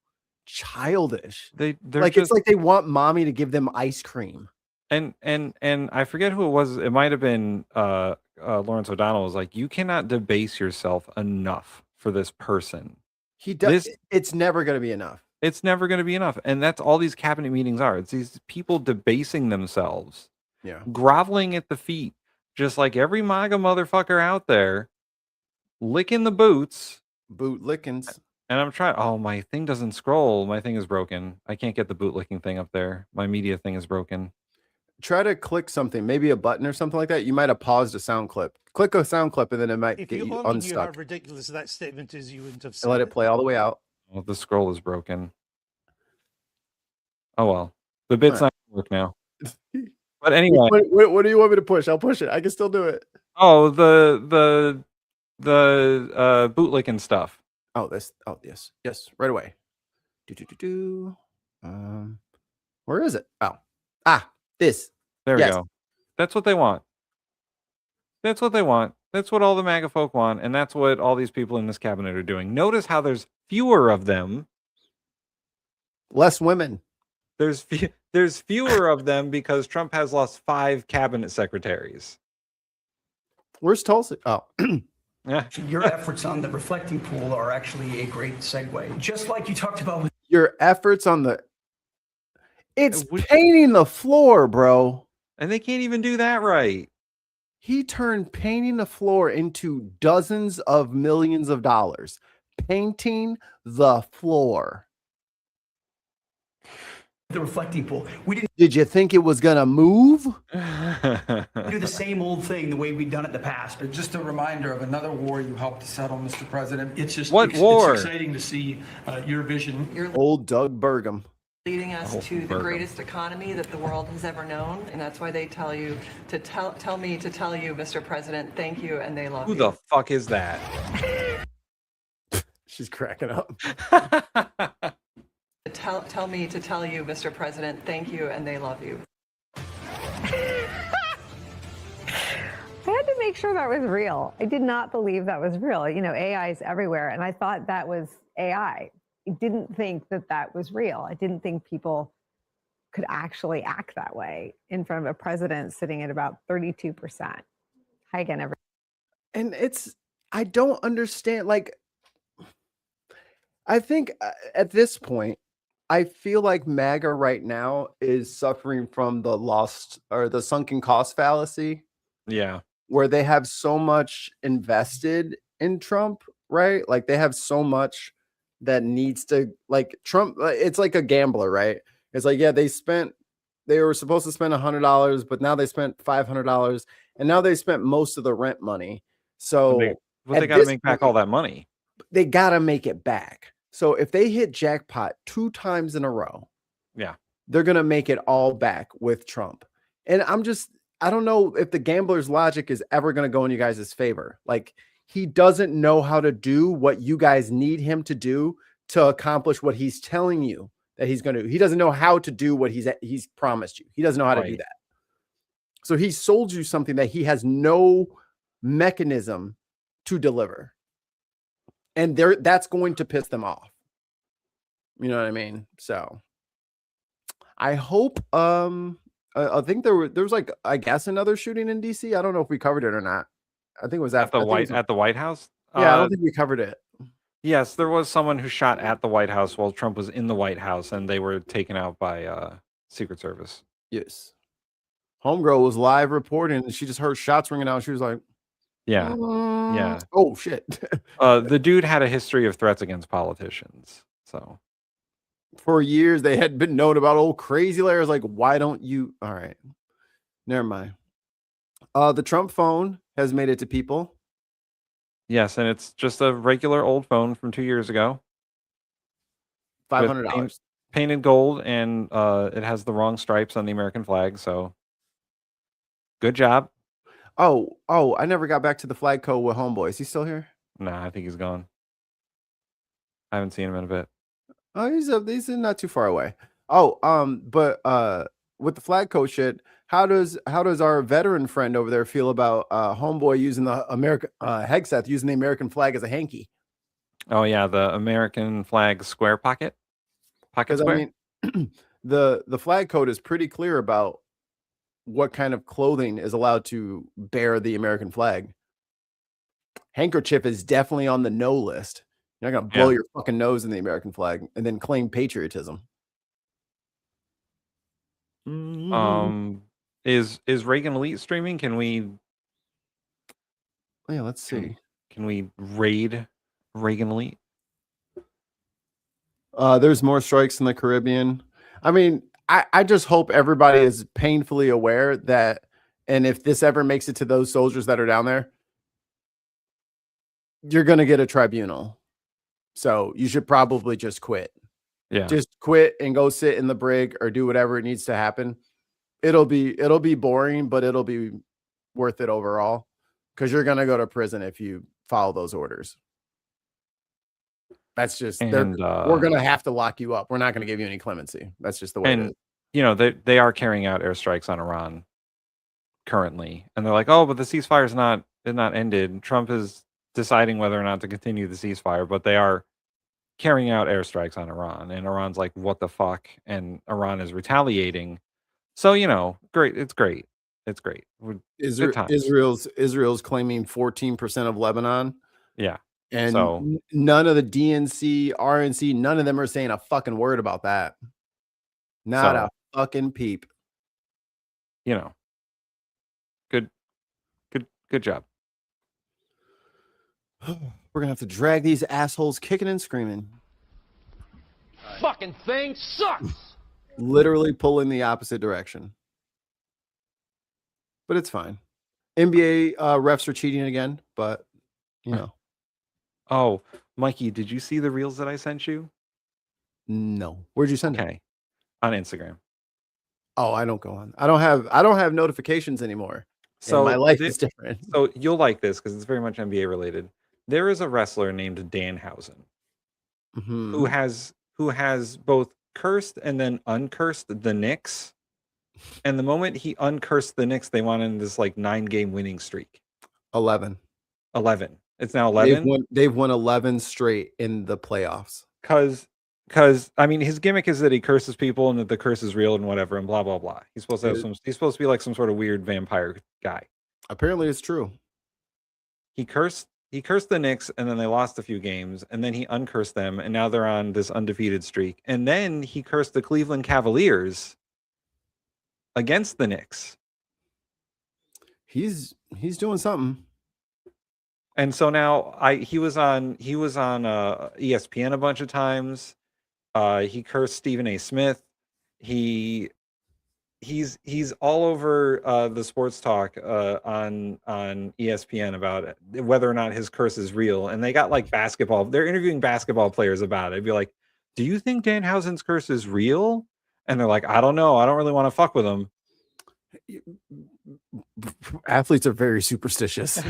childish. They're like, just, it's like they want mommy to give them ice cream. And I forget who it was. It might have been Lawrence O'Donnell was like, you cannot debase yourself enough for this person. He does. It's never going to be enough. It's never going to be enough. And that's all these cabinet meetings are. It's these people debasing themselves, groveling at the feet, just like every MAGA motherfucker out there, licking the boots. Boot lickings. And I'm trying. Oh, my thing doesn't scroll. My thing is broken. I can't get the boot licking thing up there. My media thing is broken. Try to click something, maybe a button or something like that. You might have paused a sound clip. Click a sound clip, and then it might If get you you only knew how unstuck. ridiculous that statement is, you wouldn't have And said let it play all the way out. Well, the scroll is broken. Oh well, the bit's not gonna work now. But anyway, what do you want me to push? I'll push it. I can still do it. Oh, the bootlicking stuff. Oh, this. Oh, yes, right away. Where is it? This. There we go. That's what they want. That's what they want. That's what all the MAGA folk want, and that's what all these people in this cabinet are doing. Notice how there's fewer of them. Less women. There's fewer of them because Trump has lost 5 cabinet secretaries. Where's Tulsi? Oh. Yeah. Your efforts on the reflecting pool are actually a great segue. Just like you talked about with your efforts on the... It's painting the floor, bro. And they can't even do that right. He turned painting the floor into dozens of millions of dollars. Painting the floor. the reflecting pool. We didn't Did you think it was going to move? do the same old thing the way we've done it in the past. But just a reminder of another war you helped to settle, Mr. President. It's just war? It's exciting to see your vision. Old Doug Burgum. Leading us to the greatest economy that the world has ever known, and that's why they tell you to tell me to tell you, Mr. President, thank you, and they love you. Who the fuck is that? She's cracking up. Tell me to tell you, Mr. President, thank you, and they love you. I had to make sure that was real. I did not believe that was real. You know, AI is everywhere, and I thought that was AI. I didn't think that that was real. I didn't think people could actually act that way in front of a president sitting at about 32%. Hi again, everyone. And I don't understand. Like, I think at this point, I feel like MAGA right now is suffering from the lost or the sunken cost fallacy. Yeah. Where they have so much invested in Trump, right? Like they have so much that needs to, like, Trump, it's like a gambler, right? It's like, yeah, they were supposed to spend $100, but now they spent $500, and now they spent most of the rent money. So they got to make back all that money. They got to make it back. So if they hit jackpot 2 times in a row, yeah, they're going to make it all back with Trump. And I don't know if the gambler's logic is ever going to go in you guys' favor. Like, he doesn't know how to do what you guys need him to do to accomplish what he's telling you that he's going to do. He doesn't know how to do what he's promised you. He doesn't know how to do that. So he sold you something that he has no mechanism to deliver. And that's going to piss them off. You know what I mean? So I hope, I think there was like, I guess, another shooting in DC. I don't know if we covered it or not. I think it was at the White House. Yeah, I don't think we covered it. Yes, there was someone who shot at the White House while Trump was in the White House, and they were taken out by Secret Service. Yes. Homegirl was live reporting, and she just heard shots ringing out. She was like, yeah. Yeah. Oh, shit. The dude had a history of threats against politicians. So, For years, they had been known about old crazy Larry. Like, why don't you? All right, never mind. The Trump phone has made it to people. Yes, and it's just a regular old phone from 2 years ago. With $500. painted gold, and it has the wrong stripes on the American flag. So, good job. Oh, I never got back to the flag code with Homeboy. Is he still here? Nah, I think he's gone. I haven't seen him in a bit. Oh, he's not too far away. Oh, but with the flag code shit, how does our veteran friend over there feel about Homeboy using the American Hegseth using the American flag as a hanky? Oh yeah, the American flag square pocket Because I square. mean, the flag code is pretty clear about what kind of clothing is allowed to bear the American flag. Handkerchief is definitely on the no list. You're not gonna blow your fucking nose in the American flag and then claim patriotism. Is Reagan Elite streaming? Can we? Yeah, let's see. Can we raid Reagan Elite? There's more strikes in the Caribbean. I mean, I just hope everybody is painfully aware that, and if this ever makes it to those soldiers that are down there, you're going to get a tribunal. So you should probably just quit. Yeah. Just quit and go sit in the brig or do whatever it needs to happen. It'll be boring, but it'll be worth it overall because you're going to go to prison if you follow those orders. That's just we're going to have to lock you up. We're not going to give you any clemency. That's just the way it is. You know, they are carrying out airstrikes on Iran currently, and they're like, oh, but the ceasefire is not ended. Trump is deciding whether or not to continue the ceasefire, but they are carrying out airstrikes on Iran, and Iran's like, what the fuck? And Iran is retaliating. So, you know, great. It's great. It's great. Israel's claiming 14% of Lebanon. Yeah. And so none of the DNC, RNC, none of them are saying a fucking word about that. Not a fucking peep. You know. Good job. We're gonna have to drag these assholes kicking and screaming. Fucking thing sucks. Literally pulling the opposite direction. But it's fine. NBA refs are cheating again, but you know. Oh, Mikey, did you see the reels that I sent you? No. Where'd you send it? On Instagram. Oh, I don't go on. I don't have notifications anymore. So my life is different. So you'll like this because it's very much NBA related. There is a wrestler named Danhausen who has both cursed and then uncursed the Knicks. And the moment he uncursed the Knicks, they went in this like 9-game winning streak. 11. It's now 11. They've won 11 straight in the playoffs. Because I mean, his gimmick is that he curses people and that the curse is real and whatever and blah blah blah. He's supposed to be like some sort of weird vampire guy. Apparently, it's true. He cursed the Knicks and then they lost a few games and then he uncursed them and now they're on this undefeated streak. And then he cursed the Cleveland Cavaliers against the Knicks. He's doing something. And so now he was on ESPN a bunch of times. He cursed Stephen A. Smith. He's all over the sports talk on ESPN about it, whether or not his curse is real. And they got like basketball. They're interviewing basketball players about it. It'd be like, do you think Danhausen's curse is real? And they're like, I don't know. I don't really want to fuck with him. Athletes are very superstitious.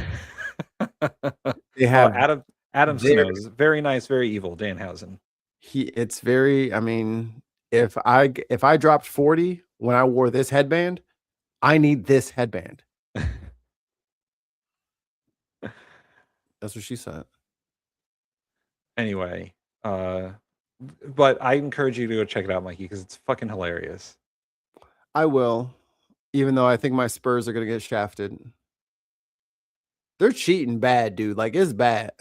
They have Adam Snows, very nice, very evil. Danhausen. It's very. I mean, if I dropped 40 when I wore this headband, I need this headband. That's what she said. Anyway, but I encourage you to go check it out, Mikey, because it's fucking hilarious. I will, even though I think my Spurs are gonna get shafted. They're cheating bad, dude. Like, it's bad.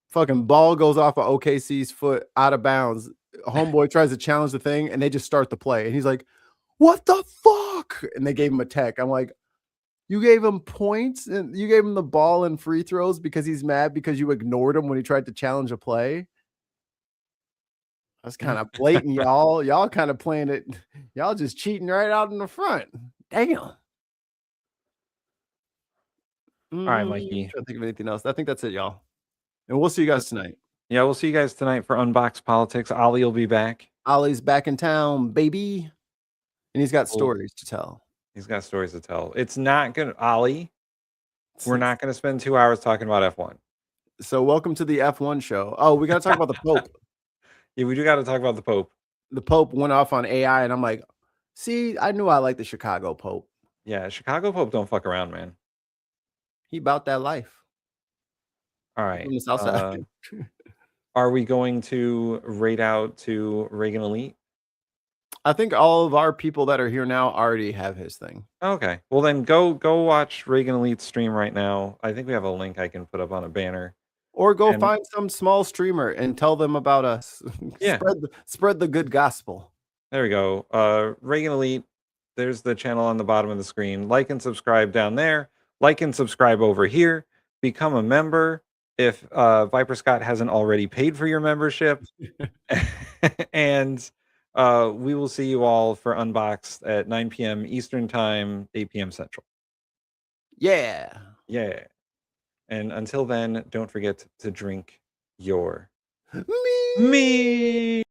Fucking ball goes off of OKC's foot out of bounds. Homeboy tries to challenge the thing, and they just start the play. And he's like, what the fuck? And they gave him a tech. I'm like, you gave him points? And you gave him the ball and free throws because he's mad because you ignored him when he tried to challenge a play? That's kind of blatant, y'all. Y'all kind of playing it. Y'all just cheating right out in the front. Damn. All right, Mikey. Trying to think of anything else. I think that's it, y'all. And we'll see you guys tonight. Yeah, we'll see you guys tonight for Unboxed Politics. Ollie will be back. Ollie's back in town, baby. And he's got Cool. stories to tell. He's got stories to tell. It's not gonna Ollie. We're not gonna spend 2 hours talking about F1. So welcome to the F1 show. Oh, we gotta talk about the Pope. Yeah, we do gotta talk about the Pope. The Pope went off on AI, and I'm like, see, I knew I liked the Chicago Pope. Yeah, Chicago Pope don't fuck around, man. He about that life. All right. From the South Side. Are we going to raid out to Reagan Elite? I think all of our people that are here now already have his thing. Okay. Well, then go watch Reagan Elite's stream right now. I think we have a link I can put up on a banner. Or go find some small streamer and tell them about us. Yeah. Spread the good gospel. There we go. Reagan Elite. There's the channel on the bottom of the screen. Like and subscribe down there. Like and subscribe over here. Become a member if Viper Scott hasn't already paid for your membership. And we will see you all for Unboxed at 9 p.m. Eastern Time, 8 p.m. Central. Yeah. Yeah. And until then, don't forget to drink your me.